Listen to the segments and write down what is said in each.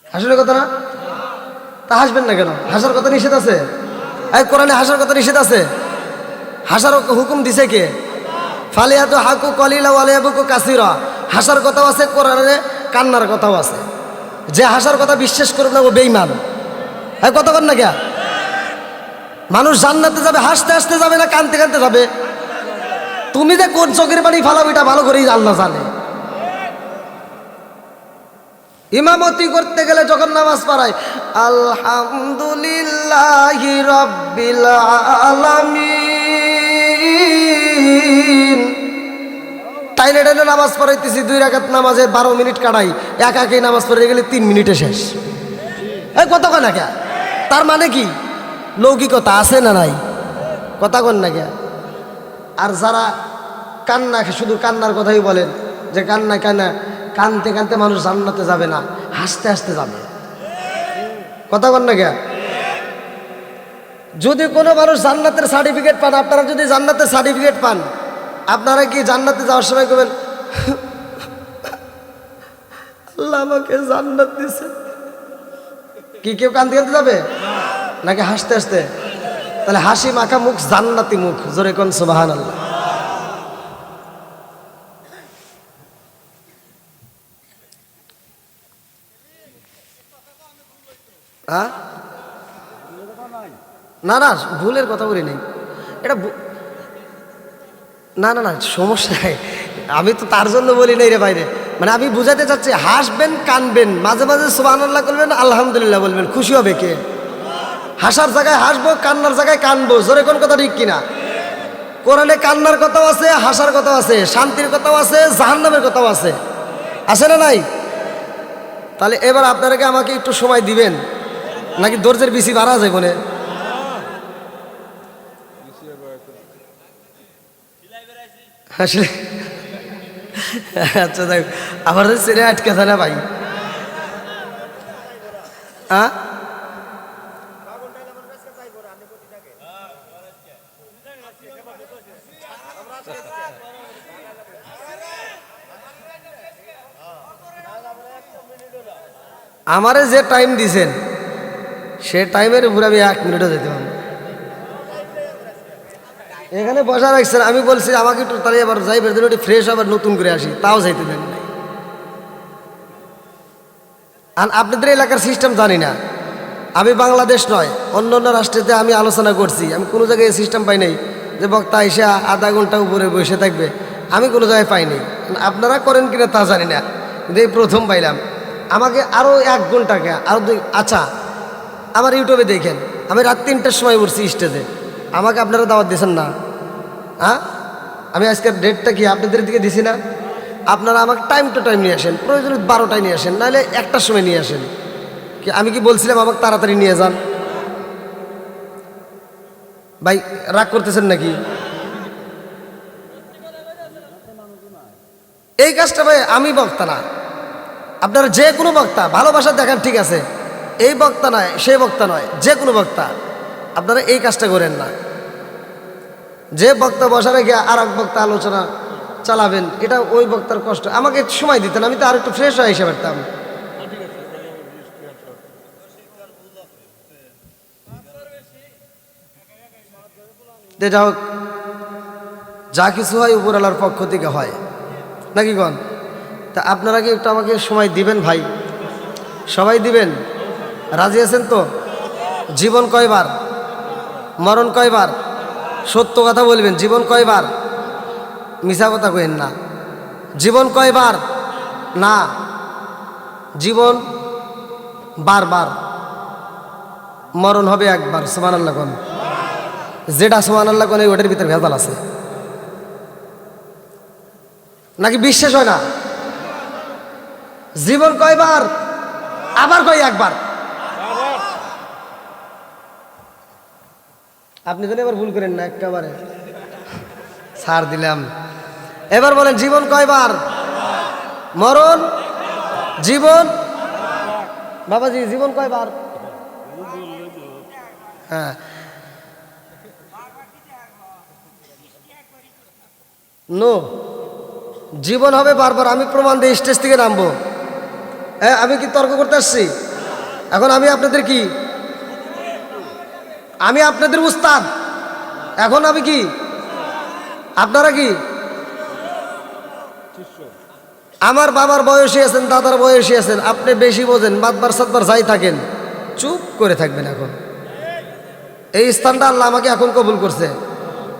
হাসলে কথা না? তা হাসবেন না কেন? হাসার কথা নিষেধ আছে? এই কোরআনে হাসার কথা নিষেধ আছে? হাসার হুকুম দিছে কে? ফালিয়াতু হাকু কলিলা ওয়ালিয়াবুকু কাসিরা। হাসার কথাও আছে কোরআনে, কান্নার কথাও আছে। যে হাসার কথা বিশ্বাস করবে না ও বেঈমান। এই কথা বল না কে? মানুষ জান্নাতে যাবে হাসতে হাসতে যাবে না কানতে কানতে যাবে? তুমি যে কোন চোখের পানি ফালাও এটা ভালো করেই আল্লাহ জানে। ইমামতি করতে গেলে যখন নামাজ পড়ায় আলহামদুলিল্লাহি রাব্বিল আলামিন, তাইলে টাইলে নামাজ পড়াইতেছি 2 রাকাত নামাজের 12 মিনিট কাটাই, একাই নামাজ পড়ে গেলে 3 মিনিটে শেষ। এই কথা কয় না কে? তার মানে কি লৌকিকতা আছে না নাই? কথা কন না কে? আর যারা কান্না, শুধু কান্নার কথাই বলেন যে কান্না কান্না, কানতে কানতে মানুষ জান্নাতে যাবে না, হাসতে হাসতে যাবে। কথা কন না কে? যদি কোনো মানুষ জান্নাতের সার্টিফিকেট পান, আপনারা যদি জান্নাতের সার্টিফিকেট পান, আপনারা কি জান্নাতে যাওয়ার সময় করবেন আল্লাহ আমাকে জান্নাত দিছে? কি কেউ কানতে কানতে যাবে নাকি হাসতে হাসতে? তাহলে হাসি মাখা মুখ জান্নাতি মুখ, জোরে কোন সুবহানাল্লাহ। না না ভুলের কথা বলি নেই, এটা না না না সমস্যা নাই, আমি তো তার জন্য বলি নাই রে বাইরে। মানে আমি বুঝাতে চাচ্ছি হাসবেন কানবেন, মাঝে মাঝে সুবহানাল্লাহ করবেন, আলহামদুলিল্লাহ বলবেন, খুশি হবে কে? হাসার জায়গায় হাসবো, কান্নার জায়গায় কানবো, জোরে কোন কথা ঠিক কিনা? কোরআনে কান্নার কথাও আছে, হাসার কথাও আছে, শান্তির কথাও আছে, জাহান্নামের কথাও আছে, আছে না নাই? তাহলে এবার আপনারা কি আমাকে একটু সময় দিবেন নাকি দরজের বিসি বাড়া যায় বলে? আচ্ছা দেখ আমার ছেলে আটকে থাকে না ভাই। আমারে যে টাইম দিছেন সে টাইমের উপরে আমি 1 মিনিটও যেতে পারবো। এখানে বসা রাখছেন, আমি বলছি আমাকে একটু তাহলে আবার যাইবার জন্য একটু ফ্রেশ আবার নতুন করে আসি, তাও যাইতে দেন নাই। আর আপনাদের এলাকার সিস্টেম জানি না, আমি বাংলাদেশ নয় অন্য অন্য রাষ্ট্রেতে আমি আলোচনা করছি, আমি কোনো জায়গায় সিস্টেম পাই নাই যে বক্তা এসে আধা ঘন্টা উপরে বসে থাকবে, আমি কোনো জায়গায় পাইনি। আপনারা করেন কিনা তা জানি না, কিন্তু এই প্রথম পাইলাম। আমাকে আরও 1 ঘন্টা কে আরও 2। আচ্ছা আমার ইউটিউবে দেখেন আমি রাত 3টার সময় উঠছি স্টেজে, আমাকে আপনারা দাওয়াত দিয়েছেন না? হ্যাঁ, আমি আজকের ডেটটা কি আপনাদের দিকে দিছি না? আপনারা আমাকে টাইম টু টাইম নিয়ে আসেন, প্রয়োজন 12টায় নিয়ে আসেন, নাহলে 1টার সময় নিয়ে আসেন। কি আমি কি বলছিলাম আমাকে তাড়াতাড়ি নিয়ে যান? ভাই রাগ করতেছেন নাকি? এই কাজটা ভাই আমি বক্তা না, আপনারা যে কোনো বক্তা ভালোবাসা দেখান ঠিক আছে, এই বক্তা নয় সেই বক্তা নয়, যে কোনো বক্তা আপনারা এই কাজটা করেন না। যে বক্তা বসা রেখে আর এক বক্তা আলোচনা চালাবেন, এটা ওই বক্তার কষ্ট। আমাকে সময় দিতেন, আমি তো আর একটু ফ্রেশ হয়ে এসে পারতাম। যা হোক, যা কিছু হয় উপরওয়ালার পক্ষ থেকে হয় নাকি গণ? তা আপনারা কি একটু আমাকে সময় দিবেন ভাই? সবাই দিবেন? রাজি আছেন তো? জীবন কয়বার, মরণ কয়বার? সত্য কথা বলবেন। জীবন কয়বার? মিছা কথা কইেন না। জীবন কয়বার? না, জীবন বারবার, মরণ হবে একবার। সুবহানাল্লাহ কোন? যেটা সুবহানাল্লাহ কোন ওটার ভিতরে ভেজাল আছে নাকি বিশ্বাস হয় না? জীবন কয়বার? আবার কয় একবার। আপনি তো এবার ভুল করেন না, একেবারে ছাড় দিলাম। এবার বলেন জীবন কয়বার? মরণ? জীবন বাবাজি জীবন কয়বার? হ্যাঁ, নো, জীবন হবে বারবার। আমি প্রমাণ দিয়ে স্টেজ থেকে নামবো। হ্যাঁ, আমি কি তর্ক করতে আসছি? এখন আমি আপনাদের কি, আমি আপনাদের উস্তাদ, এখন আমি কি, আপনারা কি? আমার বাবার বয়সী আছেন, দাদার বয়সী আছেন, আপনি বেশি বোঝেন, বাদবার সাতবার যাই থাকেন, চুপ করে থাকবেন। এখন এই স্থানটা আল্লাহ আমাকে এখন কবুল করছে,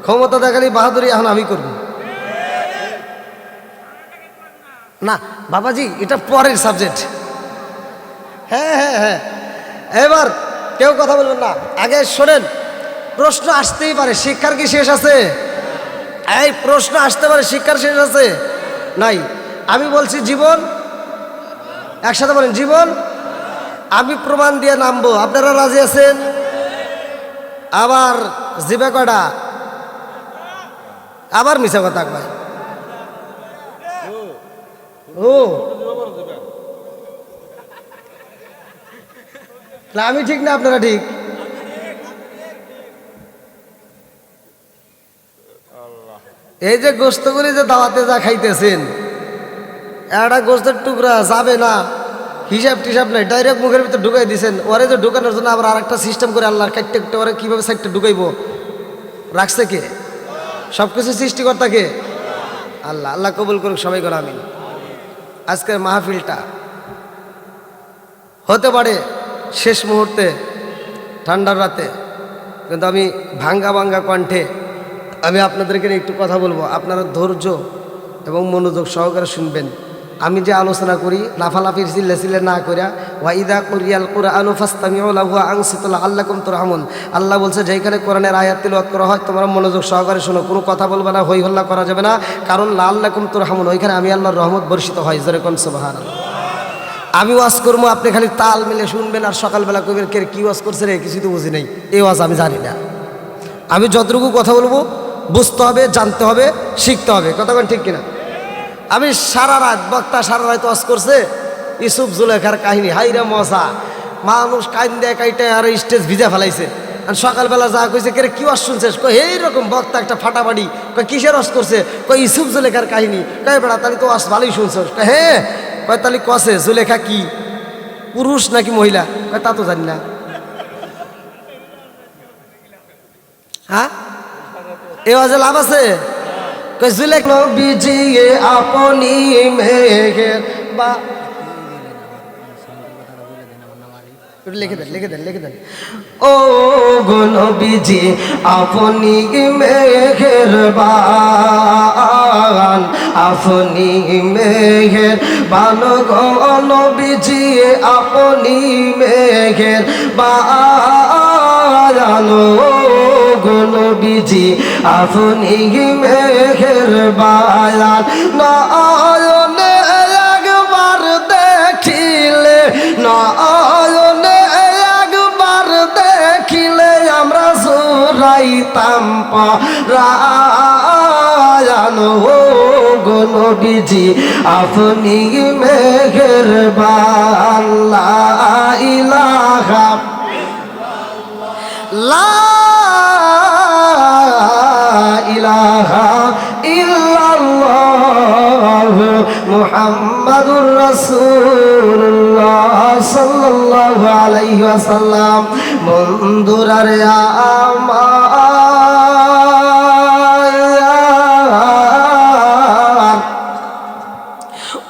ক্ষমতা দেখালি বাহাদুরি এখন আমি করব না বাবাজি, এটা পরের সাবজেক্ট। হ্যাঁ হ্যাঁ হ্যাঁ, এবার কেউ কথা বলবেন না, আগে শোনেন। প্রশ্ন আসতেই পারে, শিক্ষার কি শেষ আছে? এই প্রশ্ন আসতে পারে, শিক্ষার শেষ আছে? নাই। আমি বলছি জীবন, একসাথে বলেন জীবন। আমি প্রমাণ দিয়ে নামবো, আপনারা রাজি আছেন? আবার জিবে কয়টা, আবার মিছা কথা কয়। ও আমি ঠিক না আপনারা ঠিক? এই যে গোস্তগুলি যে দাওয়াতে যা খাইতেছেন, একটা গোস্তের টুকরা যাবে না, হিসাব টিসাব নাই, ডাইরেক্ট মুখের ভিতরে ঢুকাই দিয়েছেন। ওরে যে ঢুকানোর জন্য আবার আরেকটা সিস্টেম করে আল্লাহ কাটতে কাটতে ওরে কীভাবে সাইডটা ঢুকাইবো রাখছে কে? সব কিছু সৃষ্টিকর্তা কে? আল্লাহ। আল্লাহ কবুল করুক সবাই করে আমিন। আজকের মাহফিলটা হতে পারে শেষ মুহূর্তে, ঠান্ডার রাতে, কিন্তু আমি ভাঙ্গা ভাঙ্গা কণ্ঠে আমি আপনাদেরকে একটু কথা বলবো। আপনারা ধৈর্য এবং মনোযোগ সহকারে শুনবেন। আমি যে আলোচনা করি লাফালাফির চিল্লা চিল্লা না করিয়া, ওয়াইদা কুরিয়াল কুরআনু ফাসতামিউ লাহু ওয়া আনসিতু লাআল্লাকুম তুরহামুন। আল্লাহ বলছে যেখানে কোরআনের আয়াত তিলাওয়াত করা হয় তোমরা মনোযোগ সহকারে শোনো, কোনো কথা বলবে না, হই হল্লা করা যাবে না, কারণ লাআল্লাকুম তুরহামুন, ওইখানে আমি আল্লাহর রহমত বর্ষিত হয়। জোরে কোন সুবহানাল্লাহ। আমি ওয়াজ করবো, আপনি খালি তাল মিলে শুনবেন আর সকালবেলা কইবেন কে কি ওয়াজ করছে রে, কিছু তো বুঝি নাই, এই ওয়াজ আমি জানি না। আমি যতটুকু কথা বলবো বুঝতে হবে, জানতে হবে, শিখতে হবে। কথা বলেন ঠিক কিনা? আমি সারা রাত, বক্তা সারা রাত ওয়াজ করছে ইউসুফ জুলেখার কাহিনী, হাইরা মজা, মানুষ কান্দে কাইটে আর স্টেজ ভিজা ফেলাইছে। আর সকালবেলা যা কইছে কে কি ওয়াজ শুনছিস, কই এইরকম বক্তা একটা ফাটাবাড়ি, কই কিসের ওয়াজ করছে, কই ইউসুফ জুলেখার কাহিনী, কই বেড়া তাহলে তো ওয়াজ ভালোই শুনছিস, হ্যাঁ, কয় তাহলে কসে জুলেখা কি পুরুষ নাকি মহিলা, কয় তা তো জানি না। হ্যাঁ, এ ওয়াজে লাভ আছে? কয় জুলেখ নবীজি আপনি মেঘের বা, লিখে দেন লিখে দেন লিখে দেন। ও গো নবীজি আপনি মেঘের বান, আপনি মেঘের বান গো নবীজি আপনি মেঘের বান, গো নবীজি আপনি মেঘের বান, নয়নে একবার দেখিলে, নয়নে একবার দেখিলে আমরা জোড়াইতাম পরায়ান, ও গো নবীজি আপনি মেঘের বান, লা ইলাহা লা ইলাহা ইল্লাল্লাহ মুহাম্মাদুর রাসূলুল্লাহ সাল্লাল্লাহু আলাইহি ওয়াসাল্লাম। বন্ধুরারে আমার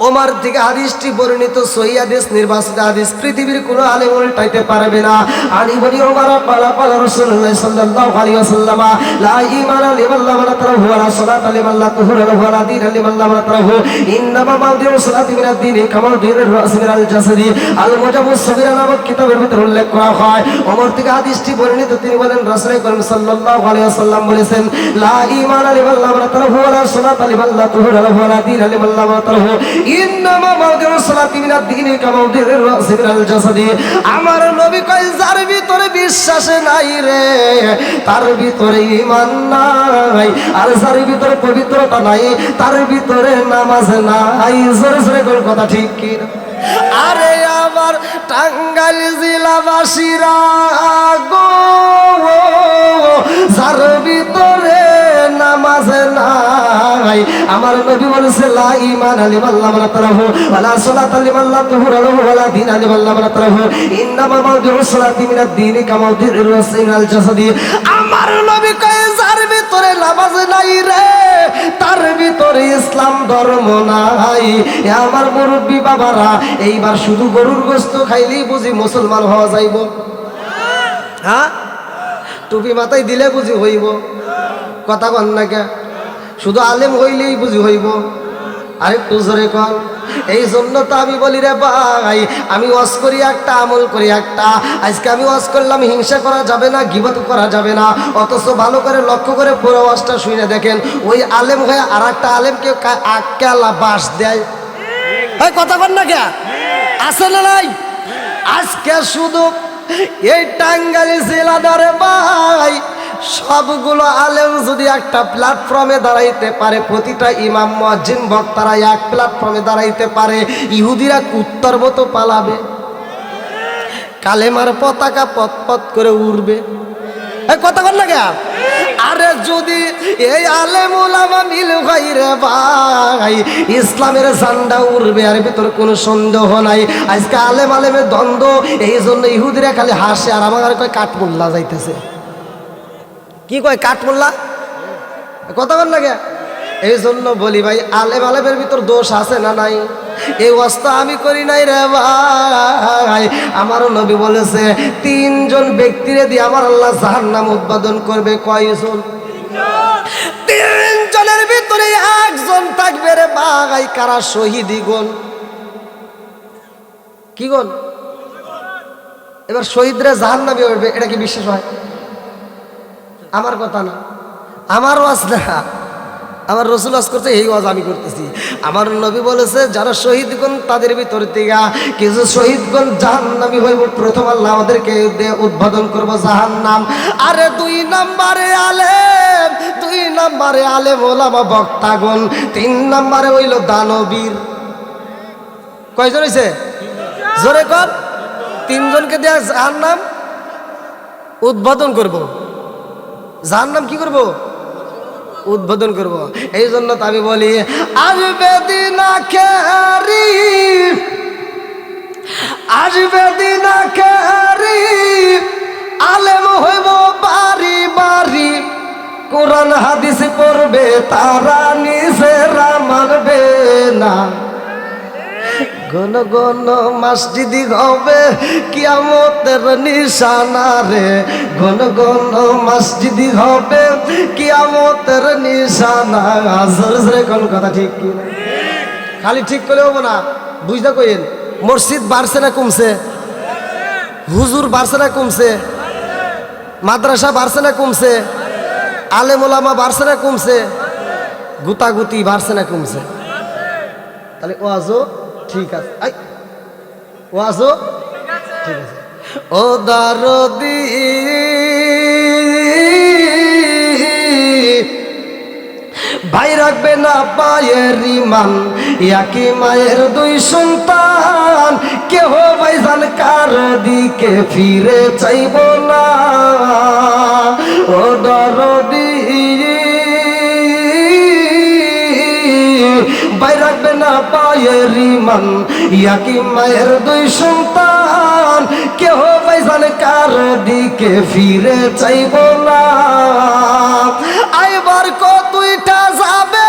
ওমর থেকে হাদিসটি বর্ণিত সহিহ হাদিস, নির্বাচিত হাদিস, পৃথিবীর কোনো আলেম উল্টাইতে পারবে না। আলী বনি ওমর ক্বালা ক্বালা রাসূলুল্লাহ সাল্লাল্লাহু আলাইহি ওয়াসাল্লাম, লা ঈমানা লিমান লা তারাহু ওয়া লা সালাতা লিমান লা তুহরা লাহু ওয়া লা দীনা লিমান লা তারাহু, ইন্নামা মাউদিউ সালাতি মিনাদ দীনি কামা দীনুর রাস মিনাল জাসাদি। আল মুজাবুস সাগীরা নামক কিতাবের ভিতরে উল্লেখ করা হয়। ওমর থেকে হাদিসটি বর্ণিত, তিনি বলেন রাসূল করিম সাল্লাল্লাহু আলাইহি ওয়াসাল্লাম বলেছেন, লা ঈমানা লিমান লা তারাহু ওয়া লা সালাতা লিমান লা তুহরা লাহু ওয়া লা দীনা লিমান লা তারাহু, ইন্নামা মাউদিউ সালাতি মিনাদ দীনি কামা দীনুর রাস মিনাল জাসাদি। আমার নবী কয় যার ভিতরে বিশ্বাস নাই রে, তার ভিতরে ঈমান নাই, আর যার ভিতরে পবিত্রতা নাই তার ভিতরে নামাজ নাই। জোরে জোরে কোন কথা ঠিক কি না? আরে আমার টাঙ্গাইল জেলাবাসীরা গো, যার ভিতরে নামাজ নাই ভাই আমার নবী বলেছে লা ঈমানা লিমান লা মানাতালাহু ওয়ালা সালাতা লিমান লা তুহরা লাহু ওয়ালা দীনা লিমান লা মানাতালাহু ইন্নামা মাউদিউস সালাতি মিনাদ দীনি কামা মাউদিউর রাসি মিনাল জাসাদি। আমার নবী কয় যার ভিতরে নামাজ নাই রে তার ভিতরে ইসলাম ধর্ম নাই। আমার মুরব্বী বাবারা এইবার শুধু গরুর গোশত খাইলেই বুঝি মুসলমান হওয়া যাইব? হ্যাঁ, টুপি মাথায় দিলে বুঝি হইব? কথা বল না কে? শুধু আলেম হইলেই বুঝি হইব? আরেকটু জোরে কর। এই জন্য তো আমি বলি রে ভাই, আমি ওয়াজ করি একটা, আমল করি একটা। আজকে আমি ওয়াজ করলাম হিংসা করা যাবে না, গীবত করা যাবে না, অথচ ভালো করে লক্ষ্য করে পুরো ওয়াজটা শুনে দেখেন ওই আলেম হয়ে আর একটা আলেমকে আক্কেলা বাস দেয়। এই কথা বল না কে? আছে না নাই? আজকে শুধু এই টাঙ্গাইল জেলা ধরে ভাই সবগুলো আলেম যদি একটা প্ল্যাটফর্মে দাঁড়াইতে পারে, প্রতিটা ইমাম মুয়াজ্জিন বক্তারা এক প্ল্যাটফর্মে দাঁড়াইতে পারে, ইহুদিরা কুত্তার মতো পালাবে, কালেমার পতাকা পথ পথ করে উড়বে। কথা বল না কে? আরে যদি এই আলেম ওলামা মিল হয় রে ভাই, ইসলামের ঝান্ডা উড়বে, আর ভিতরে কোনো সন্দেহ নাই। আজকে আলেম আলেমের দ্বন্দ্ব, এই জন্য ইহুদিরা খালি হাসে আর আমার কয় কাঠমোল্লা যাইতেছে। কি কয়? কাঠমোল্লা। কথা বল লাগে। এই জন্য বলি ভাই আলেম আলেমের ভিতর দোষ আছে না নাই? এই অবস্থা আমি করি নাই রে ভাই। আমারও নবী বলেছে তিনজন ব্যক্তিরে দিয়ে আমার আল্লাহ জাহান্নাম উদ্বোধন করবে। কয়জন? তিনজনের ভিতরে একজন থাকবে রে ভাই। কারা? শহীদি গুণ। কি গুণ? এবার শহীদরা জাহান্নামে উঠবে, এটা কি বিশ্বাস হয়? আমার কথা না, আমার ওয়াজ না, আমার রসুল ওয়াজ করছে, এই ওয়াজ আমি করতেছি। আমার নবী বলেছে যারা শহীদগণ তাদের ভিতর থেকে কিছু শহীদগণ জাহান্নামী হইব। প্রথম আল্লাহ আমাদেরকে উদ্বোধন করবো জাহান্নাম। আরে দুই নম্বরে আলেম ওলামা বক্তাগণ, 3 নম্বরে হইল দানবীর। কয়জন হইছে? জোরে কর। 3 জনকে দেয়া জাহান্নাম উদ্বোধন করব। জাহান্নাম কি করব? উদ্বোধন করব। এই জন্য তো আমি বলি আসবে দিন আখেরি, আসবে দিন আখেরি, আলেম হইব বাড়ি বাড়ি, কোরআন হাদিস পড়বে তারা নিজেরা মানবে না। ঘন ঘন মসজিদি হবে কিয়ামতের নিশানা রে, ঘন ঘন মসজিদি হবে কিয়ামতের নিশানা। জোরে কোন কথা ঠিক কি না? খালি ঠিক করে হবো না, বুঝতে কইেন। মসজিদ বাড়ছে না কমছে? হুজুর বাড়ছে না কমছে? মাদ্রাসা বাড়ছে না কমছে? আলেম ওলামা বাড়ছে না কমছে? গুতাগুতি বাড়ছে না কমছে? তাহলে ওয়াজও ঠিক আছে, ওয়াজও ঠিক আছে। ও দারদি ভাই রাখবে না পায়ের ইমান, একই মায়ের 2 সন্তান, কেহ ভাইজান কার দিকে ফিরে চাইব না। ও দারদি ভাই রাখবে না পায়ের ইমান, একই মায়ের 2 সন্তান, কেহ ভাইজান কার দিকে ফিরে চাইব না। আইবার কতইটা যাবে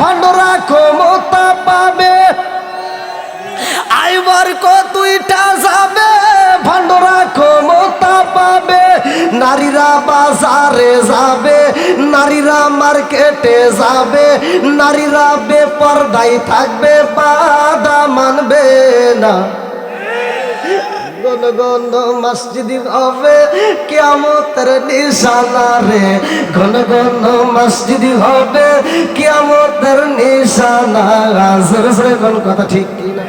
ভান্ডরা ক্ষমতা পাবে, আইবার কতইটা যাবে ভান্ডরা ক্ষমতা পাবে। নারীরা বাজারে যাবে, নারীরা মার্কেটে যাবে, নারীরা বেপরদায় থাকবে, বাধা মানবে না। ঘন ঘন মসজিদি হবে কিয়ামতের নিশানা রে, ঘন ঘন মসজিদি হবে কিয়ামতের নিশানা। জোরে জোরে কোন কথা ঠিক কি না?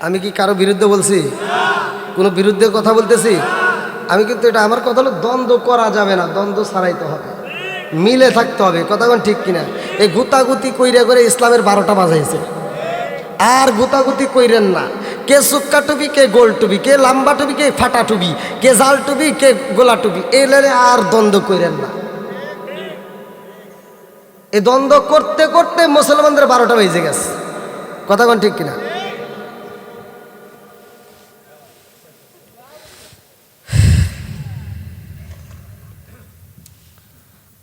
আমি কি কারো বিরুদ্ধে বলছি? কোনো বিরুদ্ধে কথা বলতেছি? আমি কিন্তু এটা আমার কথা হলো দ্বন্দ্ব করা যাবে না, দ্বন্দ্ব ছাড়াইতে হবে, মিলে থাকতে হবে। কথা কোন ঠিক কিনা? এই গুতাগুতি কইরা করে ইসলামের 12টা বাজাইছে। আর গুতাগুতি কইরেন না। কে সুক্কা টুপি, কে গোল টুপি, কে লম্বা টুপি, কে ফাটা টুপি, কে জাল টুপি, কে গোলা টুপি, এই লেনে আর দ্বন্দ্ব কইরেন না। এই দ্বন্দ্ব করতে করতে মুসলমানদের 12টা বেজে গেছে। কথা কোন ঠিক কিনা?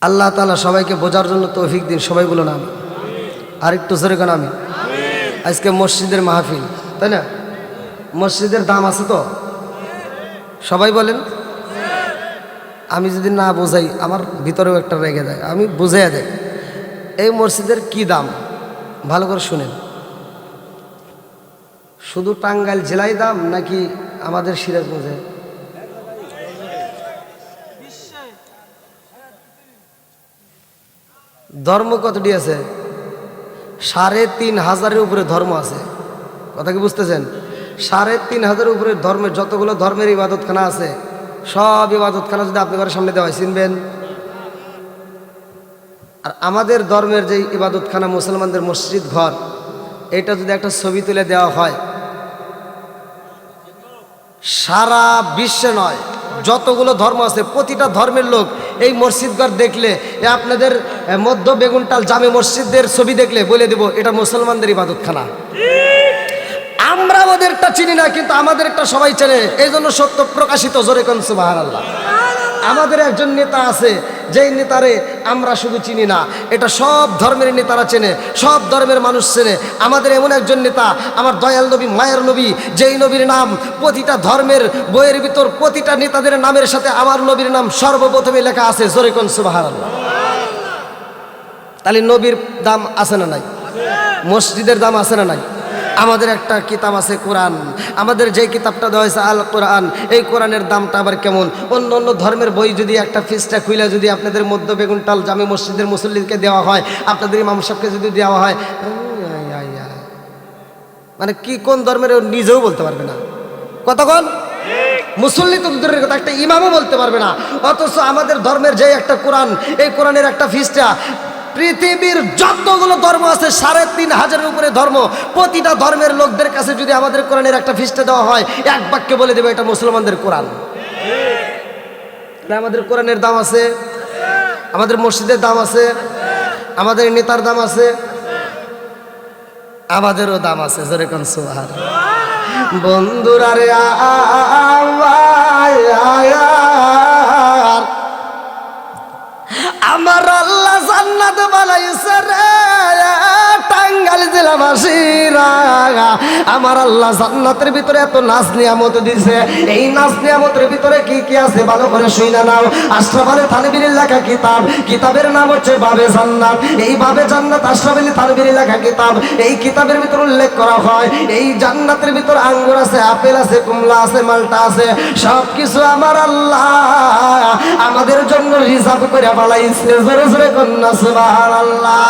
আল্লাহ তাআলা সবাইকে বোঝার জন্য তৌফিক দিন। সবাই বলুন আমিন। আর একটু জোরে কোন আমিন। আজকে মসজিদের মাহফিল, তাই না? মসজিদের দাম আছে তো? সবাই বলেন। আমি যদি না বোঝাই আমার ভিতরেও একটা রেগে যায়, আমি বুঝাইয়া দেয় এই মসজিদের কি দাম। ভালো করে শুনেন। শুধু টাঙ্গাইল জেলায় দাম নাকি আমাদের সিরাজগঞ্জে? ধর্ম কতটি আছে? ৩,৫০০-এর উপরে ধর্ম আছে। কথা কি বুঝতেছেন? ৩,৫০০-এর উপরে ধর্মের যতগুলো ধর্মের ইবাদতখানা আছে সব ইবাদতখানা যদি আপনি ঘরের সামনে দেওয়া হয় চিনবেন? আর আমাদের ধর্মের যে ইবাদতখানা মুসলমানদের মসজিদ ঘর, এটা যদি একটা ছবি তুলে দেওয়া হয়, সারা বিশ্বে নয় যতগুলো ধর্ম আছে প্রতিটা ধর্মের লোক এই মসজিদ ঘর দেখলে, আপনাদের মধ্য বেগুনটাল জামে মসজিদের ছবি দেখলে বলে দেব এটা মুসলমানদের ইবাদতখানা। আমরা ওদেরটা চিনি না, কিন্তু আমাদের একটা সবাই চেনে, এই জন্য সত্য প্রকাশিত। জোরে কোন সুবহানাল্লাহ। আমাদের একজন নেতা আছে, যেই নেতারে আমরা শুধু চিনি না, এটা সব ধর্মের নেতারা চেনে, সব ধর্মের মানুষ চেনে। আমাদের এমন একজন নেতা, আমার দয়াল নবী, মায়ের নবী, যেই নবীর নাম প্রতিটা ধর্মের বইয়ের ভিতর প্রতিটা নেতাদের নামের সাথে আমার নবীর নাম সর্বপ্রথমে লেখা আছে। জোরে কোন সুবহানাল্লাহ। তাহলে নবীর দাম আছে না নাই? মসজিদের দাম আছে না নাই? আমাদের একটা কিতাব আছে কোরআন, আমাদের যেই কিতাবটা দেওয়া হয়েছে আল কোরআন, এই কোরআনের দামটা আবার কেমন। অন্য অন্য ধর্মের বই যদি একটা ফিসটা খুলে যদি আপনাদের মধ্য বেগুনটাল জামে মসজিদের মুসল্লিকে দেওয়া হয়, আপনাদের ইমাম সাহেবকে যদি দেওয়া হয়, মানে কি কোন ধর্মের নিজেও বলতে পারবে না। কতক্ষণ মুসল্লি তো দূরের কথা, একটা ইমামও বলতে পারবে না। অথচ আমাদের ধর্মের যে একটা কোরআন, এই কোরআনের একটা ফিসটা পৃথিবীর যতগুলো ধর্ম আছে ৩,৫০০-এর উপরে ধর্ম, প্রতিটা ধর্মের লোকদের কাছে যদি আমাদের কোরআনের একটা ফিসটা দেওয়া হয়, এক বাক্যে বলে দেবে এটা মুসলমানদের কোরআন। আমাদের কোরআনের দাম আছে, আমাদের মসজিদের দাম আছে, আমাদের নেতার দাম আছে, আমাদেরও দাম আছে। জোরে কোন সুবহানাল্লাহ। বন্ধুরা রে আমার আল্লাহ জান্নাত বানাইছে রে টাঙ্গাইল জেলাবাসীরা। আমার আল্লাহ জান্নাতের ভিতরে এত নাজ নিয়ামত দিছে, এই নাজ নিয়ামতের ভিতরে কি কি আছে ভালো করে শুনে নাও। আশরাফ আলী থানভীর লেখা কিতাব, কিতাবের নাম হচ্ছে বাবে জান্নাত। এই বাবে জান্নাত আশরাফ আলী থানভীর লেখা কিতাব। এই কিতাবের ভিতর উল্লেখ করা হয় এই জান্নাতের ভিতর আঙ্গুর আছে, আপেল আছে, কমলা আছে, মালটা আছে, সব কিছু আমার আল্লাহ আমাদের জন্য রিজার্ভ করে বানাইছে। জোরে জোরে কন্যা সুবহানাল্লাহ।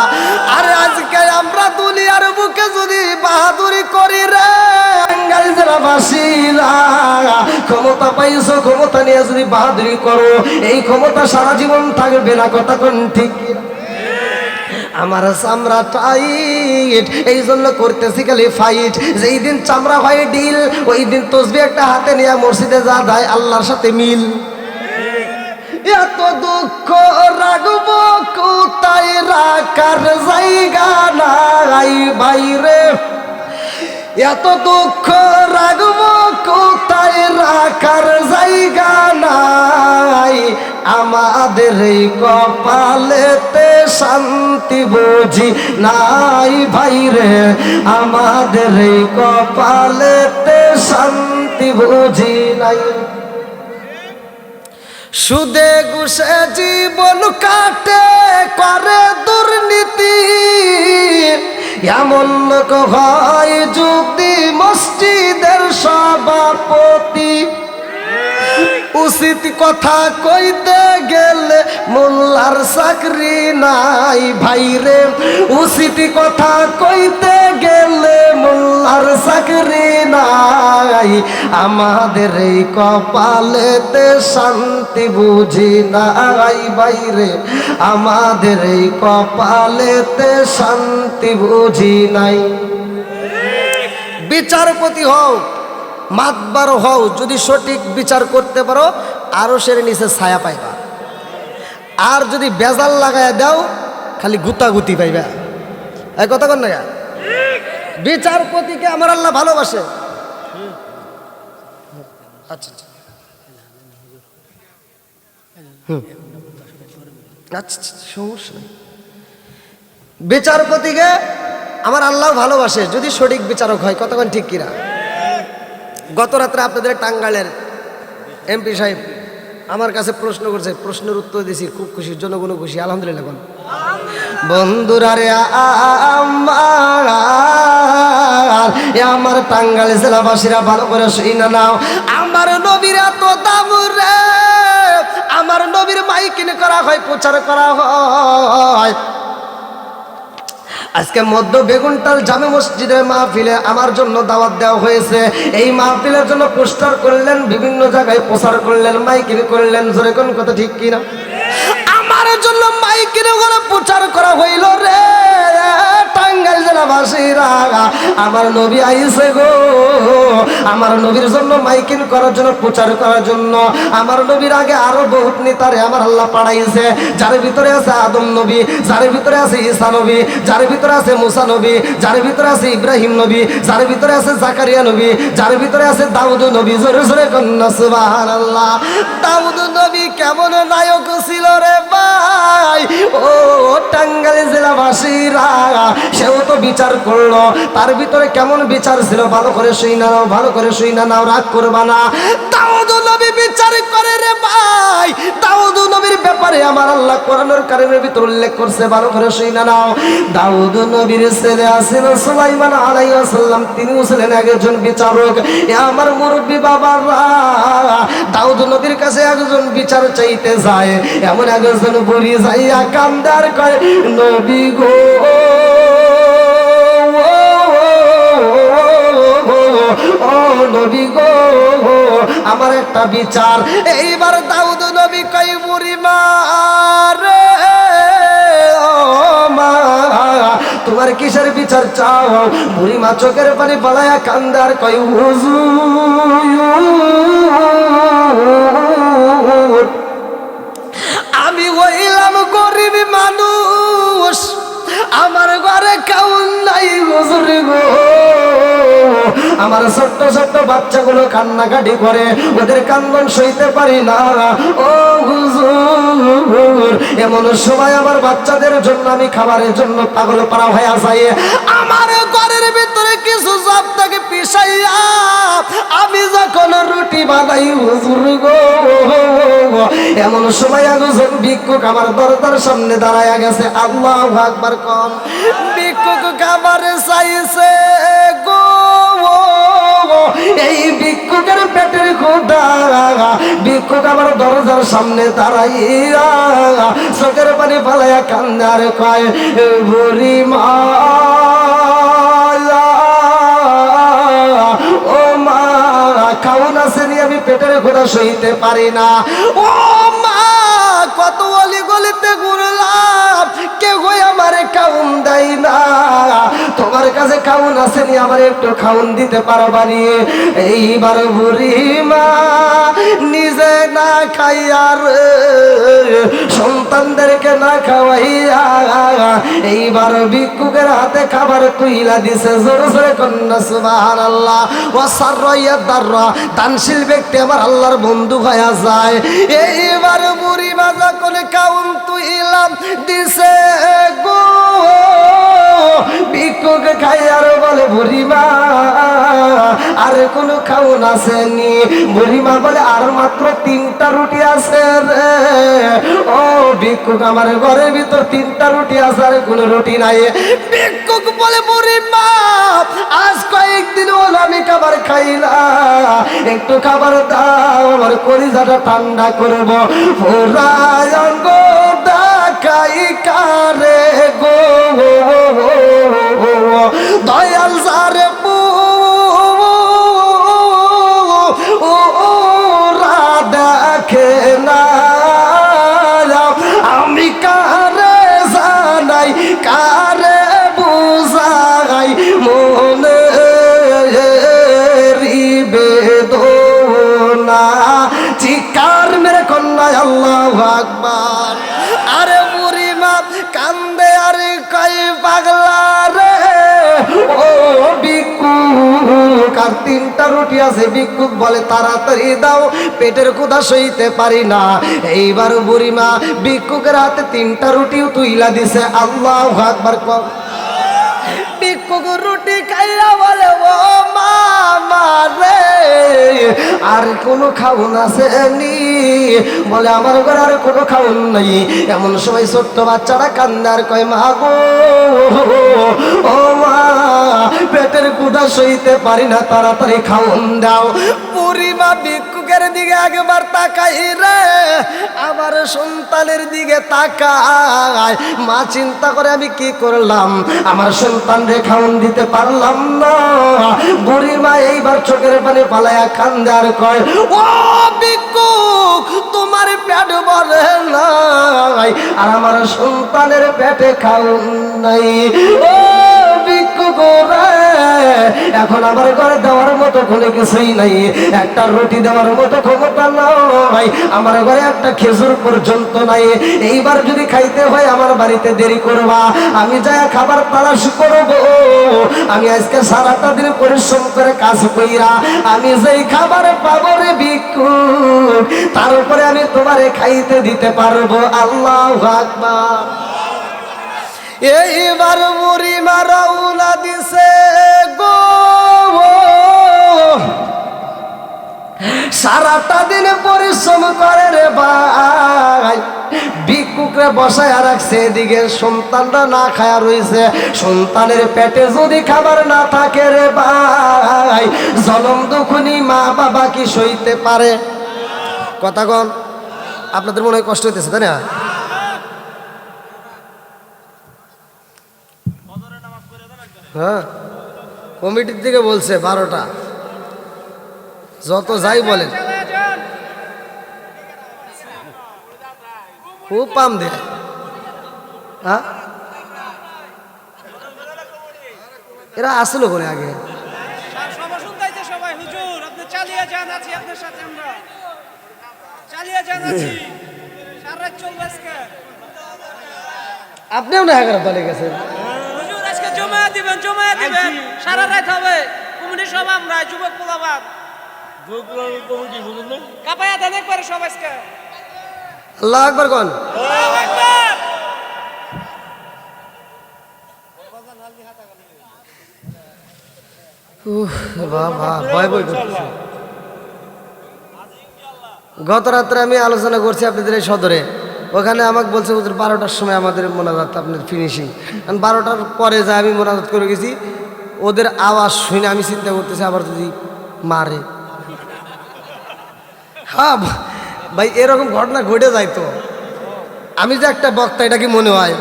আরে আজকে আমরা দুনিয়ার বুকে যদি বাহাদুরি করি রে টাঙ্গাইল জেলাবাসীরা, ক্ষমতা পাইছো, ক্ষমতা নিয়ে যদি বাহাদুরি করো, এই ক্ষমতা সারা জীবন থাকবে না। কথা কোন ঠিক? আমার চামড়া টাইট, এই জন্য করতেছি খালি ফাইট। যেই দিন চামড়া হয় ডিল, ওই দিন তসবিহ একটা হাতে নিয়ে মসজিদে যা যায় আল্লাহর সাথে মিল। এত দুঃখ রাখব কোথায় রাখার জায়গা নাই বাইরে, এত দুঃখ রাখব কোথায় রাখার জায়গা নাই। আমাদের এই কপালেতে শান্তি বুঝি নাই ভাইরে, আমাদের এই কপালেতে শান্তি বুঝি নাই। সুদে ঘুষে জীবন কাটে করে দুর্নীতি, এমন লোক হয় যদি মসজিদের সভাপতি। উচিত কথা কইতে গেলে মোল্লার চাকরি নাই ভাইরে, উচিত কথা কইতে গেলে মোল্লার চাকরি নাই। আমাদের এই কপালেতে শান্তি বুঝি নাই বাইরে, আমাদের এই কপালেতে শান্তি বুঝি নাই। বিচারপতি হও, মাতবার হও, যদি সঠিক বিচার করতে পারো আরো সেরে নিচে ছায়া পাইবা। আর যদি বেজাল লাগায় দাও খালি গুতাগুতি পাইবা। এই কথা কন না, বিচারপতিকে আমার আল্লাহ ভালোবাসে। আচ্ছা আচ্ছা, আচ্ছা সমস্যা নেই। বিচারপতিকে আমার আল্লাহ ভালোবাসে যদি সঠিক বিচারক হয়। কতক্ষণ ঠিক কিনা? গত রাত্রে আপনাদের টাঙ্গাইলের এমপি সাহেব আমার কাছে প্রশ্ন করছে, প্রশ্নের উত্তর দিয়েছি, খুব খুশি, জনগণ খুশি, আলহামদুলিল্লাহ। বল বন্ধুরা রে, আমার টাঙ্গাইল জেলাবাসীরা ভালো করে শুনে নাও, আমার নবীর এত দাম রে, আমার নবীর মাইকিং করা হয়, প্রচার করা হয়। আজকে মধ্য বেগুনটাল জামে মসজিদের মাহফিলে আমার জন্য দাওয়াত দেওয়া হয়েছে। এই মাহফিলের জন্য পোস্টার করলেন, বিভিন্ন জায়গায় প্রচার করলেন, মাইকিং করলেন, জোরে কোন কথা ঠিক কিনা? আমার জন্য মাইকিং করে প্রচার করা হইল রে টাঙ্গাইল জেলাবাসীরা, আমার নবী আইছে গো। আমার নবীর জন্য মাইকিং করার জন্য, প্রচার করার জন্য আমার নবীর আগে আরো বহুত নেতারে আমার আল্লাহ পাঠাইছে, যার ভিতরে আছে আদম নবী, যার ভিতরে আছে ঈসা নবী, যার ভিতরে আছে মুসা নবী, যার ভিতরে আছে ইব্রাহিম নবী, যার ভিতরে আছে জাকারিয়া নবী, যার ভিতরে আছে দাউদ নবী। জোরে জোরে কন্যা সুবহানাল্লাহ। দাউদ নবী কেমন নায়ক ছিল রে ভাই, ও টাঙ্গাইল জেলাবাসীরা, সেও তো বিচার করলো, তার ভিতরে কেমন বিচার ছিল ভালো করে শুই না নাও, ভালো করে শুই না নাও, রাগ করবা না। দাউদ নবী বিচার করে রে ভাই, দাউদ নবীর ব্যাপারে আমার আল্লাহ কোরআনের কারিমের ভিতর উল্লেখ করছে, ভালো করে শুই না নাও। দাউদ নবীর ছেলে আছেন সুলাইমান আলাইহিস সালাম, তিনিও ছিলেন একজন বিচারক। এ আমার মুরব্বী বাবারা, দাউদ নবীর কাছে একজন বিচার চাইতে যায়, এমন একজন বুড়ি যাইয়া কান্দার কয়, নবী গো, ও নবী গো, আমার একটা বিচার। এইবার দাউদ নবী কয়, বুড়ি মা রে, ও মা, তোমার কিসের বিচার চাও? বুড়ি মা চোখের পানি বালায়া কান্দার কয়, হুজুর, আমি হইলাম গরিব মানুষ, আমার ঘরে খাউন নাই হুজুর গো। আমার ছোট্ট ছোট্ট বাচ্চাগুলো কান্নাকাটি করে, ওদের কান্দন সইতে পারি না ও হুজুর। এমন সময় আমার বাচ্চাদের জন্য আমি খাবারের জন্য পাগল পাড়া হয়ে যাই। আমার ঘরের ভিতরে কিছু জব থেকে পিছাইয়া আমি যখন রুটি বানাই হুজুর গো, এমন সময় একজন ভিক্ষুক আমার দরজার সামনে দাঁড়ায়া গেছে। আল্লাহু আকবার কম। ভিক্ষুক খাবার চাইছে গো, এই ভিক্ষুকের পেটের ক্ষুধা, ভিক্ষুক আমার দরজার সামনে দাঁড়াইয়া চোখের পানি ফালাইয়া কান্নার কয়, বুড়ি মা, ও মা, খাওন আসেনি, আমি পেটের ক্ষুধা সইতে পারি না। ও মা, কত অলি গলিতে ঘুরলাম, কেউ আমারে খাউন দেয় না, তোমার কাছে খাউন আসেনি, আমার একটু খাউন দিতে পারবানি? এইবার বুড়ি মা নিজে না খাইয়া সন্তানদেরকে না খাওয়াইয়া এইবার ভিক্ষুকের হাতে খাবার তুইলা দিছে। জোরে জোরে কন্যা সুবহানাল্লাহ। ওয়া সাররাইয়া দাররা, দানশীল ব্যক্তি আমার আল্লাহর বন্ধু হয়ে যায়। এইবার বুড়ি মা যখন খাউন তুইলাম দিছে গো, ভিক্ষুক খাইয়ার বলে, বুড়ি মা আর কোনো খাউন আসেনি? বুড়ি মা বলে, আর মাত্র 3টা রুটি আছে রে। ও ভিক্ষুক, আমার ঘরের ভিতর 3টা রুটি আছে, আর কোনো রুটি নাই। ভিক্ষুক বলে, বুড়ি মা আজ কয়েকদিন হলো আমি খাবার খাই না, একটু খাবার দাও, আমার কলিজাটা ঠান্ডা করবো। ওরায় অঙ্গ দেখাই কারে গো, দয়াল সারে ওরা দেখে না, আমি কারে জানাই, কারে বুঝাই মনে বেদনা। চিৎকার মেরে কন্যা আল্লাহু আকবার। আরে বুড়ি মা কান্দে আর 3টা রুটি আছে। ভিক্ষুক বলে তাড়াতাড়ি দাও, পেটের ক্ষুধা সইতে পারি না। এইবার বুড়িমা ভিক্ষুকের হাতে 3টা রুটিও তুইলা দিছে। আল্লাহু আকবার। ভিক্ষুক রুটি খাইয়া বলে ও মা রে, আর কোনো খাউন আছে নি? বলে আমার ঘরে আর কোনো খাউন নাই। এমন সময় ছোট্ট বাচ্চারা কান্দে আর কয় মা গো, ও মা, পেটের ক্ষুধা সইতে পারি না, তাড়াতাড়ি খাউন দাও। বুড়িমা ভিক্ষুকের দিকে একবার তাকাই রে, আমার সন্তানের দিকে তাকায়। মা চিন্তা করে আমি কি করলাম, আমার সন্তান রে খাউন দিতে পারলাম না। বুড়িমা এইবার চোখের পানি পালায়া কান্দে আর কয় ও ভিক্ষুক, তোমার পেট ভরে নাই আর আমার সন্তানের পেটে খাউন নাই। ও ভিক্ষুক রে, এখন আমার ঘরে দেওয়ার মতো কোনো কিছুই নাই, একটা রুটি দেওয়ার মতো ক্ষমতা নাই, আমার ঘরে একটা খেজুর পর্যন্ত নাই। এইবার যদি খাইতে হয় আমার বাড়িতে দেরি করবা, আমি যাই খাবার তালাশ করব। আমি আজকে সারাটা দিন পরিশ্রম করে কাজ কইরা আমি যেই খাবার পাবো রে ভিক্ষুক, তার উপরে আমি তোমারে খাইতে দিতে পারবো। আল্লাহু আকবার। এইবার বুড়িমা রওনা দিছে গো, সারাটা দিন পরিশ্রম করে রে ভাই, ভিক্ষুকরে বসায় রাখছে, এদিকে সন্তানরা না খায়া রইছে। সন্তানের পেটে যদি খাবার না থাকে রে ভাই, জনম দুঃখনি মা বাবা কি সইতে পারে? কথা কন, আপনাদের মনে হয় কষ্ট হইতেছে তাই না? হ্যাঁ, কমিটির থেকে বলছে 12টা, যত যাই বলেন খুব পাম দেয়। হ্যাঁ, এরা আসলো কোনে আগে? আপনিও না এগারো দলে গেছেন, জমা দিবেন সারা রাত হবে। কমিটি সব আমরা যুবক পোলাবাদ কমিটি বুঝুন না, কাপায়া দেন একবারে সব আজকে। আল্লাহু আকবার কোন। গত রাত্রে আমি আলোচনা করছি আপনাদের এই সদরে, ওখানে আমাকে বলছে ওদের 12টার সময় আমাদের মোনাজাত আপনার ফিনিশিং। কারণ 12টার পরে যা আমি মোনাজাত করে গেছি, ওদের আওয়াজ শুনে আমি চিন্তা করতেছি আবার যদি মারে। হ্যাঁ ভাই, এরকম ঘটনা ঘটে যায় তো। আমি যে একটা বক্তা, এটা কি মনে হয়?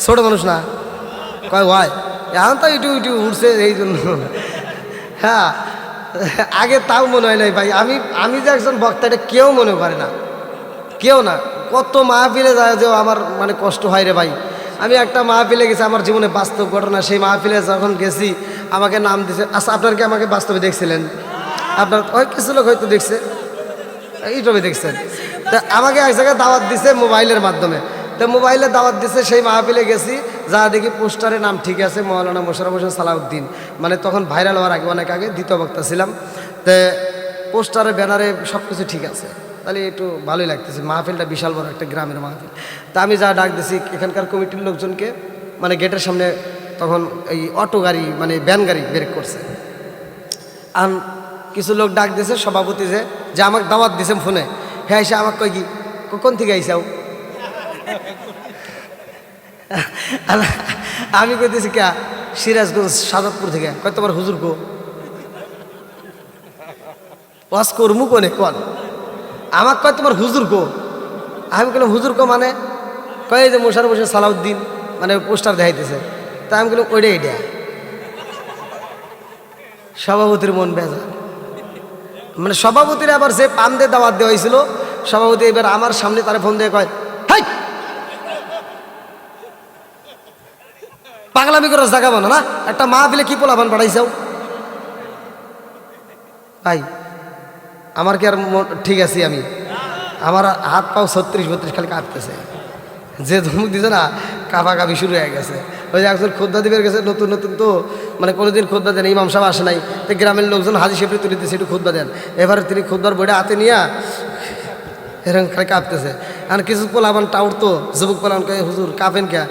ছোট মানুষ না কয় হয়, এখন তো ইটু ইটু উঠছে এই জন্য। হ্যাঁ, আগে তাও মনে হয় নাই ভাই। আমি যে একজন বক্তা, এটা কেউ মনে করে না, কেউ না। কত মাহফিলে যায় যে আমার মানে কষ্ট হয় রে ভাই। আমি একটা মাহফিলে গেছি, আমার জীবনে বাস্তব ঘটনা। সেই মাহফিলে যখন গেছি আমাকে নাম দিছে। আচ্ছা, আপনার কি আমাকে বাস্তবে দেখছিলেন? আপনার ওই কিছু লোক হয়তো দেখছে, ইউটিউবে দেখছেন। তা আমাকে এক জায়গায় দাওয়াত দিছে মোবাইলের মাধ্যমে। তো মোবাইলে দাওয়াত দিছে, সেই মাহফিলে গেছি, যা দেখি পোস্টারে নাম ঠিক আছে মৌলানা মোশাররফ হোসেন সালাউদ্দিন। মানে তখন ভাইরাল হওয়ার আগে, অনেক আগে, দ্বিতীয় বক্তা ছিলাম। তো পোস্টারে ব্যানারে সব কিছু ঠিক আছে, তাহলে একটু ভালোই লাগতেছে। মাহফিলটা বিশাল বড় একটা গ্রামের মাহফিল। তা আমি যা ডাক দিছি এখানকার কমিটির লোকজনকে, মানে গেটের সামনে তখন এই অটো গাড়ি মানে ভ্যান গাড়ি ব্রেক করছে। আর কিছু লোক ডাক দিয়েছে সভাপতি যে আমাকে দাওয়াত দিছে ফোনে। হ্যাঁ, এসে আমাকে কই কি কোন থেকে আইসাও? আমি কইতেছি কে? সিরাজগঞ্জ সাদতপুর থেকে। কয় তোমার হুজুর কো? ওয়াজ করমু কোনে কোন? আমাকে কয় তোমার হুজুর কো? আমি বললাম হুজুর কো মানে? কয় যে মোশাররফ হোসেন সালাউদ্দিন, মানে পোস্টার দেখাইতেছে। তা আমি বললাম ওইটা এইটা। সভাপতির মন বেজার। মানে সভাপতির আবার যে পাম দিয়ে দাওয়াত দেওয়া হয়েছিল, সভাপতি এবার আমার সামনে তারা ফোন দিয়ে কয়, হাই পাগলামি করে জায়গা বানো না, একটা মাহফিলে কি পোলাপান পাঠাইছাও? ভাই আমার কি আর ঠিক আছি আমি? আমার হাত পাও 36-32 খালি কাঁপতেছে। যে ধমক দিছে না কাঁপাকাঁপি শুরু হয়ে গেছে। ওই যে একজন খোদ্দা দিবের গেছে, নতুন নতুন তো মানে কোনোদিন খোদ্দা দেন, ইমাম সাহেব আসে নাই, তো গ্রামের লোকজন হাজি সাহেব তুলে দিতেছে একটু খোদ্দা দেন। এবারে তিনি খোদ্দার বইটা হাতে নিয়ে এরকম খালি কাঁপতেছে। আর কিছু পোলাবান টাউর তো যুবক পোলাবান কয়ে হুজুর কাঁপেন কে,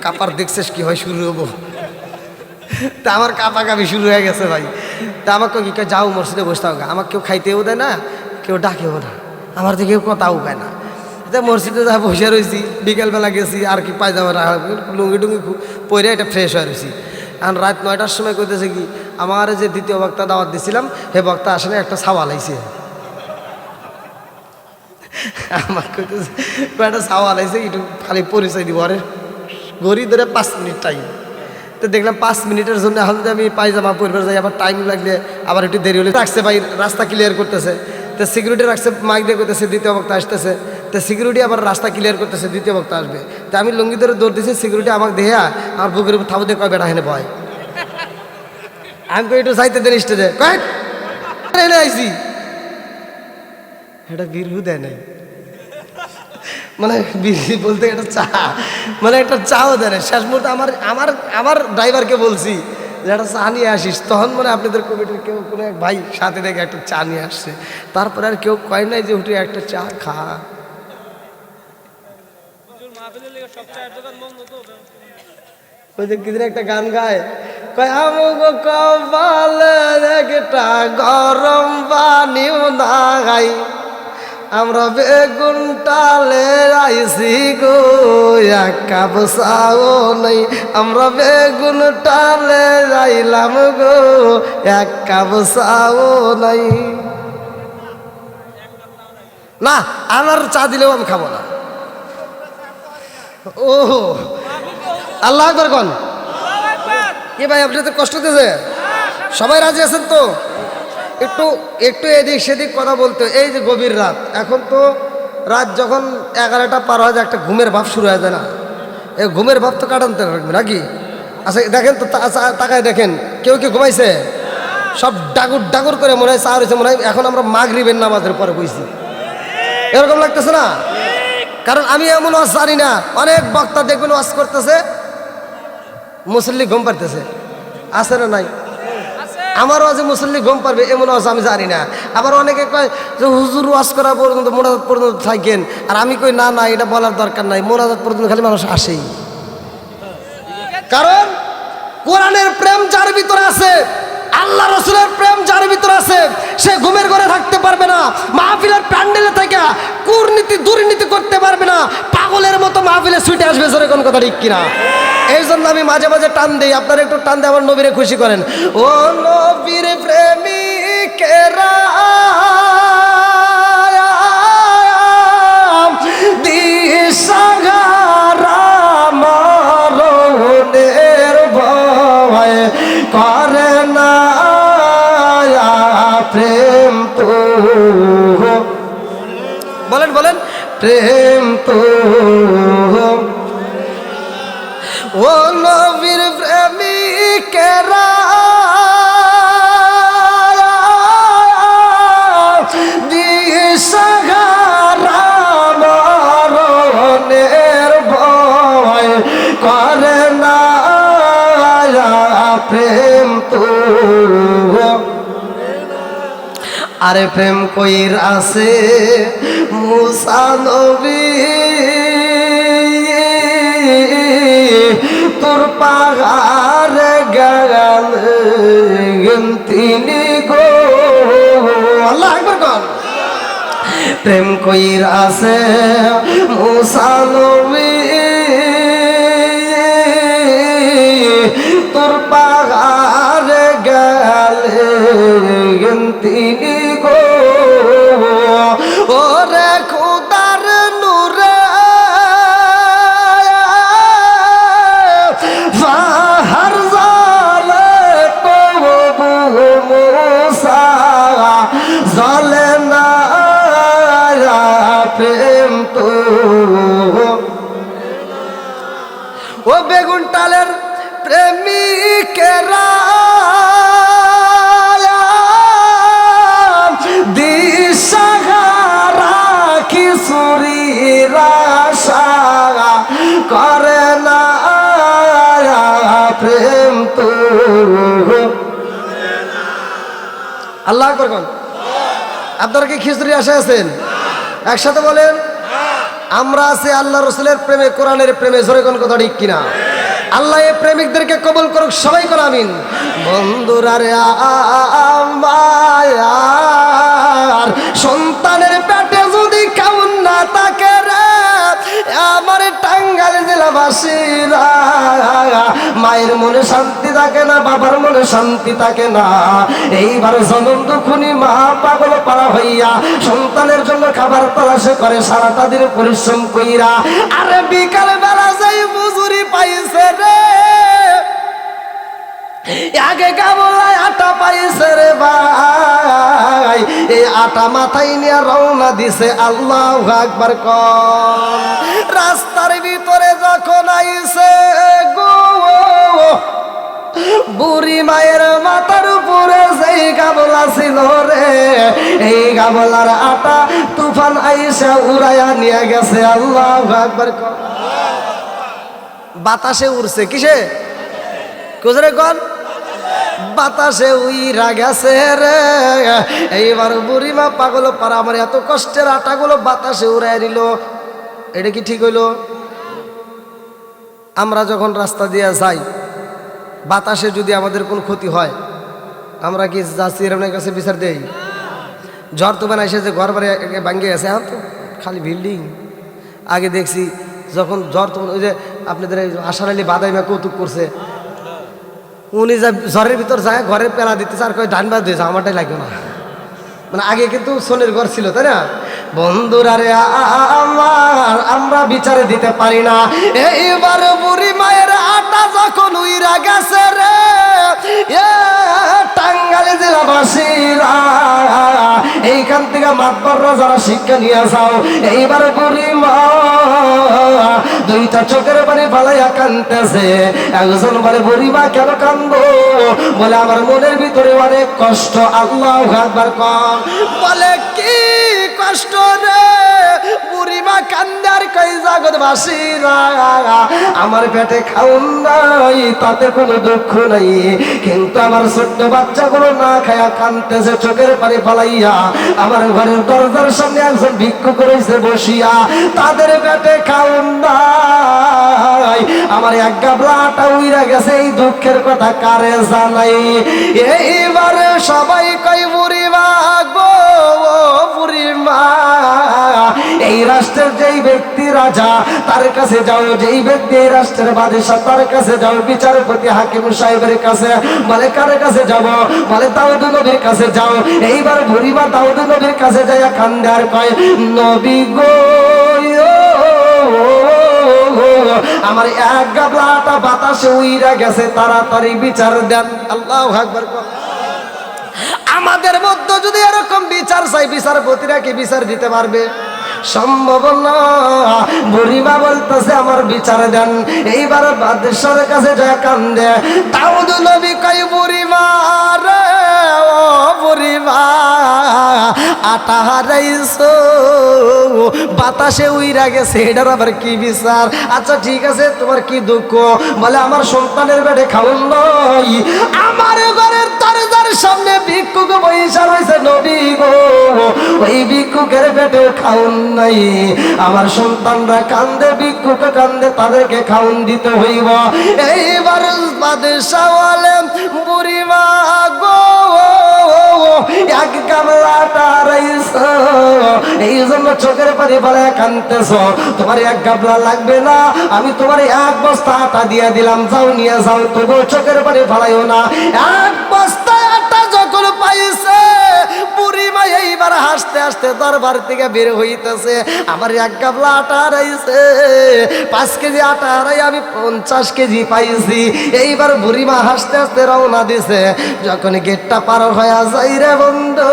কাঁপার দেখছিস কি হয় শুরু হবো। তা আমার কাঁপাকাঁপি শুরু হয়ে গেছে ভাই। তা আমাকে কি কয় যাও মসজিদে বসতে হবে, আমাকে কেউ খাইতেও দেয় না, কেউ ডাকেও না, আমার তো কেউ কথাও পায় না। তা মসজিদে যা বসে রয়েছি, বিকেলবেলা গেছি আর কি পায়জামা লুঙ্গি টুঙ্গি পরে এটা ফ্রেশ হয়ে রয়েছি। আর রাত 9টার সময় কইতেছে কি আমার যে দ্বিতীয় বক্তা দাওয়াত দিছিলাম হে বক্তা আসলে একটা ছাওয়াল আইছে। আমার কইতেছে একটা ছাওয়াল আইছে, একটু খালি পরিচয় দিব। আরে ঘড়ি ধরে 5 মিনিট টাইম। তো দেখলাম 5 মিনিটের জন্য এখন যদি আমি পায়জামা পরিবার যাই, আবার টাইম লাগলে আবার একটু দেরি হলে রাখছে ভাই, রাস্তা ক্লিয়ার করতেছে। তো সিকিউরিটি রাখছে, মাইক দিয়ে করতেছে দ্বিতীয় বক্তা আসতেছে। তো সিকিউরিটি আবার রাস্তা ক্লিয়ার করতেছে, দ্বিতীয় বক্তা আসবে। তো আমি লুঙ্গি ধরে দৌড় দিয়েছি, সিকিউরিটি আমাকে দেয়া আমার বুকের উপর থাবো দিয়ে কয় বেড়া হেনে ভয়। আমি কই একটু যাইতে দেন স্টেজে, কয় এনে আইসি এটা বিরহু দেয় নাই, মানে বিড়ি বলতে একটা চা, মানে একটা চাও দেয় না। শেষ মুহূর্তে আমার ড্রাইভারকে বলছি যে একটা চা নিয়ে আসিস, তখন মানে আপনাদের কমিটির কেউ কোনো এক ভাই সাথে দেখে একটা চা নিয়ে আসছে। তারপরে আর কেউ কয় নাই যে উঠে একটা চা খা। ওই যে কিদিন একটা গান গায়, কয় আমগো কপালে একটা গরম পানিও না গাই, আমরা বেগুন টালে আইসি গো এক কাপ চাও নাই, আমরা বেগুন টালে যাইলাম গো এক কাপ চাও নাই। না আমার চা দিলেও আমি খাবো না। ও আল্লাহ আকবার কোন কি ভাই, আপনি তো কষ্ট দিয়েছে, সবাই রাজি আছেন তো? একটু একটু এদিক সেদিক কথা বলতে। এই যে গভীর রাত, এখন তো রাত যখন 11টা পার হয়ে যায় একটা ঘুমের ভাব শুরু হয়ে যায় না, এই ঘুমের ভাব তো কাটাতে রাখবে নাকি? আচ্ছা দেখেন তো, তাকায় দেখেন কেউ কি ঘুমাইছে? সব ডাগুর ডাগুর করে মনে হয় চা হয়েছে, মনে হয় এখন আমরা মাগরিবের নামাজের পরে বইছি, এরকম লাগতেছে না? কারণ আমি এমন ওয়াজ জানি না, অনেক বক্তা দেখবেন ওয়াজ করতেছে মুসল্লি ঘুম পারতেছে, আছে না নাই? আমার ওয়াজে মুসল্লি ঘুম পারবে এমন ওয়াজ আমি জানি না। আবার অনেকে কয় যে হুজুর ওয়াজ করা পর্যন্ত মোনাজাত পর্যন্ত থাকেন, আর আমি কই না না এটা বলার দরকার নাই, মোনাজাত পর্যন্ত খালি মানুষ আসেই। কারণ কোরআনের প্রেম যার ভিতরে আছে, আল্লাহ রসুলের প্রেম যার ভিতরে আছে, সে ঘুমের ঘরে থাকতে পারবে না, মাহফিলের প্যান্ডেলে থেকে কুর্নীতি দুর্নীতি করতে পারবে না, পাগলের মতো মাহফিলে ছুটে আসবে। জোরে কোন কথা ঠিক কিনা? এই জন্য আমি মাঝে মাঝে টান দিই, আপনারা একটু টান দিয়ে আমার নবীরে খুশি করেন। ও নবীর প্রেমিকেরা দিশাহারা মরণের ভয় করে না প্রেম তো, বলেন বলেন প্রেম তো। ও নবীর প্রেমিকেরা দিশাহারা মরণের ভয় করে না প্রেম তো। আরে প্রেম কইর আছে মুসা নবী, তোর পাহাড় গেলেন তিনি গো। আল্লাহ আকবার কোন। প্রেম কইর আছে মুসা নবী, তোর পাহাড় গেলেন তিনি গো। ওরে খুদার নূরে পাহাড় জলে তবু মুসা জলে না প্রেম তো। ও বেগুন টালের প্রেমিকেরা দিশাহারা কিশোরীরা আকবার কোন। আপনারা কি খিচুড়ি আশা আছেন? একসাথে বলেন আমরা আছি আল্লাহ রসুলের প্রেমে, কোরআনের প্রেমে। জোরে কোন কথা ঠিক কিনা? আল্লাহ এই প্রেমিকদেরকে কবুল করুক, সবাই কোন আমিন। বন্ধুরা রে আমার সন্তানের পেটে যদি খাউন না থাকে রে, আমার টাঙ্গাইল জেলাবাসীরা, মায়ের মনে শান্তি থাকে না, বাবার মনে শান্তি থাকে না। এইবার জনম দুখুনি মা পাগল পাড়া হইয়া সন্তানের জন্য খাবার তলাশে করে সারাটা দিন পরিশ্রম কইরা, আরে বিকাল বেলা যাই মজুরি পাইছে রে, আগে গামলায় আটা পাইছে রে ভাই, এই আটা মাথায় নিয়ে রওনা দিছে আল্লাহু আকবার কোন। রাস্তার ভিতরে যখন আইছে গো, বুড়ি মায়ের মাথার উপরে যেই গামলা ছিল রে, এই গামলার আটা তুফান আইসা উড়াইয়া নিয়ে গেছে আল্লাহু আকবার কোন। বাতাসে উড়ছে, কিসে? কোজরে কোন? বাতাসে উইরা গেছে রে। এইবার বুড়িমা পাগল পারা আমার এত কষ্টের আটাগুলো বাতাসে উড়াই দিল, এটা কি ঠিক হইল? আমরা যখন রাস্তা দিয়ে যাই, বাতাসে যদি আমাদের কোনো ক্ষতি হয়, আমরা কি যাচ্ছি এর কাছে বিচার দেই? ঝড় তো বানাইছে যে ঘর বাড়ি ভাঙ্গে গেছে, এখন তো খালি বিল্ডিং। আগে দেখছি যখন ঝড়, তখন ওই যে আপনাদের আশার আলী বাদাইমা কৌতুক করছে, উনি যা ঝড়ের ভিতর যায় ঘরের পেলা দিতেছে আর কয় ধান বাদ দিয়েছে, আমারটাই লাগবে না। মানে আগে কিন্তু সোনের ঘর ছিল, তাই না? বন্ধুরা রে আমার, আমরা বিচারে দিতে পারি না। এইবার বুড়ি মায়ের আটা যখন উইরা গেছে রে, টাঙ্গাইল জেলাবাসীরা, এইখান থেকে মাতবররা যারা শিক্ষা নিয়ে যাও, এইবার বুড়ি মা দুইটা চোখের পানি ফালাইয়া কান্দতেছে। একজন বলে বুড়ি মা কেন কান্দো? বলে আমার মনের ভিতরে অনেক কষ্ট। আল্লাহু আকবার কোন। বলে কি কষ্ট রে? বুড়িমা কান্দার কই জগৎবাসীরা, আমার পেটে খাউন নাই তাতে কোনো দুঃখ নাই, কিন্তু আমার ছোট্ট বাচ্চাগুলো না খায়া কান্দতেছে চোখের পানি ফালাইয়া। আমার ঘরের দরজার সামনে একজন ভিক্ষুক রয়েছে বসিয়া, তাদের পেটে খাউন নাই, আমার এক গাবলা আটা উইরা গেছে, এই দুঃখের কথা কারে জানাই? এইবারে সবাই কই বুড়িমা গো, বুড়িমা, এই রাষ্ট্রের যেই ব্যক্তি রাজা তার কাছে যাও, যেই ব্যক্তি এই রাষ্ট্রের বাদশা তার কাছে যাও, বিচারপতি হাকিম সাহেবের কাছে। বলে কার কাছে যাব? বলে দাউদ নবীর কাছে যাও। এইবার বুড়িমা দাউদ নবীর কাছে যাইয়া কান্দে আর কয়, নবী গো, আমার এক গাবলা আটা বাতাসে উইরা গেছে, তাড়াতাড়ি বিচার দেন। আল্লাহু আকবার। আমাদের মধ্যে যদি এরকম বিচার চাই, বিচারপতিরা কি বিচার দিতে পারবে? সম্ভব না। বুড়িমা বলতেছে আমার বিচার দেন। এইবার বাদশার কাছে যায় কান্দে। দাউদ নবী কই বুড়িমা রে, ও বুড়িমা, আটা হারাইছো, বাতাসে উইরা গেছে, এটার আবার কি বিচার? আচ্ছা ঠিক আছে, তোমার কি দুঃখ? বলে আমার সন্তানের পেটে খাউন নাই, আমার ঘরের দরজার সামনে ভিক্ষুক বইসা রয়েছে নবী গো, ওই ভিক্ষুকের পেটে খাউন নাই, আমার সন্তানরা কান্দে, ভিক্ষুক কান্দে, তাদেরকে খাউন দিতে হইব। এইবার বাদশা বলে বুড়িমা গো, এক গামলা আটা হারাইছো, এই জন্য চোখের পানি বলে কান্দতেছ। তোমার এক গামলা লাগবে না, আমি তোমার এক বস্তা আটা দিয়ে দিলাম, যাও নিয়ে যাও, তবু চোখের পানি ফেলাইও না। এক বস্তা আটা যখন পাইছে বুড়িমা এইবার হাসতে হাসতে দরবার থেকে বের হইতেছে, আমার এক গামলা আটা হারাইছে, 5 কেজি আটা হারাই আমি 50 কেজি পাইছি। এইবার বুড়িমা হাসতে হাসতে রওনা দিছে। যখন গেটটা পার হয়ে যাই রে বন্ধু,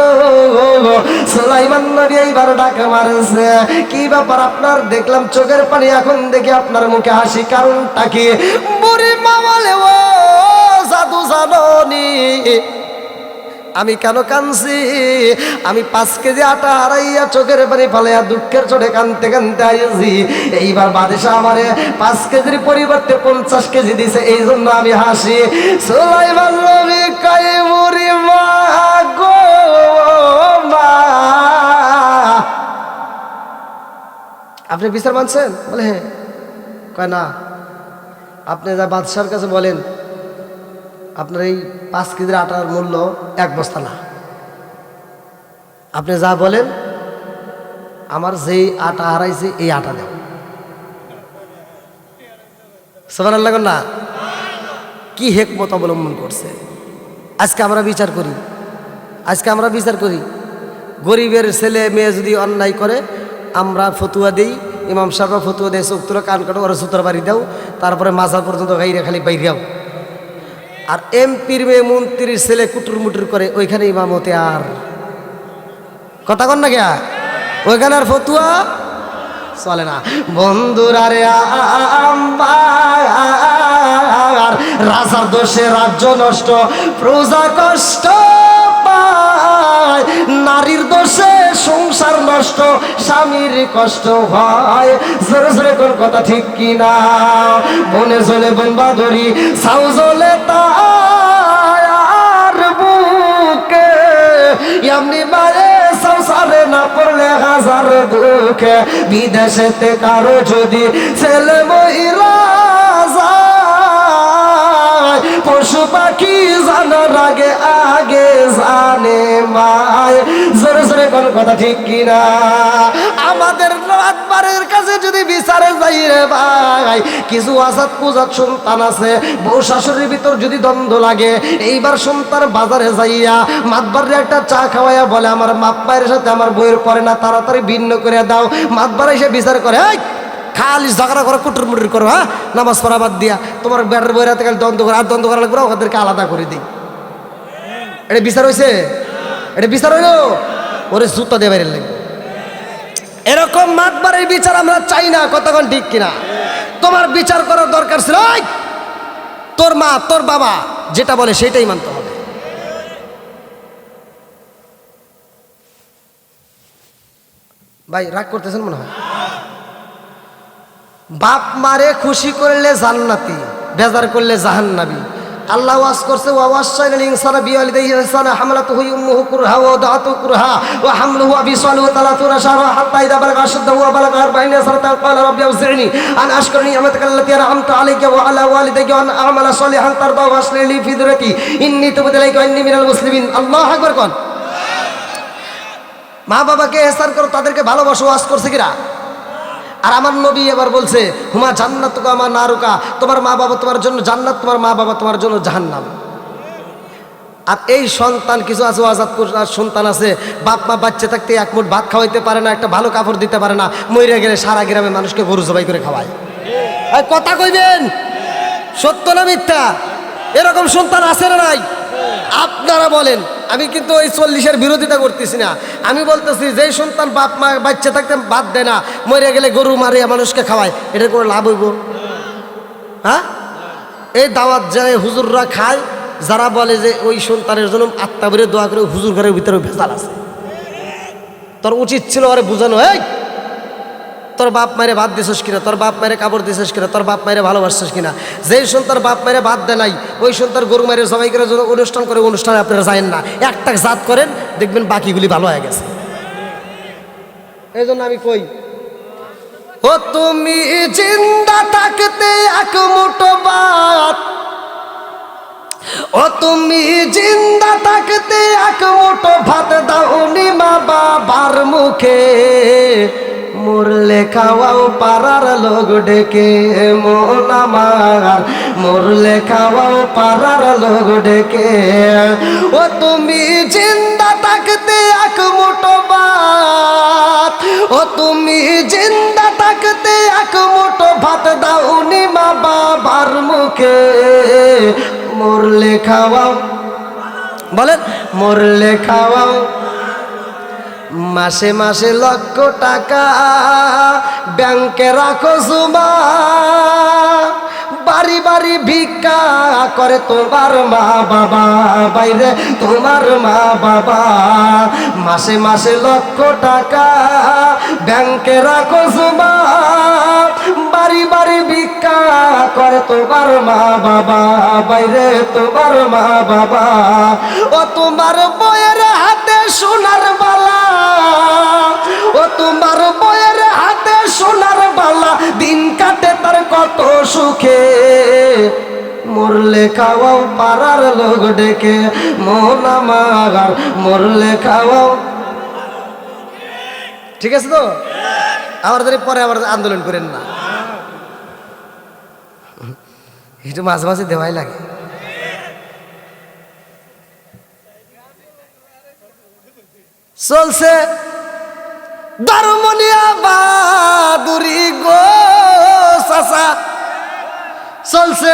সুলাইমান নবী এইবার ডাকে মারছে, কি ব্যাপার আপনার? দেখলাম চোখের পানি, এখন দেখি আপনার মুখে হাসি, কারণটা কি? বুড়িমা বলে ও জাদু জাননি আমি কেন কাঁদছি? আমি 5 কেজি আটা হারাইয়া চোখের পানি ফালাইয়া দুঃখের চোটে কানতে কানতে আইছি। এইবার বাদশা আমারে 5 কেজির পরিবর্তে 50 কেজি দিছে, এই জন্য আমি হাসি। সুলাইমান নবী কয় বুড়িমা গো, আপনি বিচার মানছেন? বলে হ্যাঁ। কয় না, আপনি যা বাদশার কাছে বলেন আপনার এই 5 কেজির আটার মূল্য 1 বস্তা না। আপনি যা বলেন আমার যেই আটা হারাইছে এই আটা দেও। সুবহানাল্লাহ না? কি হিকমত অবলম্বন করছে। আজকে আমরা বিচার করি, গরিবের ছেলে মেয়ে যদি অন্যায় করে আমরা ফতুয়া দিই, ইমাম সাহেবরা ফতুয়া দেয় চোখ তুলে কান কাটো, ওরা সুতরাং বাড়ি দাও, তারপরে মাজার পর্যন্ত গাইরে খালি বাইরাও। আর এমপির মেয়ে মন্ত্রীর ছেলে কুটুর মুটুর করে ওইখানে ইমামতে আর কথা কন না গিয়া, ওইখানে আর ফতুয়া চলে না। বন্ধুরা রে আমার রাজার দোষে রাজ্য নষ্ট, প্রজা কষ্ট পায়, নারীর দোষে সংসার নষ্ট, স্বামীর কষ্ট হয়। জোরে জোরে কোন কথা ঠিক কিনা? বনে জলে বন বাদরি ছাউ জলে তার বুকে, এমনি মায়ে সংসারে না পড়লে হাজার দুঃখে। বিদেশেতে কারো যদি ছেলে মহিলা যায়, পশু পাখি জানার আগে আগে জানে মায়। জোরে জোরে কোন কথা ঠিক কিনা? আমাদের রাতবারের কাছে যদি বিচারে যাই রে ভাই, কিছু আজাদ কুজাত সন্তান আছে, বউ শাশুড়ির ভিতর যদি দ্বন্দ্ব লাগে, এইবার সন্তান বাজারে যাইয়া মাতবারে একটা চা খাওয়াইয়া বলে আমার বাপ মায়ের সাথে আমার বইয়ের পরে না, তাড়াতাড়ি ভিন্ন করে দাও। মাতবার এসে বিচার করে, এই খালি ঝগড়া করে কুটুর মুটুর করো, হ্যাঁ নামাজ পড়া বাদ দিয়া তোমার বেটার বইয়ের হাতে খালি দ্বন্দ্ব করে, আর দ্বন্দ্ব করা লাগবে ওদেরকে আলাদা করে দিই। এটা বিচার হয়েছে? এটা বিচার হইল? ওরে জুতা দিয়ে বাইরে লাগবে। এরকম মাতবারের বিচার আমরা চাই না। কতক্ষণ ঠিক কিনা? তোমার বিচার করার দরকার ছিল তোর মা তোর বাবা যেটা বলে সেটাই মানতে হবে। ভাই রাগ করতেছেন মনে হয়? বাপ মারে খুশি করলে জান্নাতি, বেজার করলে জাহান্নাবী। আল্লাহ ওয়াজ করছে, ওয়াসাইনাল ইনসানা বিওয়ালিদাইহি ইহসানা, হামালাতুহু উম্মুহু কুরহা ওয়া ওয়াদাতুহু কুরহা ওয়া হামলুহু ওয়া ফিসালুহু 30 শাহরা হাত্তা ইযা বালাগা আশদ্দাহু ওয়া বালাগা 40 সানাতান ক্বালা রাব্বি আউজি'নি আন আশকুরা নি'মাতাকা আল্লাতী আন'আমতা আলাইয়া ওয়া আলা ওয়ালিদাইয়া ওয়া আন আ'মালা সালিহান তারদাহু ওয়া আসলিহ লি ফি যুররিয়াতি ইন্নী তুবতু ইলাইকা ওয়া ইন্নী মিনাল মুসলিমিন। আল্লাহু আকবার কোন। মা বাবাকে ইহসান করো, তাদেরকে ভালোবাসো। ওয়াজ করছে কিরা? আর আমার নবী এবার বলছে, হুমা জান্নাতুকা মা নারুকা, তোমার মা বাবা তোমার জন্য জান্নাত, তোমার মা বাবা তোমার জন্য জাহান্নাম। আর এই সন্তান কিছু আছে, আজাদ সন্তান আছে, বাপ মা বাচ্চা থাকতে এক মুঠ ভাত খাওয়াইতে পারে না, একটা ভালো কাপড় দিতে পারে না, মইরা গেলে সারা গ্রামে মানুষকে গরু জবাই করে খাওয়ায়। কথা কইবেন সত্য না মিথ্যা? এরকম সন্তান আছে না নাই? আপনারা বলেন। আমি কিন্তু ওই 40-এর বিরোধিতা করতেছি না, আমি বলতেছি যেই সন্তান বাপ মা বাচ্চা থাকতে বাদ দেয় না, মরে গেলে গরু মারে মানুষকে খাওয়ায়, এটার কোনো লাভ হইব? হ্যাঁ, এই দাওয়াত যায় হুজুররা খায়, যারা বলে যে ওই সন্তানের জন্য আত্মা বেরে দোয়া করে, হুজুর ঘরের ভিতরে ভেজাল আছে। তোর উচিত ছিল ওরে বুঝানো, এই তোর বাপ মায়ের ভাত দিছিস কিনা, তোর বাপ মায়ের কাপড় দিছিস কিনা, তোর বাপ মায়ের ভালোবাসছিস কিনা। যেই সন্তান বাপ মায়ের ভাত দেয় নাই, ওই সন্তান গরু মায়ের জবাই করে অনুষ্ঠান করে, অনুষ্ঠানে আপনারা যায়েন না, একটা জাত করেন, দেখবেন বাকিগুলি ভালো হয়ে গেছে। এই জন্য আমি কই, ও তুমি জিন্দা থাকতে এক মুঠো ভাত, ও তুমি জিন্দা থাকতে এক মুঠো ভাত দাওনি মা বাবার মুখে, মরলে খাওয়াও পাড়ার লোক ডেকে মন আমার, মরলে খাওয়াও পাড়ার লোক ডেকে। ও তুমি জিন্দা থাকতে এক মুঠো ভাত, ও তুমি জিন্দা থাকতে এক মুঠো ভাত দাওনি মা বাবার মুখে, মরলে খাওয়াও, বলেন মরলে খাওয়াও মাসে মাসে লক্ষ টাকা ব্যাংকে রাখো জমা, বাড়ি বাড়ি ভিক্ষা করে তোমার মা বাবা, বাইরে তোমার মা বাবা, মাসে মাসে লক্ষ টাকা ব্যাংকে রাখো জমা, বাড়ি বাড়ি ভিক্ষা করে তোমার মা বাবা, বাইরে তোমার মা বাবা। ও তোমার বইয়ের হাতে সোনার বালা, ও তোমার বইয়ের হাতে সোনার মরলে খাওয়াও পাড়ার লোক ডেকে, মন আমার মরলে খাওয়াও। ঠিক আছে তো? আবার ধরে পরে আবার আন্দোলন করেন না, একটু মাঝে মাঝে দেওয়াই লাগে। চলছে দারুমনিয়া বাদুরি গো চাচা, চলছে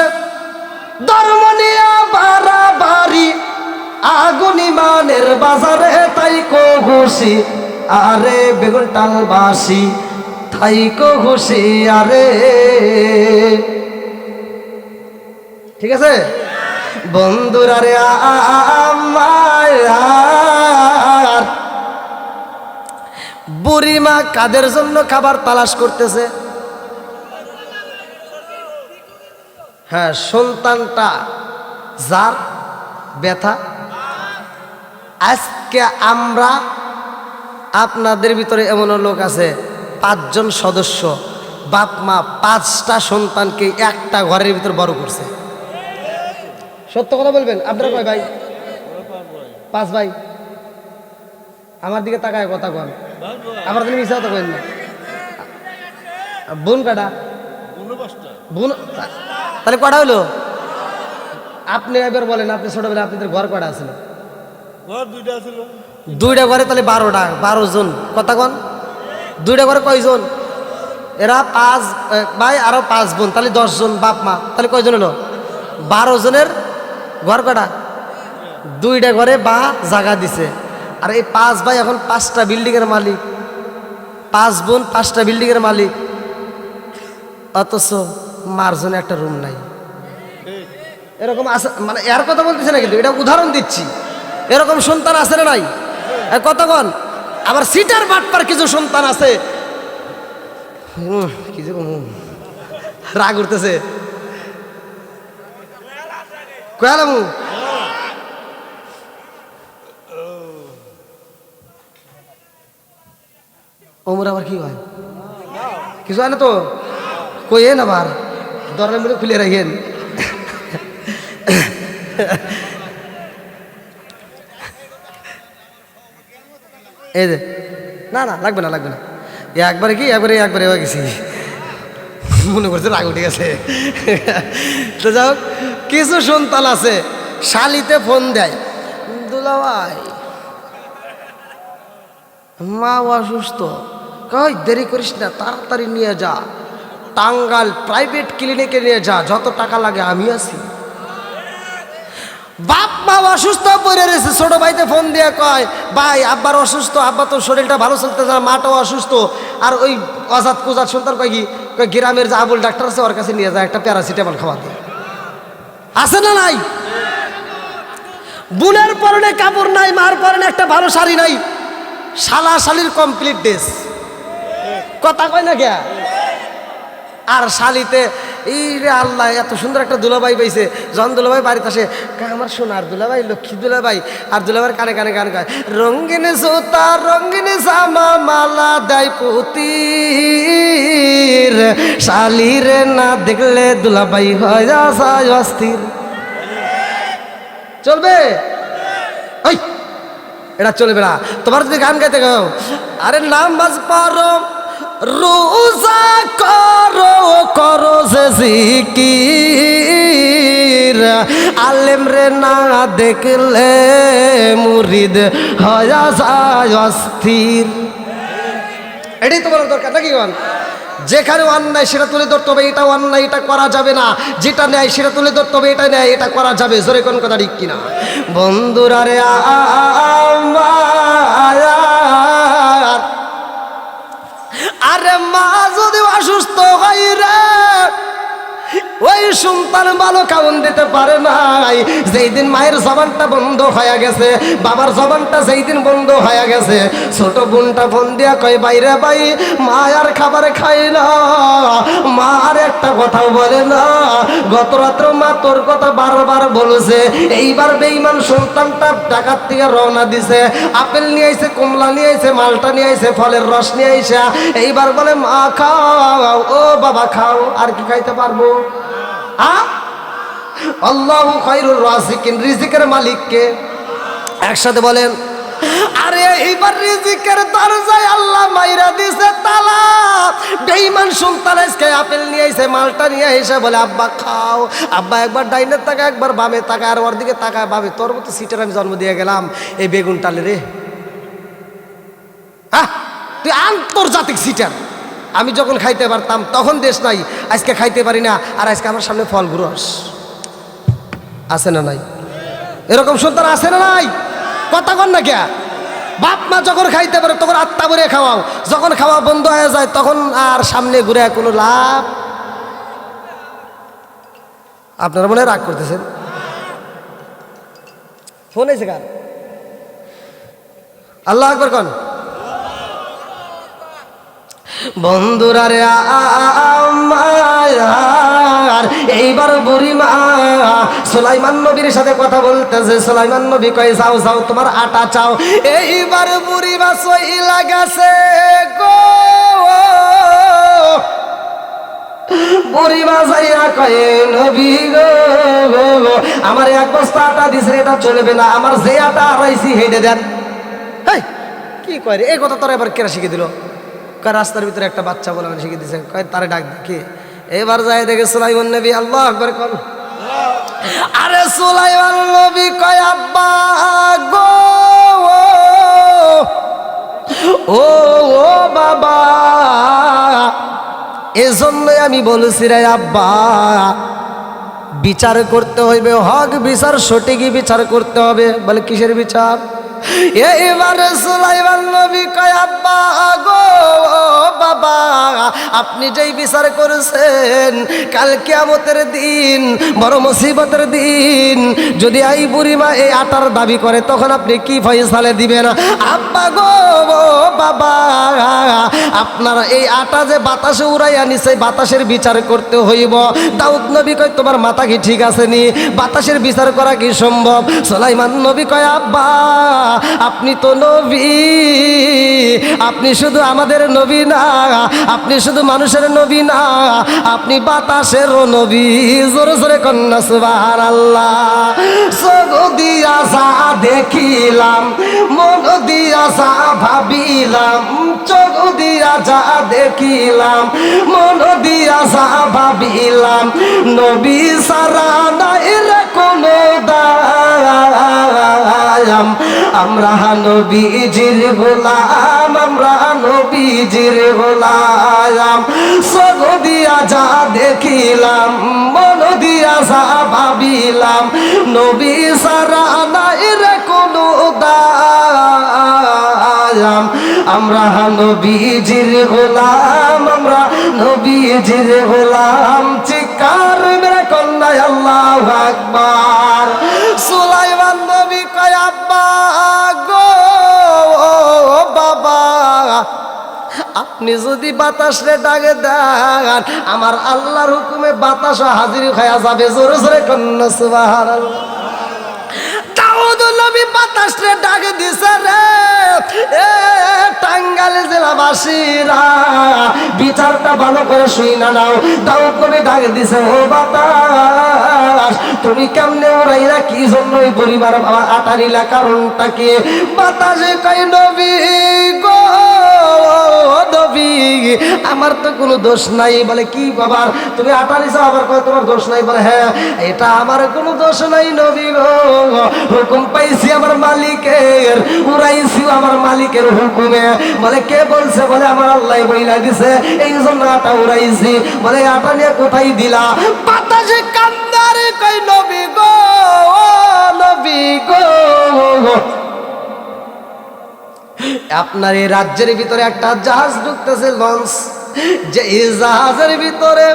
দারুমনিয়া বাড়াবাড়ি, আগুন ইমানের বাজারে তাই কো ঘুষি, আরে বেগুন টালবাসি তাই কো ঘুষি আরে। ঠিক আছে বন্ধুরা রে, আমার বুড়িমা কাদের জন্য খাবার তালাশ করতেছে? হ্যাঁ, সন্তানটা যার ব্যথা। আজকে আমরা আপনাদের ভিতরে এমন লোক আছে 5 জন সদস্য, বাপ মা 5টা সন্তানকে একটা ঘরের ভিতর বড় করছে। সত্য কথা বলবেন, আপনারা কয় ভাই? 5 ভাই। আমার দিকে তাকায় কথা কন, আমার দিকে মিশা কথা কইন না। বোন কাটা? বোন তাহলে কটা হইলো? আপনি এবার বলেন, আপনি ছোটবেলায় আপনাদের ঘর কটা আছিল? ঘর 2টা ছিল। 2টা ঘরে তাহলে 12 জন। কথা কন, 2টা ঘরে কয়জন? এরা 5 ভাই আরো 5 বোন, তাহলে 10 জন বাপ মা, তাহলে কয়জন হলো? 12 জনের ঘর কটা? 2টা ঘরে বা জায়গা দিছে। আর এই 5 ভাই এখন 5টা বিল্ডিং এর মালিক, 5 বোন 5টা বিল্ডিং এর মালিক, অথচ মার জন্য একটা রুম নাই। এরকম আছে, মানে এর কথা বলতেছে না, কিন্তু এটা উদাহরণ দিচ্ছি। এরকম সন্তান আছে না নাই? কতক্ষণ আবার সিটার বাটপার কিছু সন্তান আছে, কিছু রাগ উঠতেছে। কয়ালামু ওমর আবার কি হয়? কিছু হয় না তো? কইেন আবার দরজার মধ্যে খুলে রাখেন। এই যে না না লাগবে না, লাগবে না, একবারে কি একবারে হয়ে গেছি, মনে করছে রাগ উঠে গেছে। তো যাও, কিছু সন্তান আছে শালিতে ফোন দেয়, দুলাভাই মা অসুস্থ, কই দেরি করিস না, তাড়াতাড়ি নিয়ে যা, টাঙ্গাইল প্রাইভেট ক্লিনিকে নিয়ে যা, যত টাকা লাগে আমি আছি। বাপ মা অসুস্থ পড়ে রয়েছে, ছোট ভাইতে ফোন দিয়ে কয়, ভাই আব্বার অসুস্থ, আব্বা তো শরীরটা ভালো চলতেছে না, মাটাও অসুস্থ। আর ওই অজাত কুজাত সন্তান কয় কি, গ্রামের যে আবুল ডাক্তার আছে ওর কাছে নিয়ে যায়, একটা প্যারাসিটামল খাওয়াতে। আছে না নাই? বোনের পরনে কাপড় নাই, মার পরনে একটা ভালো শাড়ি নাই, শালা শালির কমপ্লিট ড্রেস। কথা কয় না কে? আর শালিতে এই রে আল্লাহ, এত সুন্দর একটা দুলাভাই পাইছে। যখন দুলাভাই বাড়িতে আসে, আমার সোনার দুলাভাই, লক্ষ্মী দুলাভাই, আর দুলাভাইয়ের কানে কানে গান গায়, রঙিন জোতা রঙিন জামা মালা দেয় পুতির, শালিরে না দেখলে দুলাভাই হয় যায় অস্থির। চলবে? ওই এটা চলবে না। তোমার যদি গান গাইতে গাও, আরে নামাজ পড়ো রোজা করো, করো যে জিকির, আলেম রে না দেখলে মুরিদ হয়ে যায় অস্থির। এটাই তোমার দরকার নাকি? গান যেখানে অন্যায় সেটা তুলে ধরতে হবে, এটা অন্যায়, এটা করা যাবে না। যেটা নেয় সেটা তুলে ধরতে হবে, এটা নেয়, এটা করা যাবে। জোরে কোন কথা ঠিক কিনা? বন্ধুরা রে, আরে মা যদি অসুস্থ হয় রে, ওই সন্তান ভালো খাওয়ান দিতে পারে নাই। যেই দিন মায়ের জবানটা বন্ধ হয়ে গেছে, বাবার জবানটা যেই দিন বন্ধ হয়ে গেছে, ছোট বোনটা ফোন দিয়া কয়, বাইরে ভাই মা আর খাবার খায় না, মা আর একটা কথাও বলে না। গত রাত্রে মা তোর কথা বারবার বলেছে। এইবার বেঈমান সন্তানটা ঢাকার থেকে রওনা দিছে, আপেল নিয়ে আইছে, কমলা নিয়ে আইছে, মালটা নিয়ে আইছে, ফলের রস নিয়ে আইসা এইবার বলে মা খাও, ও বাবা খাও, আর কি খাইতে পারবো? আল্লাহু খায়রুর রাযিকিন, রিজিকের মালিক কে? একসাথে বলেন। আরে এইবার রিজিকের দরজায় আল্লাহ মাইরা দিছে তালা। বেঈমান সুলতান আজকে আপেল নিয়ে আইছে, মালটা নিয়ে এসে বলে আব্বা খাও। আব্বা একবার ডাইনের তাকা, একবার বামে তাকা, আর ওর দিকে তাকায়, ভাবে তোর মতো সিটের আমি জন্ম দিয়ে গেলাম এই বেগুন টালে রে। হ্যাঁ, তুই আন্তর্জাতিক সিটার। আমি যখন খাইতে পারতাম তখন দেশ নাই, আজকে খাইতে পারি না, আর আজকে আমার সামনে ফল গুরস। আছে না নাই? এরকম সুলতান আছে না নাই? কথা কন না কে? বাপ মা যখন খাইতে পারে তখন আত্মা ভরে খাওয়াও, যখন খাওয়া বন্ধ হয়ে যায় তখন আর সামনে ঘুরে কোনো লাভ। আপনারা মনে হয় রাগ করতেছেন। ফোন এসে কার? আল্লাহ আকবার কন। বন্ধুরা রে আমার এইবার বুড়িমা সুলাইমান নবীর সাথে কথা বলতেছে। সুলাইমান নবী কয় যাও যাও তোমার আটা চাও। এইবার বুড়িমা সইলা গেছে গো। বুড়িমা যাইয়া কয় নবী গো, আমার এক বস্তা আটা দিছে, এটা চলবে না, আমার যে আটা হারাইছি হেঁটে দেন। হেই, কি কয় রে? এই কথা তোরা এবার কেরা শিখে দিল? রাস্তার ভিতরে একটা বাচ্চা বলে শিখে দিছে, কয় তারে ডাক দেখি। এবার যায় দেখে সুলাইমান নবী। আল্লাহ আকবার কর। আরে সুলাইমান নবী কয় আব্বা গো, ও ও বাবা, এজন্যই আমি বলেছি রে আব্বা, বিচার করতে হইবে, হক বিচার, সঠিকই বিচার করতে হবে। বলে কিসের বিচার? এবারে সুলাইমান নবী কয় আব্বা গো বাবা, আপনি যেই বিচার করেছেন কাল কিয়ামতের দিন, বড় মুসিবতের দিন, যদি এই বুড়িমা এই আটার দাবি করে তখন আপনি কি ফয়সালা দিবেন? আব্বা গো বাবা, আপনার এই আটা যে বাতাসে উড়াইয়া নিছে, বাতাসের বিচার করতে হইব। দাউদ নবী কয় তোমার মাথা কি ঠিক আছে নি? বাতাসের বিচার করা কি সম্ভব? সুলাইমান নবী কয় আব্বা আপনি তো নবী, আপনি শুধু আমাদের নবী না, আপনি শুধু মানুষের নবী না, আপনি বাতাসেরও নবী। জোরে জোরে কন্যা সুবহানাল্লাহ। চোখ দিয়া যা দেখিলাম, মন দিয়া যা ভাবিলাম, চোখ দিয়া যা দেখিলাম, মন দিয়া যা ভাবিলাম, নবী সারা নাই রে কোনো দায়াম। আমরা নবীজির গোলাম, আমরা নবীজির গোলাম। চোখ দিয়া যা দেখিলাম, মন দিয়া যা ভাবিলাম, নবী সারা নাই রে কোনো দায়াম। আমরা নবীজির গোলাম, আমরা নবীজির গোলাম। চিৎকার মেরে কন্যায় আল্লাহু আকবার। সুলাইমান নবী কয় আব্বা গো বাবা, আপনি যদি বাতাসে ডাকে দেন আমার আল্লাহর হুকুমে বাতাস হাজির হয়ে যাবে। জোরে জোরে কন্যা সুবহানাল্লাহ। দাউদ নবী বাতাসে ডাকে দিছে রে। এ টাঙ্গাইল জেলাবাসীরা বিচারটা ভালো করে শুই না নাও। দাউদ নবী ডাকে দিছে, ও বাতাস তুমি কেমনে ওরাইরা কি জন্য পরিবার আটা নিলা, কারণটা কি? বাতাসে কয় নবী গো নবী আমার তো কোনো দোষ নাই। বলে কি বাবার তুমি আটা নিছো, আবার কয় তোমার দোষ নাই? বলে হ্যাঁ, এটা আমার কোনো দোষ নাই নবী গো, হুকুম পাইছি আমার মালিকের, উড়াইছি আমার মালিকের হুকুমে। বলে কে বলছে? বলে আমার আল্লাহ বইলা দিছে, এই জন্য আটা উড়াইছি। বলে আটা নিয়ে কোথায় দিলা? বাতাসে কান্দারে কই নবী গো নবী গো, আপনার এই রাজ্যের ভিতরে একটা জাহাজ ঢুকতেছে, লঞ্চ, যে এই জাহাজের ভিতরে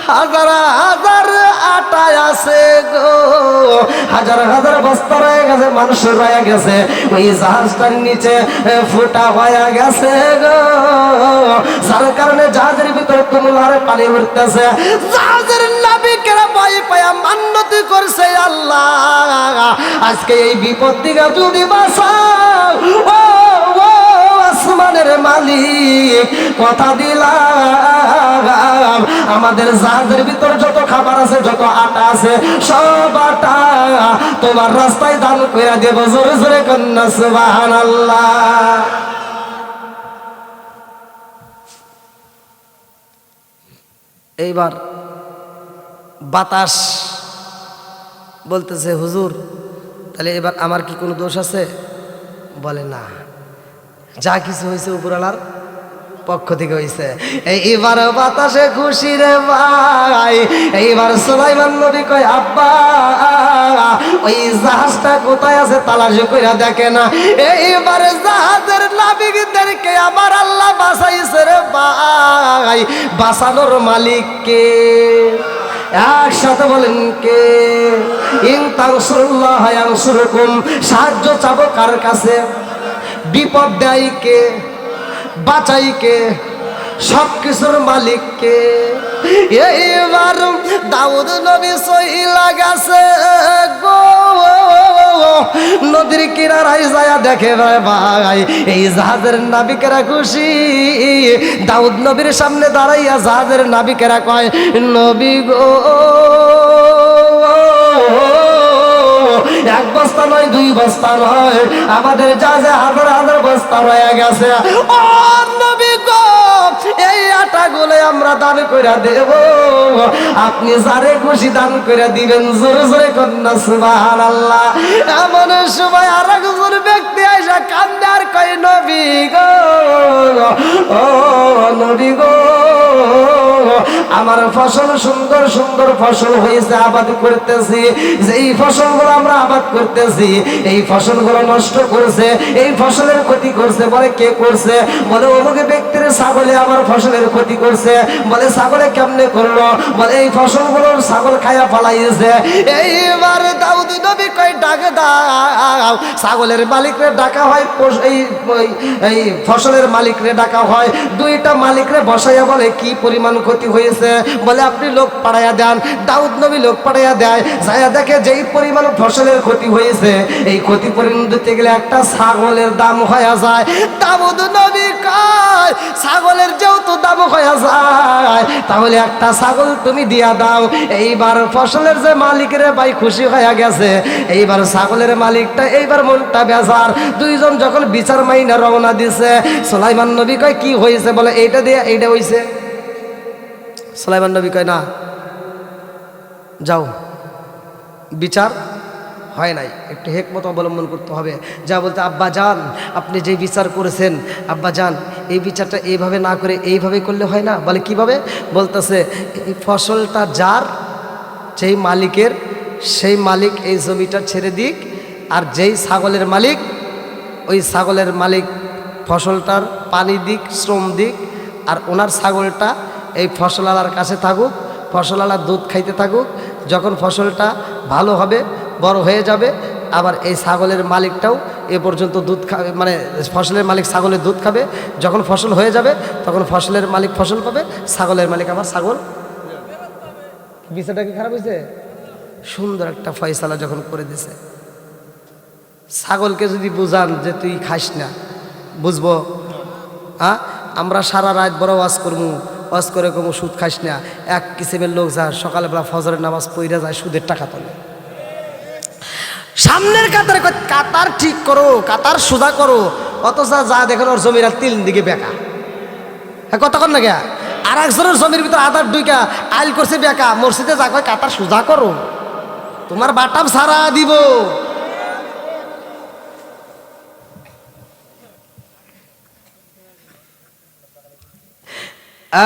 হাজার হাজার আটা আছে গো, হাজার হাজার বস্তা রয়ে গেছে, মানুষ রয়ে গেছে, ওই জাহাজটার নিচে ফুটা হয়ে গেছে গো, যার কারণে জাহাজের ভিতরে তুমুলার পানি উঠতেছে। জাহাজের নাবিকেরা ভয় পায়া মান্যতি করছে, আল্লাহ আজকে এই বিপদ থেকে যদি বাঁচাও, ও আসমানের মালিক কথা দিলাম আমাদের জাহাজের ভিতর যত খাবার আছে, যত আটা আছে, সব আটা তোমার রাস্তায় দান করে দেব। জোরে জোরে কন্যা সুবহানাল্লাহ। এইবার বাতাস বলতেছে, হুজুর তাহলে এবার আমার কি কোনো দোষ আছে? বলে না, যা কিছু হয়েছে উপরওয়ালার পক্ষ থেকে হয়েছে। এইবার বাতাসে খুশি রে ভাই। এইবার সুলাইমান নবী কয়, আব্বা ওই জাহাজটা কোথায় আছে তালাশ কইরা দেখে না। এইবার জাহাজের নাবিকদেরকে আমার আল্লাহ বাঁচাইছে রে ভাই। বাঁচানোর মালিক কে? একসাথে বলেন কে? ইন তানসুরুল্লাহ ইয়ানসুরকুম। সাহায্য চাবো কার কাছে? বিপদ দেয় কে? বাঁচাই কে? সব কিছুর মালিক কে? এইবার দাউদ নবী সহিলা গেছে গো নদীর কিনারায় যায় দেখে ভাই এই জাহাজের নাবিকেরা খুশি। দাউদ নবীর সামনে দাঁড়াইয়া জাহাজের নাবিকেরা কয়, নবী গো এক বস্তা নয়, দুই বস্তা নয়, আমাদের জাহাজে হাজার হাজার বস্তা রয়ে গেছে। ও নবী গো, এই আটাগুলো আমরা দান করে দেব, আপনি যারে খুশি দান করে দিবেন। জোরে জোরে কন্যা সুবহানাল্লাহ। এমন সময় আর একজন ব্যক্তি আইসা কান্দে আর কয়, নবী গো, ও নবী গো, আমার ফসল সুন্দর সুন্দর ফসল হয়েছে, আবাদ করতেছি, যেই ফসলগুলো আমরা আবাদ করতেছি এই ফসলগুলো নষ্ট করছে, এই ফসলের ক্ষতি করছে। বলে কে করছে? বলে অমুক ব্যক্তির ছাগলে আমার ফসলের ক্ষতি করছে। বলে ছাগলে কেমনে করলো? বলে এই ফসলগুলো ছাগল খায়া পালাইছে। এইবার দাউদ নবী কয়, ডাকে দাও। ছাগলের মালিকরে ডাকা হয়, এই ফসলের মালিকরে ডাকা হয়। দুইটা মালিকরে বসাইয়া বলে কি পরিমাণ ক্ষতি হয়েছে? বলে আপনি লোক পাঠাইয়া দেন। দাউদ নবী লোক পাঠাইয়া দেয়, যাইয়া দেখে যেই পরিমাণ ফসলের ক্ষতি হয়েছে এই ক্ষতি পরিমাণ দিতে গেলে একটা ছাগলের দাম হয়ে যায়। দাউদ নবী কয়, ছাগলের যেহেতু দাম হয়ে যায় তাহলে একটা ছাগল তুমি দিয়া দাও। এইবার ফসলের যে মালিকের ভাই খুশি হয়ে গেছে, এইবার ছাগলের মালিকটা এইবার মনটা বেজার। দুইজন যখন বিচার মাইনা রওনা দিছে, সুলাইমান নবী কয় কি হয়েছে? বলে এইটা দিয়ে এইটা হয়েছে। সুলাইমান নবী কয় না, যাও, বিচার হয় নাই, একটু হেকমত অবলম্বন করতে হবে। যা বলতে, আব্বা যান আপনি যে বিচার করেছেন, আব্বা যান এই বিচারটা এইভাবে না করে এইভাবে করলে হয় না? বলে কিভাবে? বলতেছে এই ফসলটা যার, যেই মালিকের, সেই মালিক এই জমিটা ছেড়ে দিক, আর যেই ছাগলের মালিক ওই ছাগলের মালিক ফসলটার পানি দিক, শ্রম দিক, আর ওনার ছাগলটা এই ফসলওয়ালার কাছে থাকুক, ফসলওয়ালা দুধ খাইতে থাকুক। যখন ফসলটা ভালো হবে, বড় হয়ে যাবে, আবার এই ছাগলের মালিকটাও এ পর্যন্ত দুধ খাবে, মানে ফসলের মালিক ছাগলের দুধ খাবে। যখন ফসল হয়ে যাবে তখন ফসলের মালিক ফসল পাবে, ছাগলের মালিক আমার ছাগল। বিষয়টা কি খারাপ হয়েছে? সুন্দর একটা ফয়সালা যখন করে দিছে। ছাগলকে যদি বুঝান যে তুই খাস না, বুঝবো? হ্যাঁ, আমরা সারা রাত বড় ওয়াজ করবো, ওয়াজ করে কমু সুদ খাস না। এক কিসিমের লোক যায় সকালবেলা ফজরের নামাজ পড়ে যায়, সুদের টাকা তোলে। সামনের কাতার কাতার ঠিক করো, কাতার সোজা করো, অথচ যা দেখেন ওর জমির তিন দিকে বেকা। হ্যাঁ, কতক্ষণ না গিয়া আর একজনের জমির ভিতরে আধার দুইটা আইল করছে বেকা। মসজিদে যা কয় কাতার সোজা করো, তোমার বাটাম সারা দিব।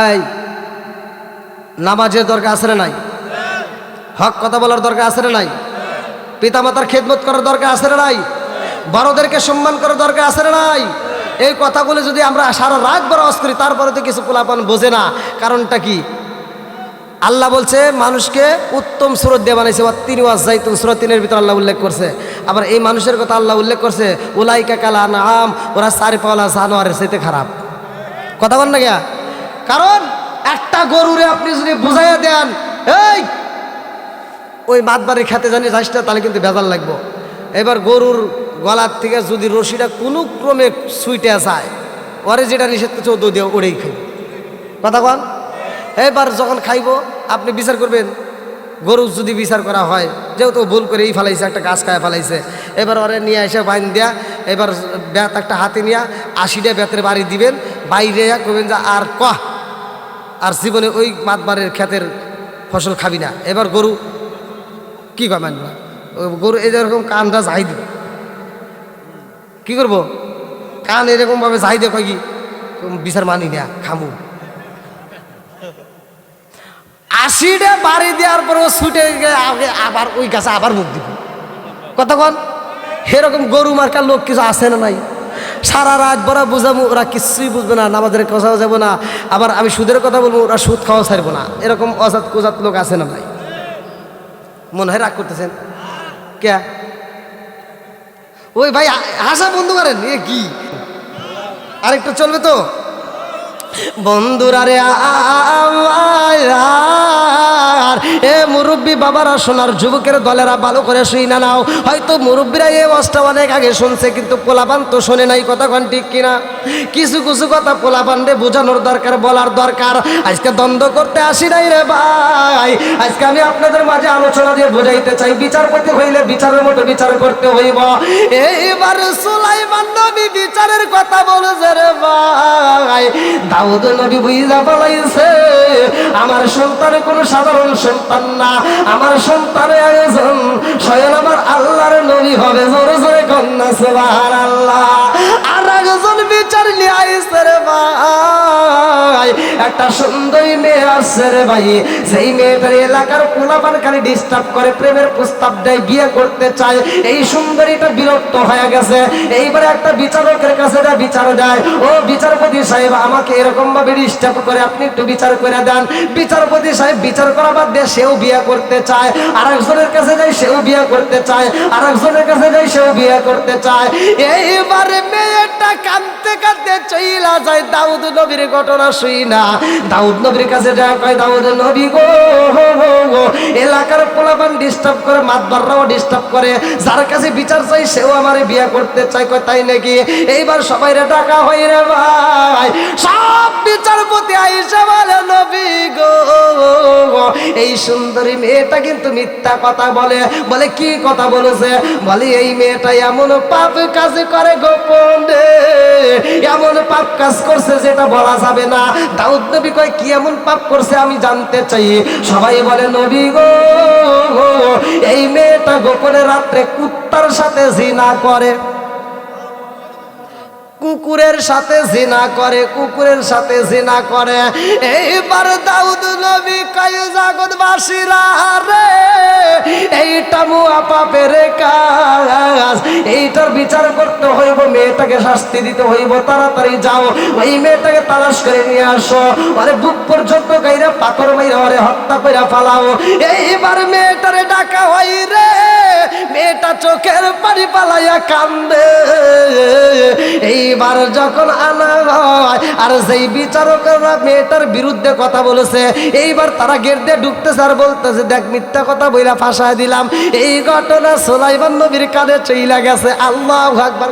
এই নামাজের দরকার আছে না নাই? হক কথা বলার দরকার আছে না নাই? পিতামাতার খেদমত করার দরকার আছে না নাই? বড়দেরকে সম্মান করার দরকার আছে না নাই? এই কথাগুলো যদি আমরা সারা রাত বড় ওয়াজ করি, তারপরে তো কিছু পোলাপান বোঝে না। কারণটা কি? আল্লাহ বলছে মানুষকে উত্তম সুরত দিয়ে বানাইছে। তিনি ওয়াজাইতুন সূরা 3-এর ভিতরে আল্লাহ উল্লেখ করছে। আবার এই মানুষের কথা আল্লাহ উল্লেখ করছে, উলাইকা কাল আনআম, ওরা চারি পাওয়ালা জানোয়ারের চাইতে খারাপ। কথা বল না গিয়া? কারণ একটা গরুরে আপনি যদি বুঝাইয়া দেন, এই ওই মাতবাড়ি খেতে জানি যাস না, তাহলে কিন্তু বেজাল লাগবো। এবার গরুর গলার থেকে যদি রশিটা কোনো ক্রমে সুইটে যায়, ওরে যেটা নিষেধ করছে ও দিয়ে ওরেই খাইব। কথা কন? এবার যখন খাইব আপনি বিচার করবেন, গরু যদি বিচার করা হয়, যেহেতু ভুল করে এই ফেলাইছে, একটা গাছ খায় ফেলাইছে, এবার ওরে নিয়ে এসে বাইন দেয়া, এবার ব্যাত একটা হাতে নিয়ে 80টা ব্যাতের বাড়ি দিবেন, বাইরে কবেন যে আর জীবনে ওই মাতবারের ক্ষেতের ফসল খাবি না। এবার গরু কি কয় মানবা, গরু এই যেরকম কানটা যাই দিবে, কি করব, কান এরকমভাবে যাই দিয়ে কয় কি বিচার মানি না, খামু। 80টা বাড়ি দেওয়ার পরেও ছুটে আবার ওই গাছে আবার মুখ দিব, কতক্ষণ? এরকম গরু মার্কার লোক কিছু আছে না নাই? সারা রাত বড় বুঝাবো, ওরা কিছুই বুঝবে না, নামাজের কথাও যাবো না, আবার আমি সুদের কথা বলবো, ওরা সুদ খাওয়া ছাড়বো না। এরকম অজাত কুজাত লোক আছে না নাই? মনে হয় রাগ করতেছেন কে? ওই ভাই হাসা বন্ধ করেন, এ কি আরেকটা চলবে তো? বন্ধুরা রে আর এ মুরব্বী বাবারা, সোনার যুবকের দলেরা ভালো করে শুই না নাও। হয়তো মুরব্বীরা এই ওয়াজটা অনেক আগে শুনছে, কিন্তু পোলাপান তো শোনে নাই, কথা কন ঠিক কিনা? কিছু কিছু কথা পোলাপানরে বোঝানোর দরকার, বলার দরকার। আজকে দ্বন্দ্ব করতে আসি নাই রে ভাই, আজকে আমি আপনাদের মাঝে আলোচনা দিয়ে বোঝাইতে চাই, বিচারপতি হইলে বিচারের মতো বিচার করতে হইব। এইবার সুলাইমান নবী বিচারের কথা বলেছে রে ভাই, দাউদ নবী বুঝা বলাইছে আমার সন্তান কোনো সাধারণ সন্তান না, আমার সন্তান একজন স্বয়ং আমার আল্লাহর নবী হবে। জোরে জোরে কন্যা সুবহানাল্লাহ। আর একজন বিচার নিয়ে আইছে রে ভাই, একটা সুন্দরী মেয়ে আসছে রে ভাই, সেই মেয়েটার এলাকার পোলাপান খালি ডিস্টার্ব করে, প্রেমের প্রস্তাব দেয়, বিয়ে করতে চায়। এই সুন্দরীটা বিরক্ত হয়ে গেছে, এইবারে একটা বিচারকের কাছে বিচার দেয়, ও বিচারপতি সাহেব আমাকে এরকম ভাবে ডিস্টার্ব করে, আপনি একটু বিচার করে দেন। বিচারপতি সাহেব বিচার করা বাদ দিয়ে সেও বিয়ে করতে চায়, আর একজনের কাছে যাই সেও বিয়ে করতে চায়, আর একজনের কাছে যাই সেও বিয়ে করতে চায়। এইবারে মেয়েটা কাঁদতে কাঁদতে চইলা যায় দাউদ নবীর ঘটনা শুই না। দাউদ নবীর কাছে যায়, কয় দাউদ নবী গো, এলাকার পোলাপান ডিস্টার্ব করে, মাতবাররাও ডিস্টার্ব করে, যার কাছে বিচার চাই সেও আমারে বিয়ে করতে চায়। কয় তাই নাকি? এইবার সবাই রে ডাকা হয় রে ভাই, সব বিচারপতি আইসা বলে নবী গো, এই সুন্দরী মেয়েটা কিন্তু মিথ্যা কথা বলে। বলে কি কথা বলেছে? বলে এই মেয়েটা এমন পাপ কাজ করে গোপনে, এমন পাপ কাজ করছে যেটা বলা যাবে না। দাউদ নবী কয় কি এমন পাপ করছে আমি জানতে চাই। সবাই বলে নবী গো, এই মেয়েটা গোপনে রাত্রে কুত্তার সাথে জিনা করে, কুকুরের সাথে জিনা করে, কুকুরের সাথে জিনা করে। এইবার দাউদ নবী কয় জগৎবাসীরা রে, এইটা মুয়া পাপের কাজ, এইটার বিচার করতে হইব, মেয়েটাকে শাস্তি দিতে হইব। তাড়াতাড়ি যাও, ওই মেয়েটাকে তালাশ করে নিয়ে আসো, আরে বুক পর্যন্ত গাইরা পাথর মাইরা ওরে হত্যা কইরা ফালাও। এইবার মেয়েটারে ডাকা হয় রে, মেয়েটা চোখের পানি পালাইয়া কান্দে। এইবার যখন আনা হয়, আর যেই বিচারকরা মেয়েটার বিরুদ্ধে কথা বলেছে, এইবার তারা গেট দিয়ে ঢুকতেছে আর বলতেছে দেখ মিথ্যা কথা বইলা ফাঁসায় দিলাম। এই ঘটনা সুলাইমান নবীর কানে চইলা গেছে। আল্লাহু আকবার।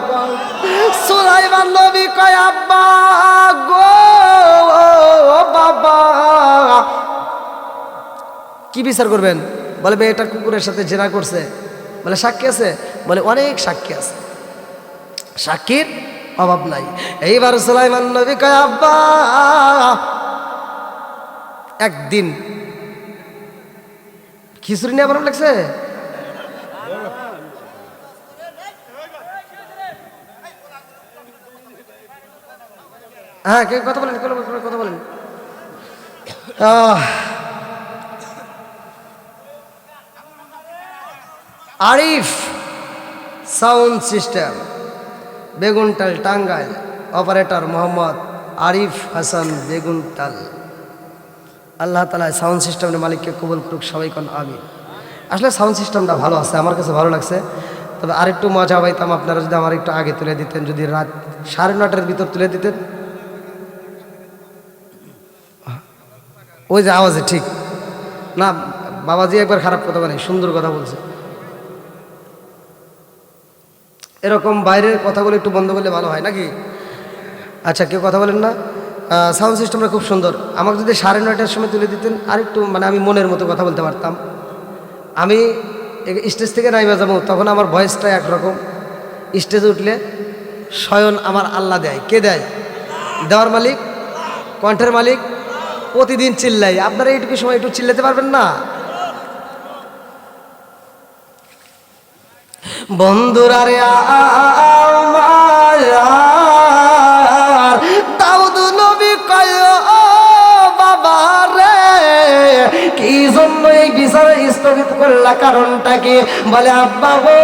সুলাইমান নবী কয় আব্বা গো, বাবা কি বিচার করবেন? বলে মেয়েটা কুকুরের সাথে জেনা করছে। বলে সাক্ষী আছে? বলে অনেক সাক্ষী আছে, সাক্ষীর অভাব নাই। এইবার সুলাইমান নবী কয় আব্বা একদিন খিচুড়ি নিয়ে আমার লাগছে, হ্যাঁ কে কথা বলেন, কথা বলেন। Arif sound system, Beguntal, Tangail. Operator Mohammad Arif Hasan, Beguntal. Allah তাআলা সাউন্ড সিস্টেমের মালিককে কবুল করুক, সবাই কোন আমিন। আসলে সাউন্ড সিস্টেমটা ভালো আছে, আমার কাছে ভালো লাগছে। তবে আরেকটু মজা পাইতাম আপনারা যদি আমার একটু আগে তুলে দিতেন, যদি রাত 9:30-এর ভিতর তুলে দিতেন। ওই যে আওয়াজে ঠিক না, বাবাজি একবার খারাপ কথা বলে, সুন্দর কথা বলছে। এরকম বাইরের কথাগুলো একটু বন্ধ করলে ভালো হয় নাকি? আচ্ছা, কেউ কথা বলেন না? সাউন্ড সিস্টেমটা খুব সুন্দর। আমাকে যদি 9:30-এর সময় তুলে দিতেন, আর একটু মানে আমি মনের মতো কথা বলতে পারতাম। আমি স্টেজ থেকে নাইমা যাবো, তখন আমার ভয়েসটা একরকম। স্টেজে উঠলে স্বয়ং আমার আল্লাহ দেয়। কে দেয়? দেওয়ার মালিক, কণ্ঠের মালিক। প্রতিদিন চিল্লাই। আপনারা এইটুকু সময় একটু চিল্লাতে পারবেন না? বন্ধুরা রে আমার দাউদ নবী কয় ও বাবা রে, কি জন্য এই বিচারে স্থগিত করলা, কারণটা কি? বলে আব্বা গো,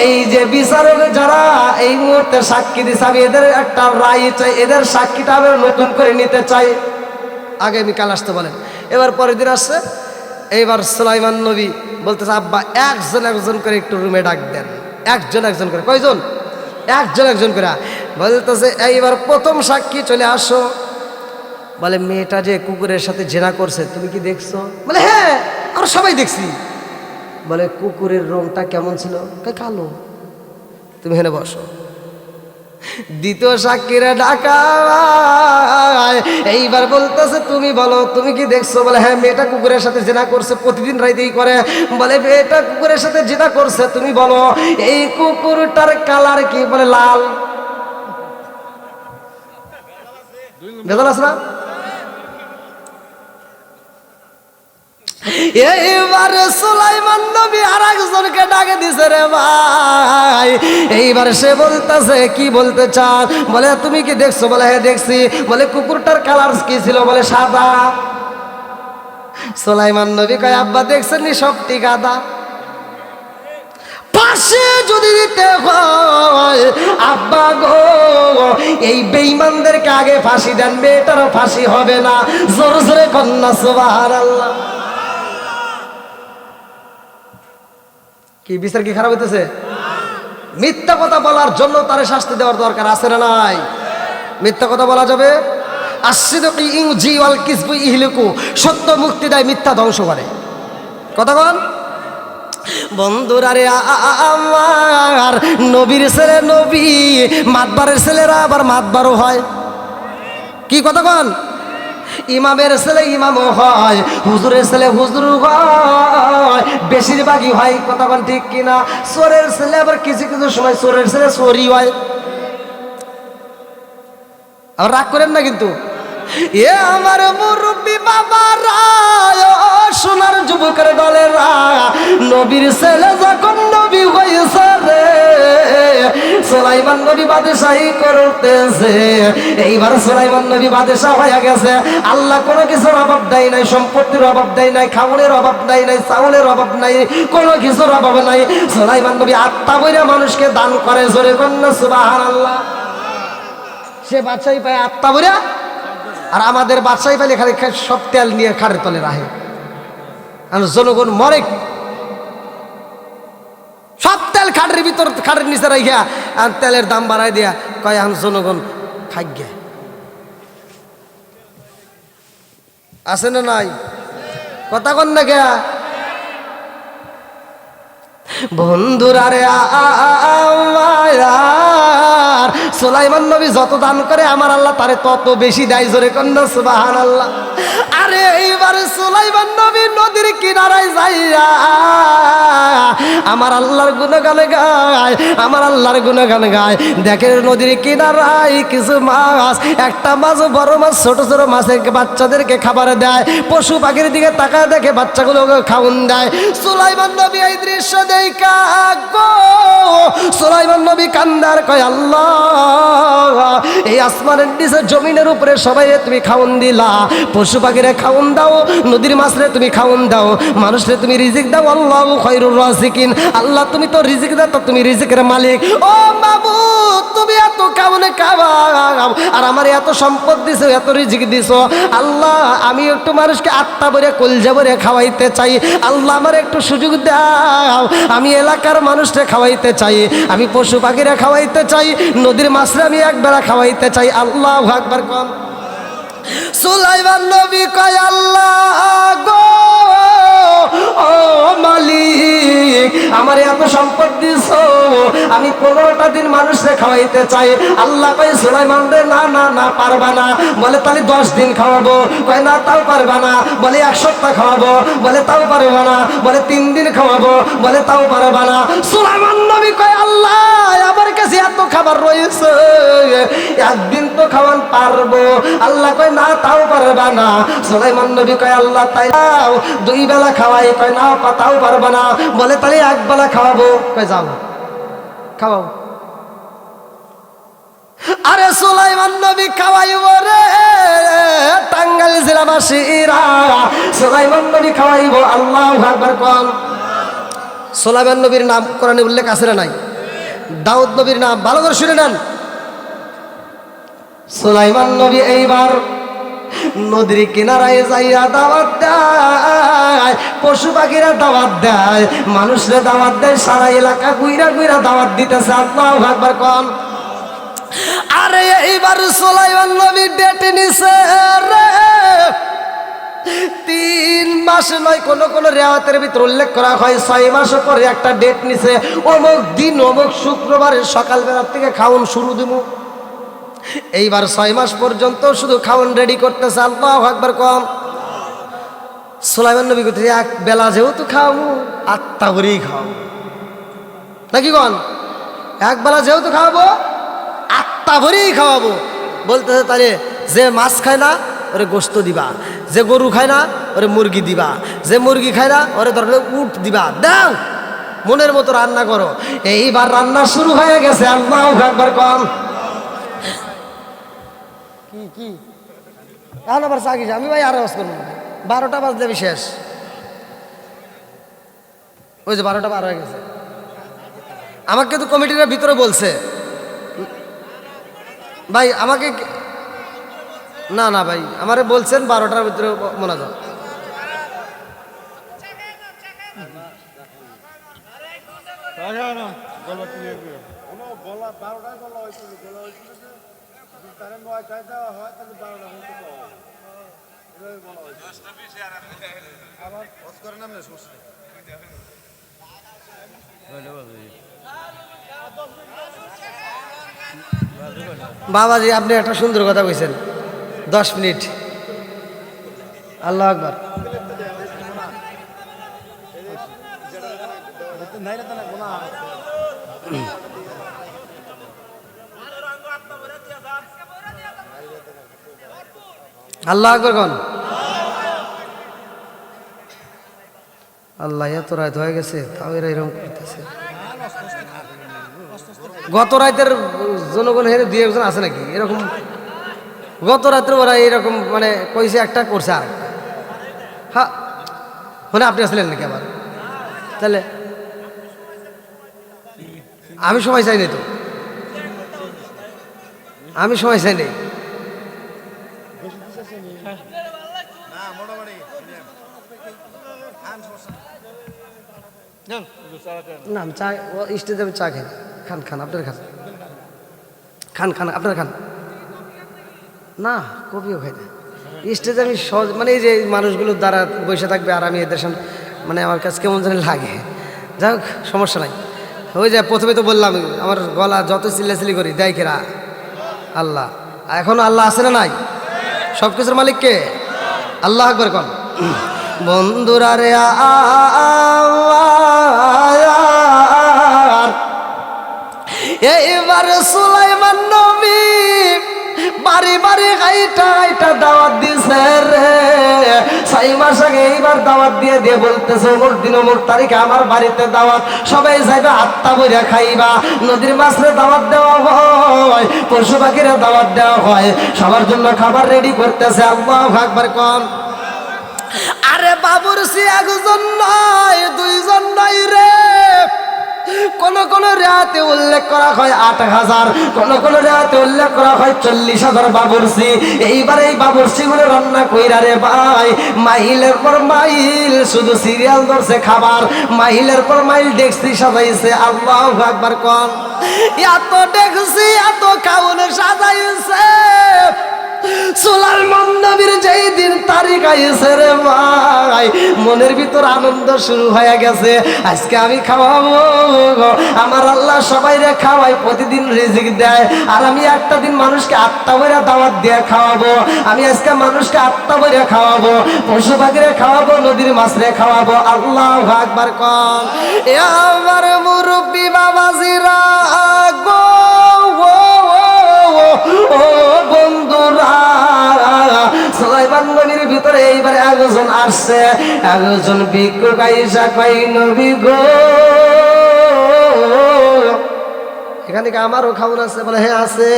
এই যে বিচারক যারা এই মুহূর্তে সাক্ষী দিছে, আমি এদের একটা রায় চাই, এদের সাক্ষীটা আমি নতুন করে নিতে চাই। আগামীকাল আসতে বলেন। এবার পরের দিন আসছে। এইবার সুলাইমান নবী বলতেছে আব্বা একজন একজন করে একটু রুমে ডাক দেন, একজন একজন করে। কয়জন? একজন একজন করে। বলতেছে এইবার প্রথম সাক্ষী চলে আসো। বলে মেয়েটা যে কুকুরের সাথে জেনা করছে তুমি কি দেখছো? বলে হ্যাঁ আমরা সবাই দেখছি। বলে কুকুরের রংটা কেমন ছিল? কালো। তুমি হেনে বসো। দ্বিতীয় সাক্ষীরা ডাকা। এইবার বলতেছে তুমি বলো তুমি কি দেখছো? বলে হ্যাঁ মেয়েটা কুকুরের সাথে জেনা করছে, প্রতিদিন রাইতেই করে। বলে মেয়েটা কুকুরের সাথে জেনা করছে, তুমি বলো এই কুকুরটার কালার কি? বলে লাল। ভেজাল আছে না? এইবার সুলাইমান নবী আর একজনকে ডাকে দিছে রে ভাই। এইবার সে বলতেছে কি বলতে চান? বলে তুমি কি দেখছো? বলে হ্যাঁ দেখছি। বলে কুকুরটার কালার কি ছিল? বলে সাদা। সুলাইমান নবী কয় আব্বা দেখছেন নি সব ঠিক আদা। পাশে যদি দিতে হয় আব্বা গো, এই বেঈমানদেরকে আগে ফাঁসি দেন, মেয়েটারও ফাঁসি হবে না। জোরে জোরে কন্যা সুবহানাল্লাহ। কি বিচার কি খারাপ হইতেছে? মিথ্যা কথা বলার জন্য তারে শাস্তি দেওয়ার দরকার আছে না নাই? মিথ্যা কথা বলা যাবে? আসিদকি ইউজি ওয়াল কিসবু ইহলিকু, সত্য মুক্তি দেয়, মিথ্যা ধ্বংস করে। কথা বল বন্ধুরা রে আমার নবীর ছেলে নবী, মাতবারের ছেলেরা আবার মাতবারও হয়। কি কথা কন? ইমামের ছেলে ইমামও হয়, হুজুরের ছেলে হুজুর হয়, বেশিরভাগই হয়। কথা বল ঠিক কিনা? চোরের ছেলে আবার কিছু কিছু সময় চোরের ছেলে চোরই হয়। আবার রাগ করেন না কিন্তু। এ আমার মুরব্বী বাবারা, সোনার যুবকের দলেরা, নবীর ছেলে যখন নবী হয়েছে রে, সুলাইমান নবী বাদশাহী করতেছে। এইবার সুলাইমান নবী বাদশাহ হয়ে গেছে। আল্লাহ কোনো কিছুর অভাব দেয় নাই, সম্পত্তির অভাব দেয় নাই, খাওয়ানোর অভাব নাই, চাউলের অভাব নাই, কোনো কিছুর অভাব নাই। সুলাইমান নবী আত্মা বইরা মানুষকে দান করে। জোরে কন্যা সুবহানাল্লাহ। সে বাদশাহী পায় আত্মা বইরা, আর আমাদের বাদশাহী পাইলে খালি সব তেল নিয়ে খাড়ের তলে রাখে। আর জনগণ মরে, সব তেল খাটের ভিতর, খাটের নিচে রাখিয়া আর তেলের দাম বাড়াই দিয়া কয় এখন জনগণ খাগ্যে। আছে না নাই? কথা কন না গিয়া বন্ধুরা রে আমার সুলাইমান নবী যত দান করে আমার আল্লাহ তারে তত বেশি দেয়। জোরে কন্যা সুবহানাল্লাহ। আরে এইবারে সুলাইমান নবী নদীর কিনারায় যাইয়া আমার আল্লাহর গুণগান গায়, আমার আল্লাহর গুণগান গায়। দেখেন নদীর কিনারায় কিছু মাছ, একটা মাছ বড় মাছ, ছোট ছোট মাছের বাচ্চাদেরকে খাবার দেয়। পশু পাখির দিকে তাকায় দেখে বাচ্চাগুলোকে খাওয়ান দেয়। সুলাইমান নবী এই দৃশ্য দেখা গো, সুলাইমান নবী কান্দার কয় আল্লাহ, এই আসমানের নিচে জমিনের উপরে সবাই তুমি খাওয়ান দিলা, পশু পাখিরে খাওয়ান দাও, নদীর মাছরে তুমি খাওয়ান দাও, মানুষরে তুমি রিজিক দাও। আল্লাহু খায়রুর রাজিকিন। আল্লাহ তুমি তো রিজিক দাও, তো তুমি রিজিকের মালিক। ও মাবুদ, তুমি এত কামনে খাওয়াও আর আমার এত সম্পদ দিছো, এত রিজিক দিছো। আল্লাহ আমি একটু মানুষকে আত্মা ভরে কলজা ভরে খাওয়াইতে চাই। আল্লাহ আমার একটু সুযোগ দাও, আমি এলাকার মানুষকে খাওয়াইতে চাই, আমি পশু পাখিরা খাওয়াইতে চাই, নদীর মাছরে আমি একবেলা খাওয়াইতে চাই। আল্লাহু আকবার কোন। সুলাইমান নবী কয় আল্লাহ গো, ও মালিক আমার এত সম্পদ দিছো, আমি 15টা দিন মানুষকে খাওয়াইতে চাই। আল্লাহ কয় সুলাইমান রে না না না পারবা না। বলে তাহলে 10 দিন খাওয়াবো। কয় না তাও পারবা না। বলে 1 সপ্তাহ খাওয়াবো। বলে তাও পারবা না। বলে 3 দিন খাওয়াবো। বলে তাও পারবা না। সুলাইমান নবী কয় আল্লাহ আমার কাছে এত খাবার রয়েছে, একদিন তো খাওয়ান পারবো। আল্লাহ কয় না তাও পারবা না। সুলাইমান নবী কয় আল্লাহ তাই 2 বেলা খাওয়াই। কয় না তাও পারবা না। বলে তাহলে 1 বেলা খাওয়াবো। কয় যাও খাওয়াও। আরে সুলাইমান নবী খাওয়াইব রে টাঙ্গাইল জেলাবাসীরা, সুলাইমান নবী খাওয়াইব। আল্লাহু আকবার কোন। সুলাইমান নবীর নাম কোরআনে উল্লেখ আছে না নাই? দাউদ নবীর নাম ভালো করে শুনে নেন। সুলাইমান নবী এইবার নদীর কিনারায় যাইয়া দাওয়াত দেয়, পশু পাখিরা দাওয়াত দেয়, মানুষরা দাওয়াত দেয়, সারা এলাকা ঘুইরা ঘুইরা দাওয়াত দিতেছে। আল্লাহু আকবার কোন। আরে এইবার সুলাইমান নবী ডেট নিছে রে 3 মাস নয়, কোন কোন রেওয়াতের ভিতর উল্লেখ করা হয় 6 মাস পরে একটা ডেট নিছে। অমুক দিন অমুক শুক্রবারের সকালবেলা থেকে খাওন শুরু দিব। এইবার 6 মাস পর্যন্ত শুধু খাওন রেডি করতেছে। আল্লাহু আকবার কোন। সুলাইমান নবী কইতে 1 বেলা যেহেতু খাওয়াবো 8টা করেই খাওয়াবো নাকি কোন। 1 বেলা যেহেতু খাওয়াবো 8টা ভরেই খাওয়াবো। বলতেছে তাহলে যে মাছ খায় না ওরে গোস্ত দিবা, যে গরু খায় না ওরে মুরগি দিবা, যে মুরগি খায় না ওরে ধরলে উট দিবা। দাও মনের মতো রান্না করো। এইবার রান্না শুরু হয়ে গেছে। আল্লাহু আকবার কোন। কি কি এখন আবার চা খেয়েছি আমি ভাই। আর আওয়াজ করবো 12টা বাজলে আমি শেষ। ওই যে 12টা পার হয়ে গেছে। আমাকে তো কমিটির ভিতরে বলছে ভাই, আমাকে না না ভাই আমারে বলছেন 12টার ভিতরে মোনাজাত। বাবাজি আপনি একটা সুন্দর কথা কইছেন, 10 মিনিট। আল্লাহু আকবার। আল্লাহু আকবার কোন। আল্লাহ এত রাত হয়ে গেছে তাও এরা এরকম করতেছে। গত রাতের জনগণ হেরে 2-1 আছে নাকি এরকম? গত রাত্রে ওরা এরকম মানে কইছে একটা করছে আর হ্যাঁ মানে আপনি আসলেন নাকি আবার? তাহলে আমি সময় চাই নাই তো, আমি সময় চাই নাই। না আমি চা স্টেজে আমি চা খাই। খান খান আপনার খান, খান খান আপনার খান। না কবিও খাই না স্টেজে আমি সহজ মানে এই যে মানুষগুলোর দ্বারা বসে থাকবে আর আমি এদের সামনে মানে আমার কাছে কেমন জানি লাগে। যাই হোক সমস্যা নাই। ওই যে প্রথমে তো বললাম আমার গলা যত চিল্লাচিল্লি করি দেয় কেরা? আল্লাহ। এখনো আল্লাহ আছে না নাই? সব কিছুর মালিক কে? আল্লাহ আকবার কোন। বন্ধুরা রে এইবার সুলাইমান নবী বাড়ি বাড়ি গাইটা দাওয়াত দিছে রে। 6 মাস আগে এইবার দাওয়াত দিয়ে দিয়ে বলতেছে অমুক দিন অমুক তারিখে আমার বাড়িতে দাওয়াত, সবাই যাইবে 8টা বইরা খাইবা। নদীর মাছরে দাওয়াত দেওয়া হয়, পশু পাখিরে দাওয়াত দেওয়া হয়, সবার জন্য খাবার রেডি করতেছে। আল্লাহু আকবার কোন। আরে বাবুরসি 1 জন নয় 2 জন নয় রে। কোন কোন রেওয়াতে উল্লেখ করা হয় 8,000, কোন কোন রেওয়াতে উল্লেখ করা হয় 40,000 বাবুরসি। এইবার এই বাবুরসি গুলো রান্না কইরা রে ভাই মাইলের পর মাইল শুধু সিরিয়াল ধরছে খাবার, মাইলের পর মাইল ডেক্সি সাজাইছে। আল্লাহু আকবার কোন। এত ডেক্সি এত খাওয়ানো সাজাইছে। সুলাইমান নবীর যেই দিন তারিখ খিচুড়ি খাইছে রে ভাই, মনের ভিতর আনন্দ শুরু হয়ে গেছে। আজকে আমি খাওয়াবো, আমার আল্লাহ সবাই রে খাওয়াই, প্রতিদিন রিজিক দেয়। আর আমি একটা দিন মানুষকে 8টা করে দাওয়াত দিয়ে খাওয়াবো। আমি আজকে মানুষকে 8টা করে খাওয়াবো, পশু পাখিরে খাওয়াবো, নদীর মাছরে খাওয়াবো। আল্লাহু আকবার কোন। এ আমার মুরব্বি বাবাজিরা গো, ও বন্ধুরা, সুলাইমান নবীর ভিতরে এইবার একজন আসছে, একজন ভিক্ষুক আইসা কই নবী গো, এখানে কি আমারও খাওয়ান আছে? বলে হ্যাঁ আছে।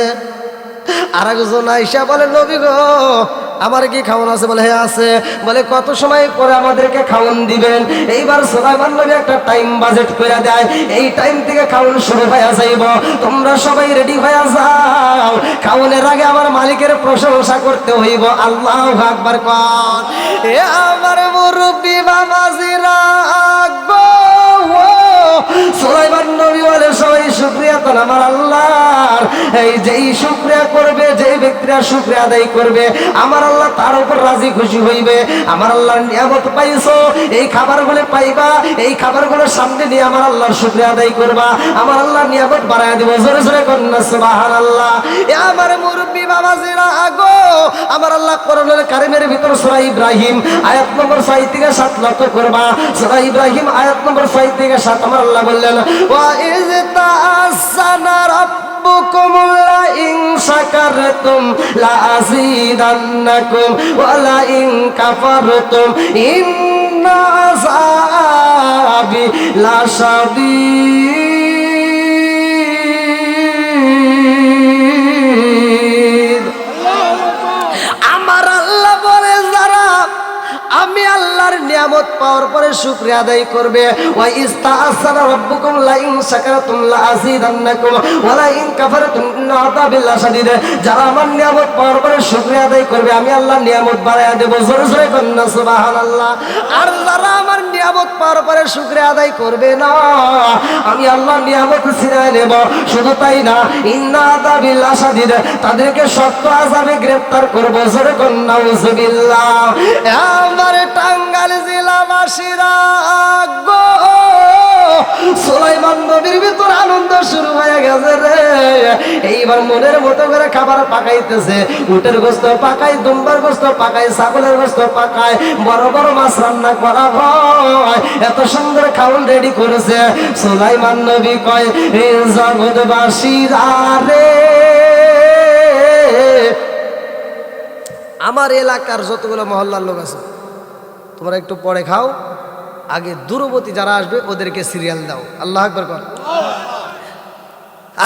আর একজন আইসা বলে নবী গো, আমার কি খাওয়ান আছে? বলে হ্যাঁ আছে। বলে কত সময় পরে আমাদেরকে খাওয়ান দিবেন? এইবার সুলাইমান নবী একটা টাইম বাজেট করে দেয়, এই টাইম থেকে খাওয়ান শুরু হয়ে যাইব, তোমরা সবাই রেডি হয়ে যাও, খাওয়ানোর আগে আমার মালিকের প্রশংসা করতে হইব। আল্লাহু আকবার কোন। এ আমার মুরব্বি বাবাজিরা গো, সুলাইমান নবী বলে সবাই শুকরিয়া তো আমার আল্লাহর। এই যেই শুকরিয়া করবে, যেই ব্যক্তিরা শুকরিয়া আদায় করবে, আমার আল্লাহ তার উপর রাজি খুশি হইবে। আমার আল্লাহর নিয়ামত পাইছো, এই খাবারগুলো পাইবা, এই খাবারগুলো সামনে নিয়ে আমার আল্লাহর শুকরিয়া আদায় করবা, আমার আল্লাহর নিয়ামত বাড়ায় দিব। জোরে জোরে কন্যা সুবহানাল্লাহ। এ আমার মুরব্বি বাবাজিরা আগো, আমার আল্লাহ কোরআনুল কারীমের ভিতর সূরা ইব্রাহিম আয়াত নম্বর 6 থেকে 7 লক্ষ্য করবা। সূরা ইব্রাহিম আয়াত নম্বর 6 থেকে 7 আমার আল্লাহ বললেন, ওয়া ইয তাআসানা রাব্বুকুম লা ইন শাকারতুম লা আযীদান্নাকুম ওয়া লা ইন কাফারতুম ইন্না আযাবি লাশাদীদ। আমার আল্লাহ বলে যারা আমি আল্লাহর নিয়ামত পাওয়ার পরে শুকরিয়া আদায় করবে, ওয়া ইস্তাআসানা রাব্বুকুম লা ইন শাকারতুম লা আযীদান্নাকুম ওয়া লা ইন কাফারতুম ইন্না আযাবি লাশাদীদ। যারা আমার নিয়ামত পাওয়ার পরে শুকরিয়া আদায় করবে, আমি আল্লাহর নিয়ামত বাড়ায়া দেব। জোরে জোরে কন্যা সুবহানাল্লাহ। আর যারা আমার নিয়ামত পাওয়ার পরে শুকরিয়া আদায় করবে না, আমি আল্লাহর নিয়ামত ছিনায় নেব। শুধু তাই না, ইন্না আযাবি লাশাদীদ, তাদেরকে শক্ত আযাবে গ্রেফতার করব। জোরে কন্যা নাউযুবিল্লাহ। আমার টাঙ্গাইল জেলাবাসীরা গো, সুলাইমান নবীর ভিতর আনন্দ শুরু হয়ে গেছে রে। এইবার মনের মতো করে খাবার পাকাইতেছে, উটের গোস্ত পাকায়, দুম্বার গোস্ত পাকায়, ছাগলের গোস্ত পাকায়, বড় বড় মাছ রান্না করা হয়, এত সুন্দর খাওয়ান রেডি করেছে। সুলাইমান নবী কয়, হে জগৎবাসীরা রে, আমার এলাকার যতগুলো মহল্লার লোক আছে, তোমরা একটু পরে খাও, আগে দূরবর্তী যারা আসবে ওদেরকে সিরিয়াল দাও। আল্লাহু আকবার কর।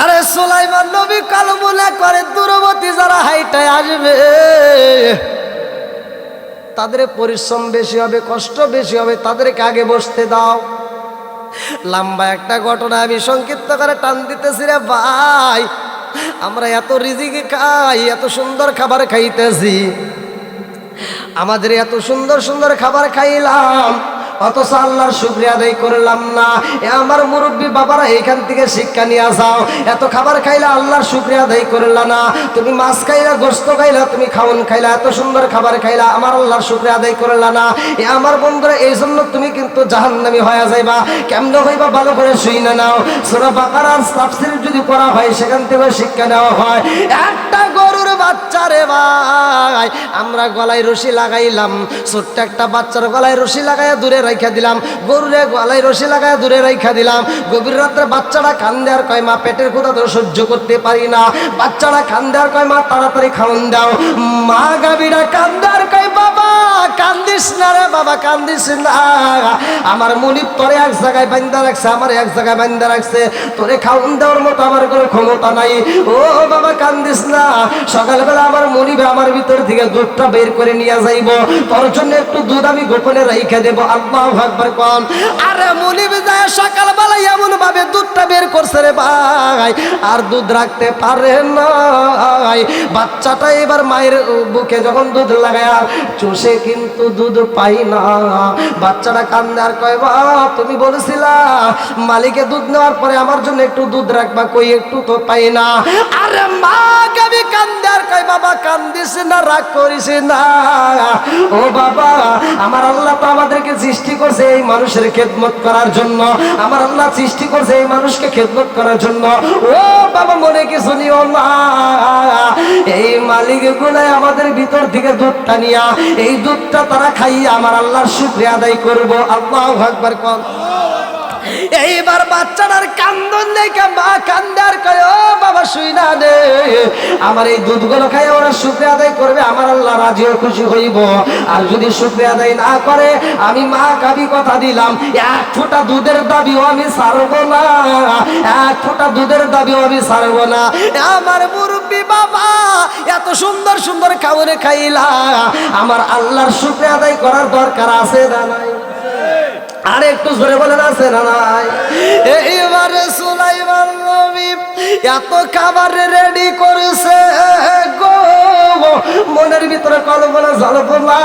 আরে সুলাইমান নবী কালমুলা করে দূরবর্তী যারা হাইটায় আসবে, তাদের পরিশ্রম বেশি হবে, কষ্ট বেশি হবে, তাদেরকে আগে বসতে দাও। লম্বা একটা ঘটনা আমি সংক্ষিপ্ত করে টান দিতেছি রে ভাই। আমরা এত রিজিকে খাই, এত সুন্দর খাবার খাইতেছি, আমাদের এত সুন্দর সুন্দর খাবার খাইলাম, অথচ আল্লাহর শুকরিয়া আদায় করলাম না। এ আমার মুরব্বী বাবারা, এইখান থেকে শিক্ষা নিয়ে যাও। এত খাবার খাইলা, আল্লাহর শুকরিয়া আদায় করলা না। তুমি মাছ খাইলা, গোস্ত খাইলা, তুমি খাওন খাইলা, এত সুন্দর খাবার খাইলা, আমার আল্লাহর শুকরিয়া আদায় করলা না। এ আমার বন্ধুরা, এই জন্য তুমি কিন্তু জাহান্নামী হয়ে যাইবা। কেমনে হইবা ভালো করে শুই না নাও। সূরা বাকারার তাফসীর যদি পড়া হয়, সেখান থেকে শিক্ষা নেওয়া হয়। একটা গরুর বাচ্চা রে ভাই, আমরা গলায় রশি লাগাইলাম, ছোট্ট একটা বাচ্চার গলায় রশি লাগাইয়া দূরে রাইখা দিলাম, গরুরে গলায় রশি লাগাইয়া দূরে রাইখা দিলাম। গভীর রাত্রে বাচ্চাটা কান্দে আর কয়, মা পেটের ক্ষুধা তো সহ্য করতে পারি না। বাচ্চাটা কান্দে আর কয়, মা তাড়াতাড়ি খাওয়ান দাও। মা গাভীরা কান্দে আর কয়, বাবা কান্দিস না রে বাবা, কান্দিস না, আমার মুনিব তোরে এক জায়গায় বান্ধা রাখছে, আমার এক জায়গায় বান্ধা রাখছে, তোরে খাওয়ান দেওয়ার মতো আমার কোনো ক্ষমতা নাই। ও বাবা কান্দিস না, সকালবেলা আমার মুনিবে আমার ভিতর থেকে দুধটা বের করে নিয়ে যাইব, তোর জন্য একটু দুধ আমি গোপনে রাইখা দেবো। আল্লাহু আকবার কোন। আরে মুনিব যায় সকালবেলা এমন ভাবে দুধটা বের করছে রে ভাই, আর দুধ রাখতে পারে না। বাচ্চাটা এবার মায়ের বুকে যখন দুধ লাগায় চুষে কিন্তু দুধ পাই না। বাচ্চাটা কান্দে আর কয়, বা তুমি বলেছিলা মালিকে দুধ নেওয়ার পরে আমার জন্য একটু দুধ রাখবা, কই একটু তো পাই না। আরে মা গাবি কান্দে আর কয়, বাবা কান্দিস না, রাগ করিস না। ও বাবা, আমার আল্লাহ তো আমাদেরকে সৃষ্টি করছে এই মানুষের খেদমত করার জন্য। আমার আল্লাহ সৃষ্টি করছে এই মানুষকে খেদমত করার জন্য। ও বাবা, মনে কিছু নিও না। এই মালিক গুলাই আমাদের ভিতর থেকে দুধটা নিয়া, এই দুধটা তারা খাইয়া আমার আল্লাহর শুকরিয়া আদায় করবো। আল্লাহু আকবার কোন। এইবার বাচ্চাটার কান্দন দেখে মা কান্দে আর কয়, ও বাবা শুই না রে, আমার এই দুধগুলো খাই ওরা শুকরিয়া আদায় করবে, আমার আল্লাহ রাজি ও খুশি হইব। আর যদি শুকরিয়া আদায় না করে, আমি মা কাবি কথা দিলাম, এক ফোঁটা দুধের দাবিও আমি ছাড়বো না, এক ফোঁটা দুধের দাবিও আমি ছাড়বো না। আমার মুরব্বী বাবা, এত সুন্দর সুন্দর খাবারে খাইলা, আমার আল্লাহর শুকরিয়া আদায় করার দরকার আছে না নাই? আর একটু জোরে বলেন, আছে না নাই? এইবারে সুলাইমান নবী এত খাবার রেডি করেছে গো, মনের ভিতরে কল্পনা জল্পনা,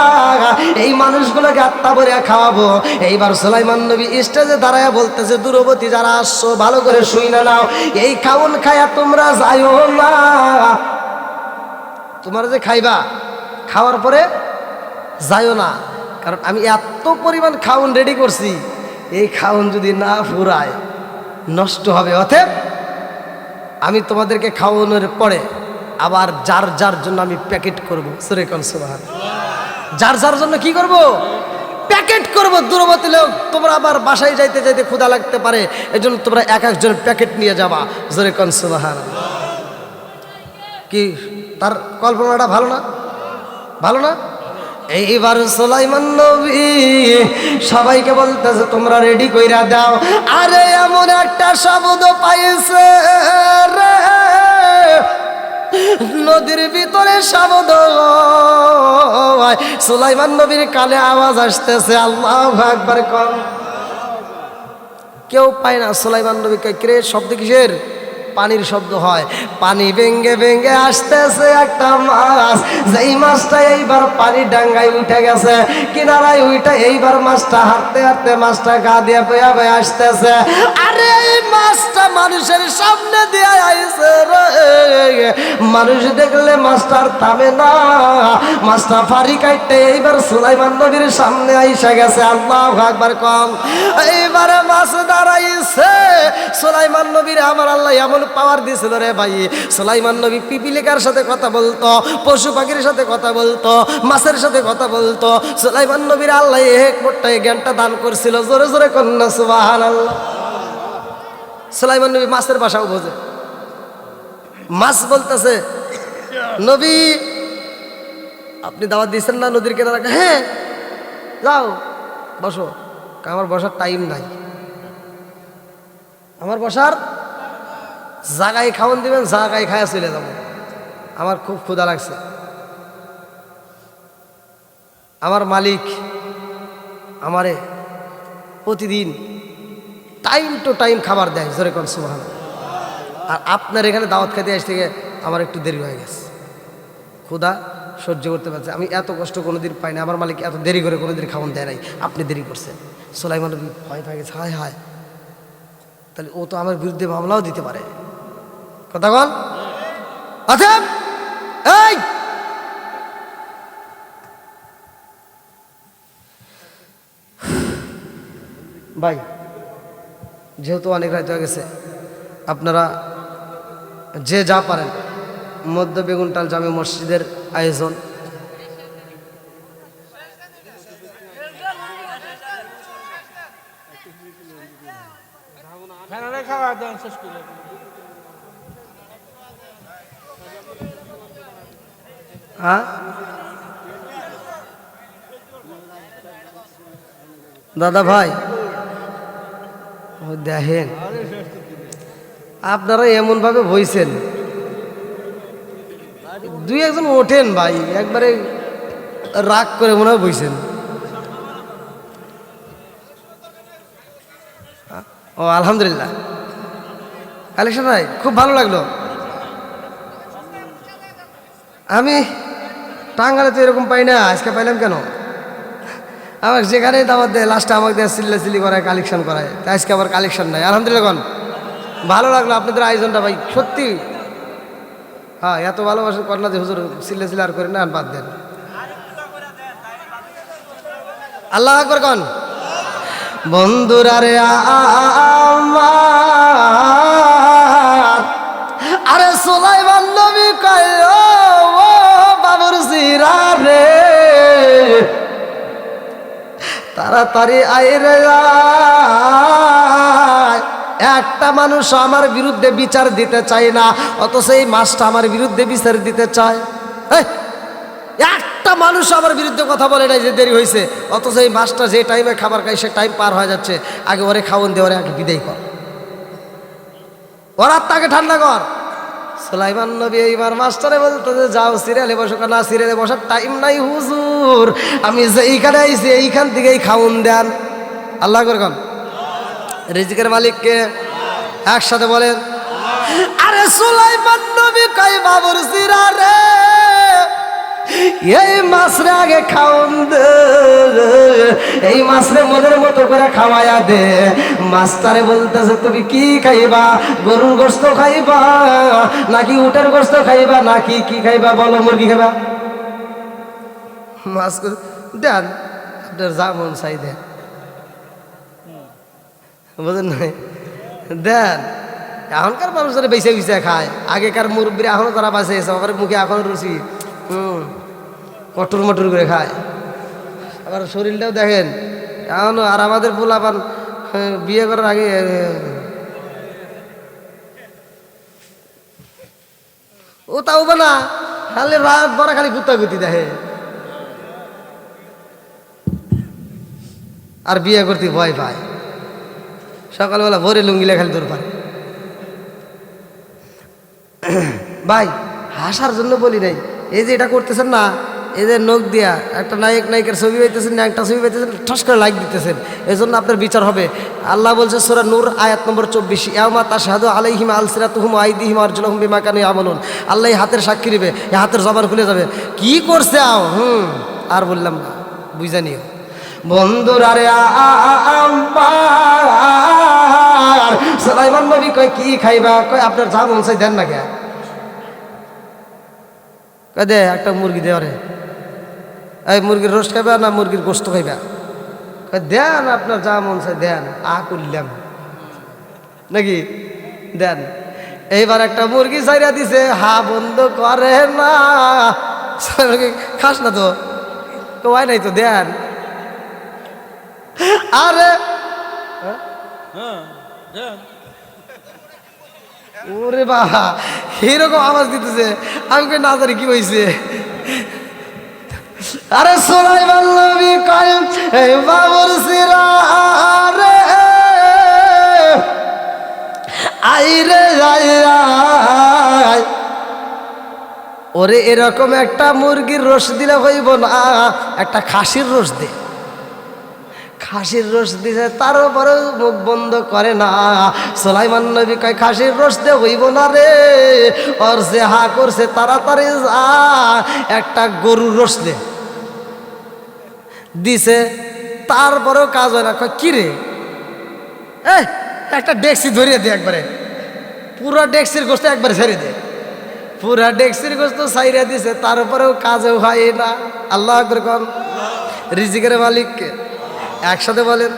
এই মানুষগুলোকে আত্মা ভরে খাওয়াবো। এইবার সুলাইমান নবী স্টেজে দাঁড়ায় বলতেছে, দূরবর্তী যারা আসছো ভালো করে শুই না নাও, এই খাউন খায়া তোমরা যাইও না। তোমরা যে খাইবা, খাওয়ার পরে যাইও না, কারণ আমি এত পরিমাণ খাউন রেডি করছি, এই খাউন যদি না ফুরায় নষ্ট হবে। অতএব আমি তোমাদেরকে খাওয়ানোর পরে আবার যার যার জন্য আমি প্যাকেট করবো। সুরে কোন সুবহান। যার যার জন্য কি করব? প্যাকেট করব। দূরবর্তী লোক, তোমরা আবার বাসায় যাইতে যাইতে ক্ষুধা লাগতে পারে, এজন্য তোমরা এক একজন প্যাকেট নিয়ে যাবা। জোরে কোন সুবহান। কি তার কল্পনাটা ভালো না? ভালো না? এইবার সুলাইমান নবী সবাইকে বলতেছে, তোমরা রেডি কইরা দাও। আরে এমন একটা শব্দ পাইছে রে, নদীর ভিতরে শব্দ, সুলাইমান নবীর কানে আওয়াজ আসতেছে, আল্লাহু আকবার কোন। কেউ পায় না। সুলাইমান নবী কয়, কিরে শব্দ কিসের? পানির শব্দ হয়। পানি ভেঙ্গে ভেঙ্গে আসতেছে একটা মাছ, যেই মাছটা এইবার পানি ডাঙ্গায় উঠে গেছে, কিনারায় উঠে এইবার মাছটা হাঁটতে হাঁটতে মাছটা গা দিয়ে বয়া বয়ে আসতেছে। আরে এই মাছটা মানুষের সামনে দিয়ে আইছে রে, মানুষ দেখলে মাছটার থামে না, মাছটা ফাড়ি কাটতে এইবার সুলাইমান নবীর সামনে আইসা গেছে। আল্লাহু আকবার কম। এইবারে মাছ দাঁড়াইছে। সুলাইমান নবীর আমার আল্লাহ এমন পাওয়ার দিছিল রে ভাই, সুলাইমান নবী পিপিলিকার সাথে কথা বলতো, পশু পাখির সাথে কথা বলতো, মাছের সাথে কথা বলতো। সুলাইমান নবীর আল্লাহ এক মোট্টা জ্ঞানটা দান করছিল। জোরে জোরে কন্যা সুবহানাল্লাহ। সুলাইমান নবী মাছের ভাষাও বোঝে। মাছ বলতেছে, নবী আপনি দাওয়াত দিয়েছেন না নদীর কিনারে? হ্যাঁ যাও বসো। আমার বসার টাইম নাই, আমার বসার জায়গায় খাওয়ান দিবেন, জায়গায় খায়া চলে যাব, আমার খুব ক্ষুধা লাগছে। আমার মালিক আমারে প্রতিদিন টাইম টু টাইম খাবার দেয়। জোরে কোন সুবহান। আর আপনার এখানে দাওয়াত খেতে আসতে গিয়ে আমার একটু দেরি হয়ে গেছে, ক্ষুধা সহ্য করতে পারছে। আমি এত কষ্ট কোনোদিন পাই না, আমার মালিক এত দেরি করে কোনোদিন খাওয়ান দেয় নাই, আপনি দেরি করছেন। সুলাইমান নবী ভয় পেয়ে গেছে, হায় হায়, তাহলে ও তো আমার বিরুদ্ধে মামলাও দিতে পারে। কথা বল। আচ্ছা এই ভাই, যেহেতু অনেক রাত হয়ে গেছে, আপনারা যে যা পারেন, মধ্য বেগুনটাল জামে মসজিদের আয়োজন, খাওয়া দাওয়া শেষ করে হ্যাঁ দাদা ভাই, ও দেখেন আপনারা এমন ভাবে বইছেন, দুই একজন ওঠেন ভাই, একবারে রাগ করে মনে হয় বইছেন। ও আলহামদুলিল্লাহ, কালেকশন ভাই খুব ভালো লাগলো। আমি টাঙ্গালে তো এরকম পাই না, আজকে পাইলাম কেন? আমার যেখানেই দাওয়াত দেয় লাস্টে আমাকে দেয় চিল্লি করায়, কালেকশন করায়, তাই আজকে আবার কালেকশন নাই। আলহামদুলিল্লাহ, ভালো লাগলো আপনাদের আয়োজনটা ভাই, সত্যি হ্যাঁ এত ভালোবাসেন কর না যে হুজুর সিলে সিলে আর করে না বাদ দেন আল্লাহ আকবার কন বন্ধুরা রে আমার আরে সুলাইমান নবী কয় ও বাবুর সিরা রে তাড়াতাড়ি আইরে একটা মানুষ আমার বিরুদ্ধে বিচার দিতে চায় না অথচ এই মাসটা আমার বিরুদ্ধে বিচার দিতে চায় একটা মানুষ আমার বিরুদ্ধে কথা বলে নাই যে দেরি হয়েছে অথচ এই মাসটা যে টাইমে খাবার খাই সে টাইম পার হয়ে যাচ্ছে আগে ওরে খাওয়ান দিয়ে ওরে আগে বিদায় কর ওর তাকে ঠান্ডা কর সুলাইমান নবী এইবার মাস্টারে বলতো যে যাও সিরিয়ালে বসো না সিরিয়ালে বসার টাইম নাই হুজুর আমি যে এইখানে আইছি এইখান থেকেই খাউন দেন আল্লাহ করে কন রিজিকের মালিককে একসাথে বলেন আরে সুলাইমান নবী কই বাবুর সিরা রে এই মাছরে আগে খাউন দে এই মাছরে মনের মতো করে খাওয়ায়া দে মাস্টারে বলতেছে তুমি কি খাইবা গরুর গোশত খাইবা নাকি উটের গোশত খাইবা নাকি কি খাইবা বলো মুরগি খাইবা মাছ দেন আপনার যা মন চাই দেন বুঝেন নাই দেন এখনকার মানুষরা বেঁচে বেঁচে খায় আগেকার মুরব্বীরা এখনো তারা বাঁচে সবার মুখে এখনো রুচি কটুর মটুর করে খায় আবার শরীরটাও দেখেন এখনো আর আমাদের পোলাপান বিয়ে করার আগে ও তাও না খালি রাত বড় খালি গুতাগুতি দেখে আর বিয়ে করতে ভয় পায় সকালবেলা ভোরে লুঙ্গিলে খালি তোর পারে ভাই হাসার জন্য বলি নাই এই যে এটা করতেছেন না এই যে নখ দিয়া একটা নায়ক নায়িকার ছবি পাইতেছেন না একটা ছবি পাইতেছেন ঠস করে লাইক দিতেছেন এই জন্য আপনার বিচার হবে আল্লাহ বলছে সূরা নূর আয়াত নম্বর 24 ইয়াউমা তাশহাদু আলাইহিম আলসিনাতুহুম ওয়া আইদিহিম ওয়া আরজুলুহুম বিমা কানু ইয়ামালুন আল্লাহ হাতের সাক্ষী দিবে এই হাতের জবান খুলে যাবে কি করছে আর বললাম না বুঝা নিও বন্ধুরা রে আমার সুলাইমান নবী কয় কি খাইবা কয় আপনার যা মন চাই দেন না কে কয় দে একটা মুরগি দে ওরে এই মুরগির রোস্ট খাইবা না মুরগির গোশত খাইবা কয় দেন আপনার যা মন চাই দেন করলাম নাকি দেন এইবার একটা মুরগি চাইরা দিছে হা বন্ধ করে না খাস না তো কয় নাই তো দেন আরে ওরে বাবা এরকম আওয়াজ দিতেছে আমি কই না জানি কি হয়েছে আরে সুলাইমান নবী কয় এই বাবুর সিরা রে আইরে ওরে এরকম একটা মুরগির রস দিলে হইব না একটা খাসির রস দে খাসির রস দিছে তার উপরে মুখ বন্ধ করে না সুলাইমান নবী কয় খাসির রস দে হইব না রে ওর যে হা করছে তাড়াতাড়ি যা একটা গরুর রস দে দিছে তারপরেও কাজ হয় না কয় কি রে একটা ডেক্সি ধরিয়ে দে একবারে পুরা ডেক্সির গোস্ত একবারে ছেড়ে দে পুরা ডেক্সির গোস্ত ছাইরা দিছে তারপরেও কাজও হয় না আল্লাহ আকবার কোন রিজিকের মালিককে একসাথে বলেন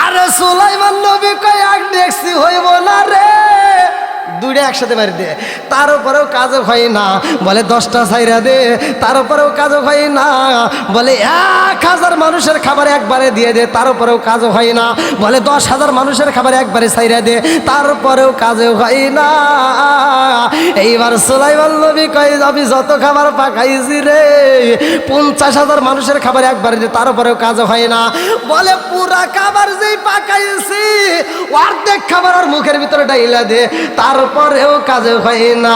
আরে সুলাইমান নবী কয় এক ডেক্সি হইব না রে দুইটা একসাথে মারি দে তার উপরেও কাজও হয় না বলে 10টা ছাইরা দে তার উপরেও কাজও হয় না বলে 1000 মানুষের খাবার একবারে দিয়ে দে তার উপরেও কাজও হয় না বলে 10,000 মানুষের খাবার একবারে ছাইরা দে তার উপরেও কাজও হয় না এইবার সুলাইমান নবী কয় আমি যত খাবার পাকাইছি রে 50,000 মানুষের খাবার একবারে দে তার উপরেও কাজও হয় না বলে পুরা খাবার যেই পাকাইছি অর্ধেক খাবার আর মুখের ভিতরে ডাইলা দে তারপরেও কাজে হয় না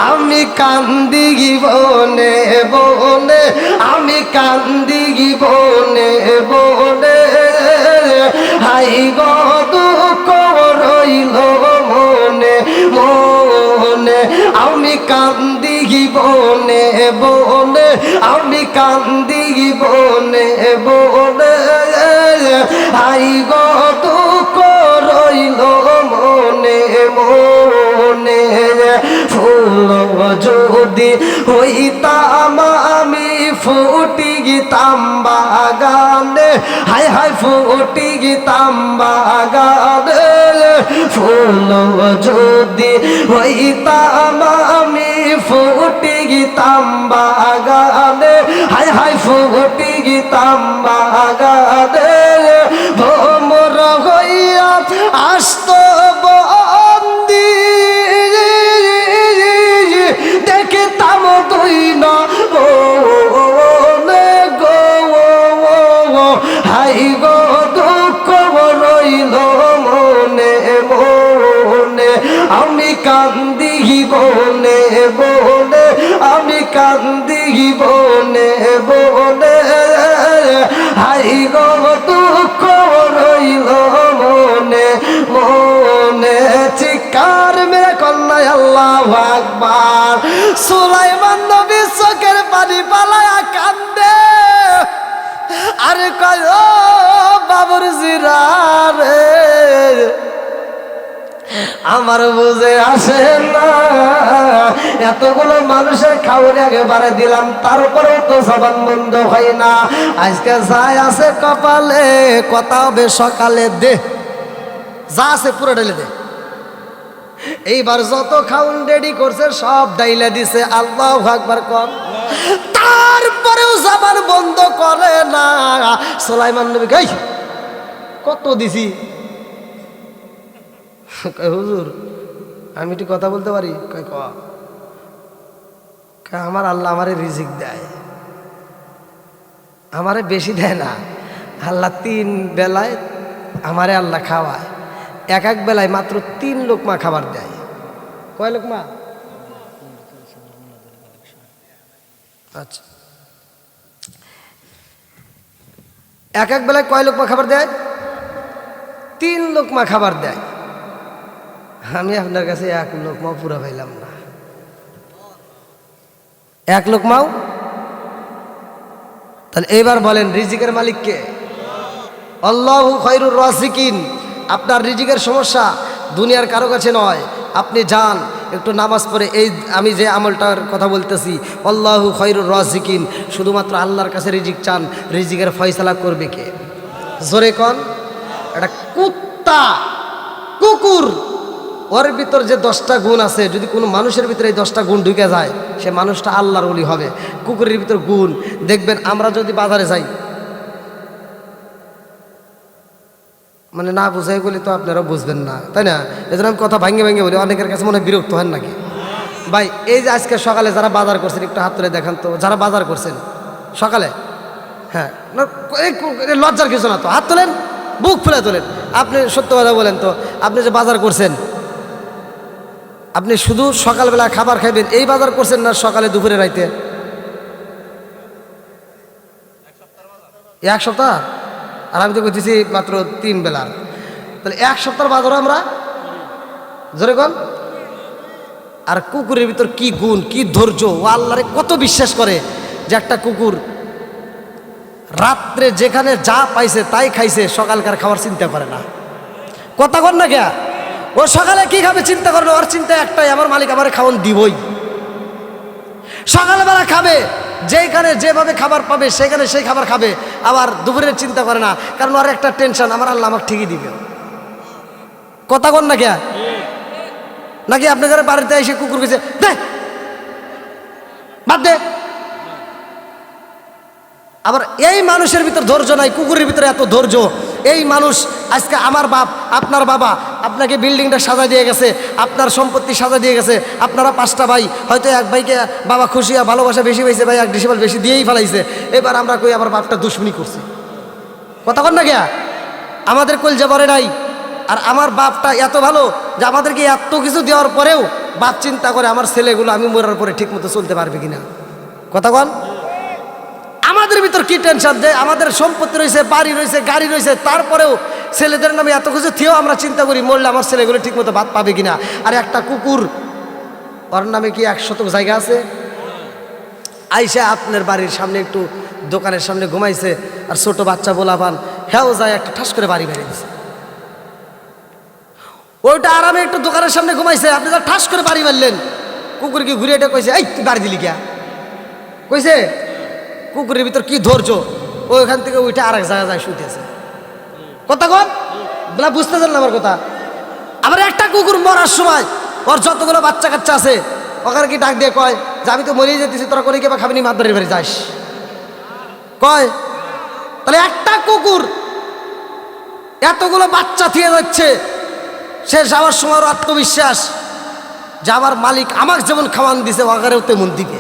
আমি কান্দি বনে বনে আমি কান্দি বনে বনে হাই গো দুঃখ রইল মনে মনে আমি কান্দি বনে বনে আমি কান্দি বনে বনে হাই গো দুঃখ রইল মনে মনে ফুল যদি হইতাম আমি ফুটি গিতাম বাগানে, হায় হায় ফুটি গিতাম বাগানে, ফুল যদি হইতাম আমি ফুটি গিতাম বাগানে, হায় হায় ফুটি গিতাম বাগানে, ভোমর হইয়া আসত বন্দি, দেখতাম তুই না ও গো, হাই গো দুঃখ রইল মনে মনে, আমি কান্দি বনে বনে, আমি কান্দি বনে বনে, হাই গো দুঃখ রইল মনে মনে। চিৎকার মেরে কন্যা আল্লাহু আকবার। সুলাইমান নবী চোখের পানি পালায়া কান্দে, আরে কয় ও বাবুর জিরা রে, আমার বুঝে আসে না, এতগুলো মানুষের খাওয়ার একেবারে দিলাম, তারপরেও তো জবান বন্ধ হয় না। আজকে যাই আছে কপালে, কথা হবে সকালে, দে যা আছে পুরো ঢেলে দে। এইবার যত খাউন রেডি করছে সব ডাইলে দিছে, আল্লাহু আকবার কর, তারপরেও জবান বন্ধ করে না। সুলাইমান নবী কই কত দিছি, হুজুর আমি একটু কথা বলতে পারি? আমার আল্লাহ আমারে রিজিক দেয়, আমারে বেশি দেয় না, আল্লাহ 3 বেলায় আমারে আল্লাহ খাওয়ায়, এক এক বেলায় মাত্র 3 লোকমা খাবার দেয়। কয় লোকমা? আচ্ছা, এক এক বেলায় কয় লোকমা খাবার দেয়? 3 লোকমা খাবার দেয়। আমি আপনার কাছে 1 লোকমাও পুরা পাইলাম না, 1 লোকমাও। তাহলে এইবার বলেন রিজিকের মালিক কে? আল্লাহু খায়রুর রাযিকিন। আপনার রিজিকের সমস্যা দুনিয়ার কারো কাছে নয়, আপনি যান একটু নামাজ পড়ে, এই আমি যে আমলটার কথা বলতেছি, আল্লাহু খায়রুর রাযিকিন, শুধুমাত্র আল্লাহর কাছে রিজিক চান, রিজিকের ফয়সালা করবে কে? জোরে কন। একটা কুত্তা, কুকুর, ওর ভিতর যে 10টা গুণ আছে, যদি কোনো মানুষের ভিতরে এই 10টা গুণ ঢুকে যায়, সে মানুষটা আল্লাহর ওলি হবে। কুকুরের ভিতর গুণ দেখবেন, আমরা যদি বাজারে যাই, মানে না বুঝাই বলি তো আপনারা বুঝবেন না, তাই না? এই জন্য আমি কথা ভাঙ্গে ভাঙ্গে বলি, অনেকের কাছে মনে হয় বিরক্ত হন নাকি? ভাই এই যে আজকে সকালে যারা বাজার করছেন একটু হাত তুলে দেখান তো, যারা বাজার করছেন সকালে, হ্যাঁ না লজ্জার কিছু না তো, হাত তোলেন, বুক ফুলে তোলেন। আপনি সত্য কথা বলেন তো, আপনি যে বাজার করছেন, আপনি শুধু সকালবেলা খাবার খাইবেন এই বাজার করছেন, না সকালে দুপুরে রাইতে? 1 সপ্তাহ। আর আমি তো করতেছি মাত্র 3 বেলার, তাহলে 1 সপ্তাহ বাজারও আমরা জোরে কন। আর কুকুরের ভিতর কি গুণ, কি ধৈর্য, ও আল্লাহরে কত বিশ্বাস করে যে একটা কুকুর রাত্রে যেখানে যা পাইছে তাই খাইছে, সকালকার খাবার চিন্তা করে না। কথা কন না কে? ও সকালে কি খাবে চিন্তা করে না, ওর চিন্তা একটাই, আমার মালিক আমার খাওয়ান দিবই। সকালবেলা খাবে, যেখানে যেভাবে খাবার পাবে সেখানে সেই খাবার খাবে, আবার দুপুরের চিন্তা করে না, কারণ ওর একটা টেনশন, আমার আল্লাহ আমাকে ঠিকই দিবে। কথা কন না কে? নাকি আপনাদের বাড়িতে এসে কুকুর গেছে দে বাদ দে, আবার এই মানুষের ভিতর ধৈর্য নাই, কুকুরের ভিতরে এত ধৈর্য। এই মানুষ আজকে আমার বাপ, আপনার বাবা আপনাকে বিল্ডিংটা সাজা দিয়ে গেছে, আপনার সম্পত্তি সাজা দিয়ে গেছে, আপনারা 5টা ভাই, হয়তো এক ভাইকে বাবা খুশিয়া ভালোবাসা বেশি পাইছে, ভাই 1 ডিসিবল বেশি দিয়েই ফেলাইছে। এবার আমরা কই আমার বাপটা দুশ্মনী করছে। কথা কন না গিয়া? আমাদের কলজা বলে নাই। আর আমার বাপটা এত ভালো যে আমাদেরকে এত কিছু দেওয়ার পরেও বাপ চিন্তা করে আমার ছেলেগুলো আমি মরার পরে ঠিক মতো চলতে পারবে কিনা। কথা কন। আমাদের ভিতর কি টেনশন যে আমাদের সম্পত্তি রয়েছে, বাড়ি রয়েছে, গাড়ি রয়েছে, তারপরেও ছেলেদের নামে এত কিছু থেকেও আমরা চিন্তা করি মরলে আমার ছেলেগুলো ঠিক মতো ভাত পাবে কিনা। আর একটা কুকুর, ওর নামে কি 1 শতক জায়গা আছে, আইসা আপনার বাড়ির সামনে একটু দোকানের সামনে ঘুমাইছে, আর ছোট বাচ্চা বলাবান হ্যাঁ যায় একটা ঠাস করে বাড়ি বেরিয়ে দিছে। ওইটা আরামে একটু দোকানের সামনে ঘুমাইছে, আপনি যা ঠাস করে বাড়ি মারলেন, কুকুর কি ঘুরে এটা কইছে, এই তুই বাড়ি দিলি কিয়া কইছে। কুকুরের ভিতর কি ধৈর্য, ওইখান থেকে উঠে আরেক জায়গায় যায় শুইতেছে। কথা কন বলা বুঝতেছেন না আমার কথা। আবার একটা কুকুর মরার সময় ওর যতগুলো বাচ্চা কাচ্চা আছে ওখানে কি ডাক দিয়ে কয় যে আমি তো মরেই যেতেছি, তোরা করে কেবা খাবিনি মাতবাড়ির বাড়ি যাস কয়। তাহলে একটা কুকুর এতগুলো বাচ্চা থিয়ে যাচ্ছে, সে যাওয়ার সময় ওর আত্মবিশ্বাস যে আমার মালিক আমাকে যেমন খাওয়ান দিছে ওখানেও তেমন দিবে।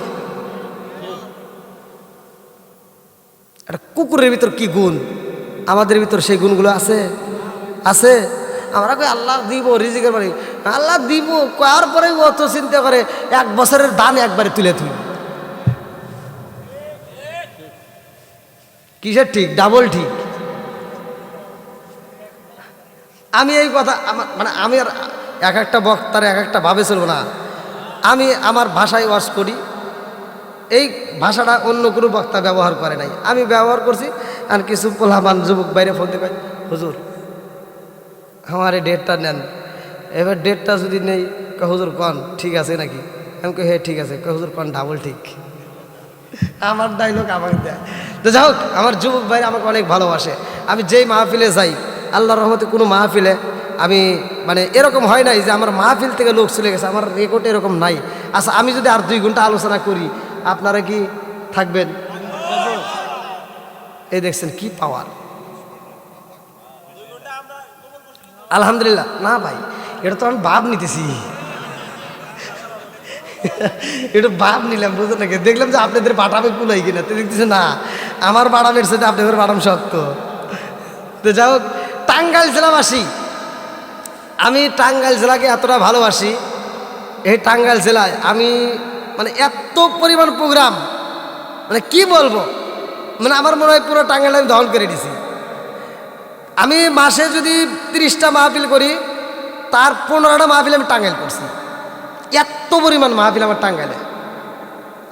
একটা কুকুরের ভিতর কি গুণ, আমাদের ভিতর সেই গুণগুলো আছে আছে। আমরা কই আল্লাহ দিব রিজিকের বাড়ি, আল্লাহ দিব কয়ার পরে ও তো চিন্তা করে 1 বছরের দান একবারে তুলে তুই। কিসের ঠিক? ডাবল ঠিক। আমি এই কথা মানে আমি আর এক একটা বক্তার এক একটা ভাবে চলবো না। আমি আমার ভাষায় ওয়াজ করি, এই ভাষাটা অন্য কোনো বক্তা ব্যবহার করে নাই, আমি ব্যবহার করছি। আর কিছু পোলামান যুবক বাইরে ফোন দিয়ে কয়, হুজুর আমার এই ডেটটা নেন। এবার ডেটটা যদি নেই, হুজুর কন ঠিক আছে নাকি? আমি কই হ্যাঁ ঠিক আছে। হুজুর কন ডাবল ঠিক। আমার ডাইলগ আমাকে দেয়। তো যাই হোক, আমার যুবক ভাই আমাকে অনেক ভালোবাসে। আমি যেই মাহফিলে যাই, আল্লাহর রহমতে কোনো মাহফিলে আমি মানে এরকম হয় নাই যে আমার মাহফিল থেকে লোক চলে গেছে, আমার রেকর্ড এরকম নাই। আচ্ছা আমি যদি আর 2 ঘন্টা আলোচনা করি, আপনারা কি থাকবেন? এই দেখছেন কি পাওয়ার, আলহামদুলিল্লাহ। না ভাই, এটা তো আমি ভাব নিতেছি, এটা ভাব নিলাম, বুঝলেন নাকি? দেখলাম যে আপনাদের বাটামে কুলাই কিনা, তো দেখতেছে না আমার বাটামের সাথে আপনাদের বাটাম শক্ত। তো যাই হোক, টাঙ্গাইল জেলাবাসী, আমি টাঙ্গাইল জেলাকে এতটা ভালোবাসি। এই টাঙ্গাইল জেলায় আমি মানে এত পরিমাণ প্রোগ্রাম, মানে কি বলবো, মানে আমার মনে হয় পুরো টাঙ্গাইল আমি দখল করে দিছি। আমি মাসে যদি 30টা মাহফিল করি, তার 15টা মাহফিল আমি টাঙ্গাইল করছি। এত পরিমাণ মাহফিল আমার টাঙ্গাইলে,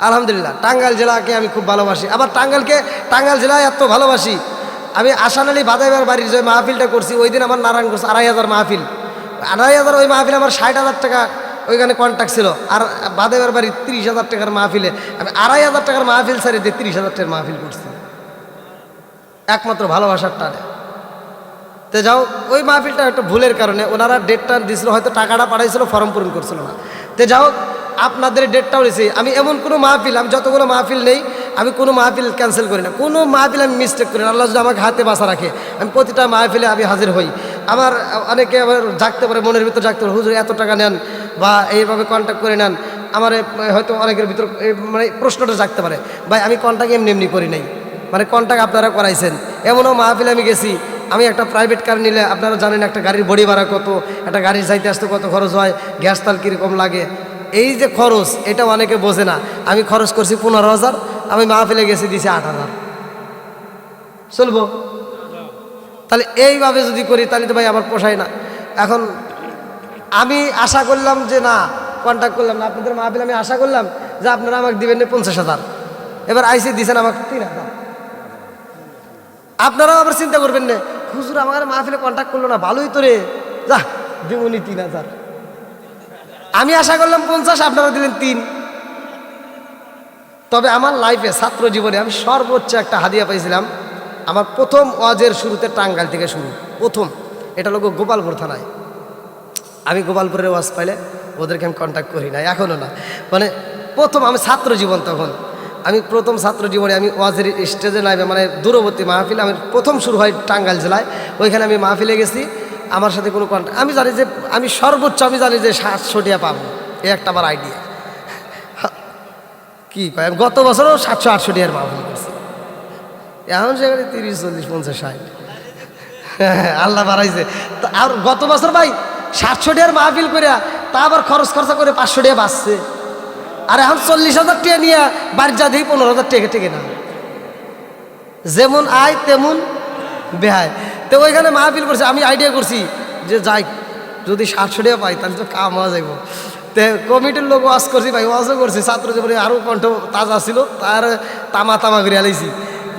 আলহামদুলিল্লাহ। টাঙ্গাইল জেলাকে আমি খুব ভালোবাসি। আবার টাঙ্গাইল জেলায় এত ভালোবাসি, আমি আসান আলী বাদাইবার বাড়ির যে মাহফিলটা করছি, ওই দিন আমার নারায়ণগঞ্জ 2500 মাহফিল, 2500 ওই মাহফিল আমার 60,000 টাকা ওইখানে কন্ট্যাক্ট ছিল। আর বাদাইবার বাড়ির 30,000 টাকার মাহফিলে আমি 2500 টাকার মাহফিল সারি দিয়ে 30,000 টাকার মাহফিল করছি, একমাত্র ভালোবাসার টানে। তো যাও, ওই মাহফিলটা একটা ভুলের কারণে ওনারা ডেটটা দিয়েছিল, হয়তো টাকাটা পাঠাইছিল, ফর্ম পূরণ করছিল না। তো যাও, আপনাদের ডেটটাও রয়েছে। আমি এমন কোনো মাহফিল, আমি যতগুলো মাহফিল নেই, আমি কোনো মাহফিল ক্যান্সেল করি না, কোনো মাহফিল আমি মিস্টেক করি না। আল্লাহ যদি আমাকে হাতে বাসা রাখে, আমি প্রতিটা মাহফিলে আমি হাজির হই। আমার অনেকে আবার জাগতে পারে, মনের ভিতর জাগতে পারে, হুজুর এত টাকা নেন বা এইভাবে কন্ট্যাক্ট করে নেন। আমার হয়তো অনেকের ভিতর মানে প্রশ্নটা জাগতে পারে, ভাই আমি কন্ট্যাক্ট এমনি করি নাই, মানে কন্ট্যাক্ট আপনারা করাইছেন। এমনও মাহফিলে আমি গেছি, আমি একটা প্রাইভেট কার নিলে আপনারা জানেন একটা গাড়ির বডি ভাড়া কত, একটা গাড়ির যাইতে আসতে কত খরচ হয়, গ্যাস তাল কীরকম লাগে, এই যে খরচ, এটা অনেকে বোঝে না। আমি খরচ করছি 15,000, আমি মাহফিলে গেছি দিছি 8,000। চলবো? তাহলে এইভাবে যদি করি তাহলে তো ভাই আমার পোষায় না। এখন আমি আশা করলাম যে না, কন্ট্যাক্ট করলাম না আপনাদের মাহফিল, আমি আশা করলাম যে আপনারা আমাকে দিবেন 50,000, এবার আইসি দিয়েছেন আমাকে 3,000। আপনারাও আবার চিন্তা করবেন না, হুজুর আমার মাহফিলে কন্ট্যাক্ট করলো না, ভালোই তো রে, যা দিবনি 3,000। আমি আশা করলাম 50, আপনারা দিলেন 3। তবে আমার লাইফে ছাত্র জীবনে আমি সর্বোচ্চ একটা হাদিয়া পাইছিলাম। আমার প্রথম ওয়াজের শুরুতে টাঙ্গাইল থেকে শুরু, প্রথম, এটা লোক গোপালপুর থানায়। আমি গোপালপুরের ওয়াজ পাইলে ওদেরকে আমি কন্ট্যাক্ট করি না, এখনও না। মানে প্রথম আমি ছাত্র জীবন, তখন আমি প্রথম ছাত্র জীবনে আমি ওয়াজের স্টেজে নাইবে, মানে দূরবর্তী মাহফিল আমি প্রথম শুরু হয় টাঙ্গাইল জেলায়। ওইখানে আমি মাহফিলে গেছি, আমার সাথে কোনো কন্ট্যাক্ট, আমি জানি যে আমি সর্বোচ্চ আমি জানি যে 700 টাকা পাবো, এই একটা আমার আইডিয়া। কি কয়, আমি গত বছরও 700-800 টাকার মাহফিল করছি, এখন সেখানে 30, 40, 50, 60 আল্লাহ বাড়াইছে। আর গত বছর ভাই 700 টাকার মাহফিল করে, তা আবার খরচ খরচা করে 500 টাকা বাঁচছে। আর এখন 40,000 টাকা নিয়ে বাড়ির যা দিই 15,000 টাকা টেকে না, যেমন আয় তেমন বেহায়। তো ওইখানে মাহফিল করছে, আমি আইডিয়া করছি যে যাই, যদি 700 টাকা পাই তাহলে তো কাম হওয়া যাইব। তো কমিটির লোক ওয়াজ করছি ভাই, ওয়াজও করছি, ছাত্র জীবনে আরও কণ্ঠ তাজা ছিল, তার তামা করে আলাইছি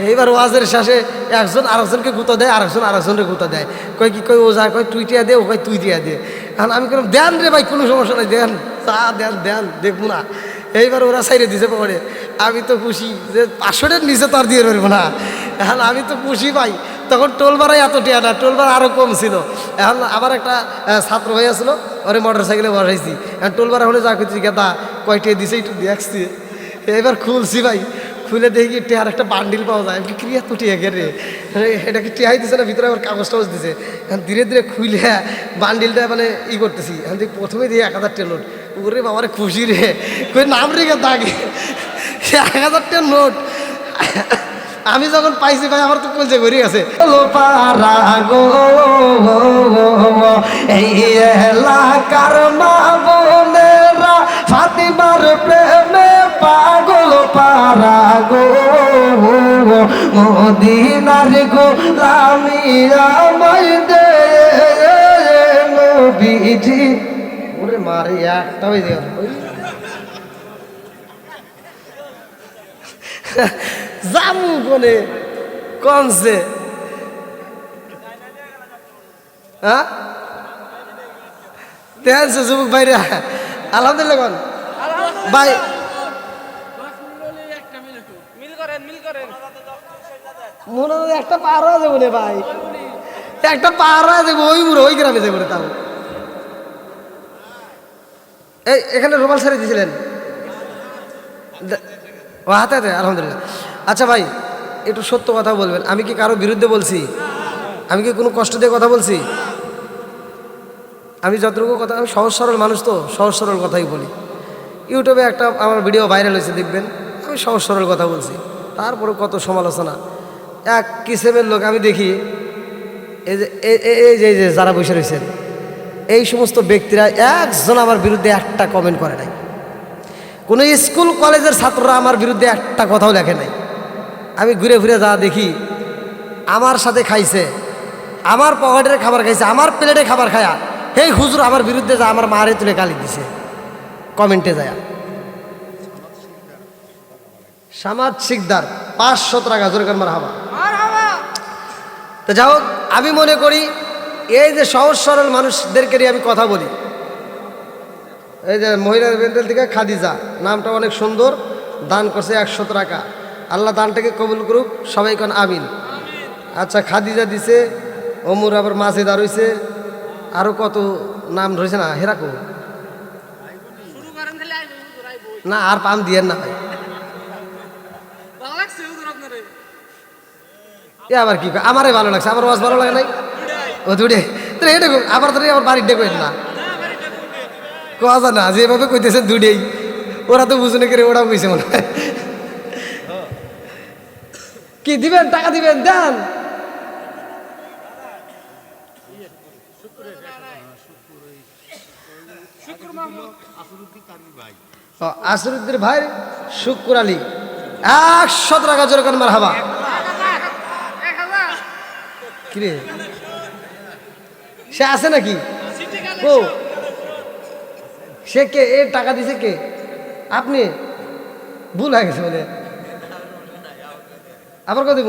এইবার ওয়াজের শেষে একজন আরেকজনকে গুঁতো দেয়, আরেকজনের গুঁতো দেয়, কয় কি কয় ও যা কয় তুই টিয়া দে, ও কয় তুই টিয়া দে। এখন আমি কেন দেন রে ভাই, কোনো সমস্যা নাই, দেন চা দেন, দেন দেখবো না। এইবার ওরা সাইডে দিছে পড়ে, আমি তো খুশি যে 500-এর নিচে তো আর দিয়ে পারবো না। এখন আমি তো খুশি ভাই, তখন টোল ভাড়াই এত টিয়া না, টোল ভাড়া আরও কম ছিল। এখন আবার একটা ছাত্র ভাই আসলো, ওরে মোটর সাইকেলে বসাইছি, এখন টোল ভাড়া হলে যা করছি গেতা কয়টিয়া দিছে একটু দেখছি। এবার খুলছি ভাই, খুলে দেখি টেহার একটা বান্ডিল পাওয়া যায়। আমি ক্রিয়া তো টিয়া রে, এটা কি টেহাই দিছে না, ভিতরে আবার কাগজ টাগজ দিছে। এখন ধীরে ধীরে খুলে বান্ডিলটা মানে ই করতেছি, এখন দেখি প্রথমে দিয়ে 1000 টাকা নোট। ওরে বাবারে খুশি রে, কই নাম রেখে দাগে 1000 টাকা নোট। আমি যখন পাইছি ভাই আমার তো কলজে ঘুরে গেছে। এই এলাকার মা বোনেরা ফাতিমার প্রেমে পাগল পারা গো, মদিনার গোলামি আমায় দে নবীজি। ওরে মারে একটা হয়ে গেল জামু কোনে কনছে, হ্যাঁ দেখছে যুবক ভাইরা। আলহামদুলিল্লাহ কোন ভাই, মনে হয় একটা পার হয়ে যাবো রে ভাই, একটা পার হয়ে যাবো ওই বুড়ো ওই গ্রামে যাবো রে। তাও এই এখানে রুমাল ছেড়ে দিয়েছিলেন ও হাতে হাতে, আলহামদুলিল্লাহ। আচ্ছা ভাই একটু সত্য কথা বলবেন, আমি কি কারো বিরুদ্ধে বলছি? আমি কি কোনো কষ্ট দিয়ে কথা বলছি? আমি যতটুকু কথা, আমি সহজ সরল মানুষ, তো সহজ সরল কথাই বলি। ইউটিউবে একটা আমার ভিডিও ভাইরাল হয়েছে, দেখবেন আমি সহজ সরল কথা বলছি, তারপরে কত সমালোচনা। এক কিসেমের লোক আমি দেখি, এই যে যারা বসে রয়েছেন এই সমস্ত ব্যক্তিরা একজন আমার বিরুদ্ধে একটা কমেন্ট করে নাই। কোনো স্কুল কলেজের ছাত্ররা আমার বিরুদ্ধে একটা কথাও লেখে নাই। আমি ঘুরে ঘুরে যা দেখি, আমার সাথে খাইছে, আমার পকেটের খাবার খাইছে, আমার প্লেটে খাবার খায়া হেই হুজুর আমার বিরুদ্ধে যা আমার মারে তুলে গালি দিছে কমেন্টে যায়। সামাদ শিকদার 500 টাকা জোরে কার মারহাবা। তো যাই হোক, আমি মনে করি এই যে সহজ সরল মানুষদেরকে নিয়ে আমি কথা বলি। এই যে মহিলা বেন্ডেল থেকে খাদিজা, নামটা অনেক সুন্দর, দান করছে 100 টাকা। আল্লাহ দানটাকে কবুল করুক, সবাই কোন আমিন। আচ্ছা খাদিজা দিছে, অমুর আবার মাঝেদার হয়েছে, আরও কত নাম রয়েছে না, হেরাকো না, আর পাম দিয়েন না ভাই। এ আবার কি আমারে ভালো লাগছে, আমার ওয়াজ ভালো লাগে নাই ও দুটে তো এটা আবার তো আমার বাড়ির ডেকে না কথা না, যেভাবে কইতেছে দুটেই, ওরা তো বুঝুনে করে ওরা বুঝছে মনে হয়। কি দিবেন, টাকা দিবেন, দেন। আসরুদ্দিন ভাই শুক্র আলী 100 টাকা জোরে কান মারহাবা। কিরে সে আছে নাকি? ও সে কে? এ টাকা দিছে কে? আপনি? ভুল হয়ে গেছে বলে আবার কত দেব?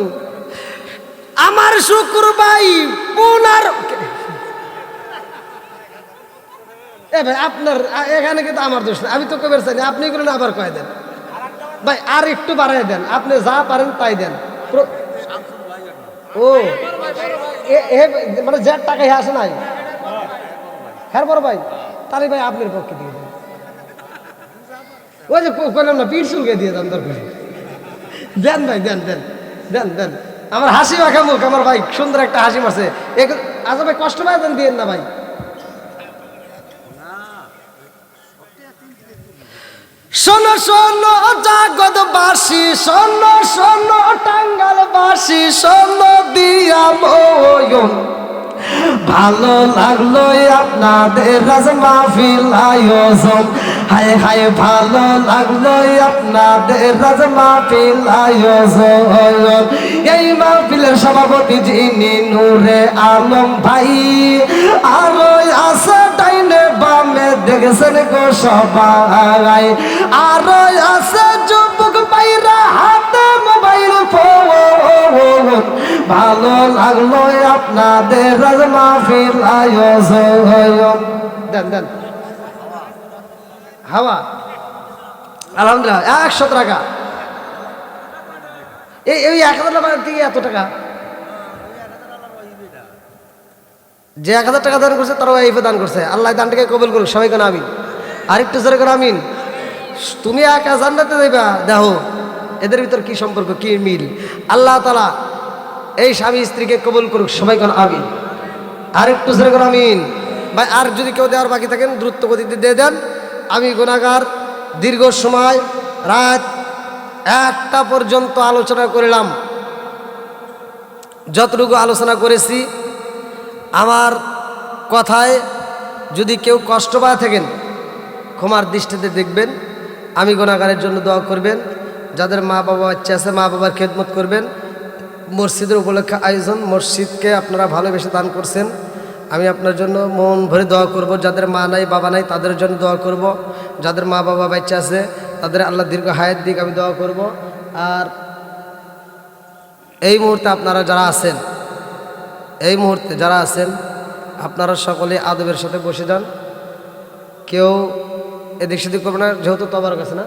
আমার শুক্র ভাই পুনার এ ভাই আপনার এখানে কিন্তু আমার দোষ না, আমি তো কবে চাইনি, আপনি করেন আবার কয়ে দেন ভাই, আর একটু বাড়াই দেন, আপনি যা পারেন তাই দেন। ও মানে যার টাকা আসে নাই, হ্যাঁ বড় ভাই, তাহলে ভাই আপনার পক্ষে দিয়ে দেন। ওই যে কইলাম না, পিঠ চুলকে দিয়ে দেন, দরকার দেন ভাই, দেন দেন দেন দেন। আমার হাসি মাখা মুখ, আমার ভাই সুন্দর একটা হাসি মারছে। আচ্ছা ভাই কষ্ট পায় দেন, দিয়েন না ভাই। শোনো শোনো জগৎবাসী, শোনো শোনো টাঙ্গালবাসী, শোনো দিয়া বয়ন, ভালো লাগলো আপনাদের রাজ মাহফিল আয়োজন, হায় হায় ভালো লাগলো আপনাদের রাজ মাহফিল আয়োজন। এই মাহফিলের সভাপতি যিনি নূরে আলম ভাই, আরো আছে ডাইনে বামে দেখছেন গো সবাই, আরো আছে যুবক ভাইরা হাতে মোবাইল ফোন, ভালো লাগলো আপনাদের মাহফিল আয়োজন। দেন দেন হাওয়া আলহামদুলিল্লাহ 100 টাকা। এই 1000 টাকা থেকে এত টাকা, যে 1000 টাকা দান করছে তারাও এই দান করছে। আল্লাহ দানটাকে কবুল করুক, সবাই কেন আমিন। আরেকটু জোরে করে আমিন। তুমি একা জান্নাতে যাইবা, দেখো এদের ভিতর কি সম্পর্ক, কি মিল। আল্লাহ তাআলা এই স্বামী স্ত্রীকে কবুল করুক, সবাই কেন আমিন। আরেকটু জোরে করে আমিন। ভাই আর যদি কেউ দেওয়ার বাকি থাকেন দ্রুত গতিতে দিয়ে দেন। আমি গুনাহগার, দীর্ঘ সময় রাত 1টা পর্যন্ত আলোচনা করলাম। যতটুকু আলোচনা করেছি, আমার কথায় যদি কেউ কষ্ট পায় থাকেন ক্ষমার দৃষ্টিতে দেখবেন। আমি গুনাহগারের জন্য দোয়া করবেন। যাদের মা বাবা বাচ্চা আছে মা বাবার খেদমত করবেন। মসজিদের উপলক্ষে আয়োজন, মসজিদকে আপনারা ভালোবেসে দান করছেন, আমি আপনার জন্য মন ভরে দোয়া করব। যাদের মা নাই বাবা নাই তাদের জন্য দোয়া করব। যাদের মা বাবা বাচ্চা আছে তাদের আল্লাহ দীর্ঘ হায়াত দিক, আমি দোয়া করব। আর এই মুহূর্তে আপনারা যারা আছেন, এই মুহূর্তে যারা আছেন আপনারা সকলে আদবের সাথে বসে যান। কেউ এদিক সেদিক করবে না, যেহেতু তবারক আছে না।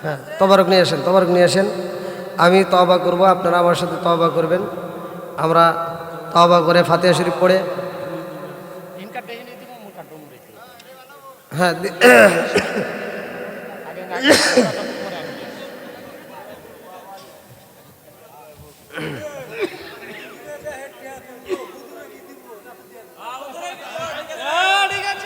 হ্যাঁ, তবারক নিয়ে আসেন, তবারক নিয়ে আসেন। আমি তওবা করব, আপনারা আমার সাথে তওবা করবেন। আমরা তওবা করে ফাতিহা শরীফ পড়ে, হ্যাঁ ঠিক আছে।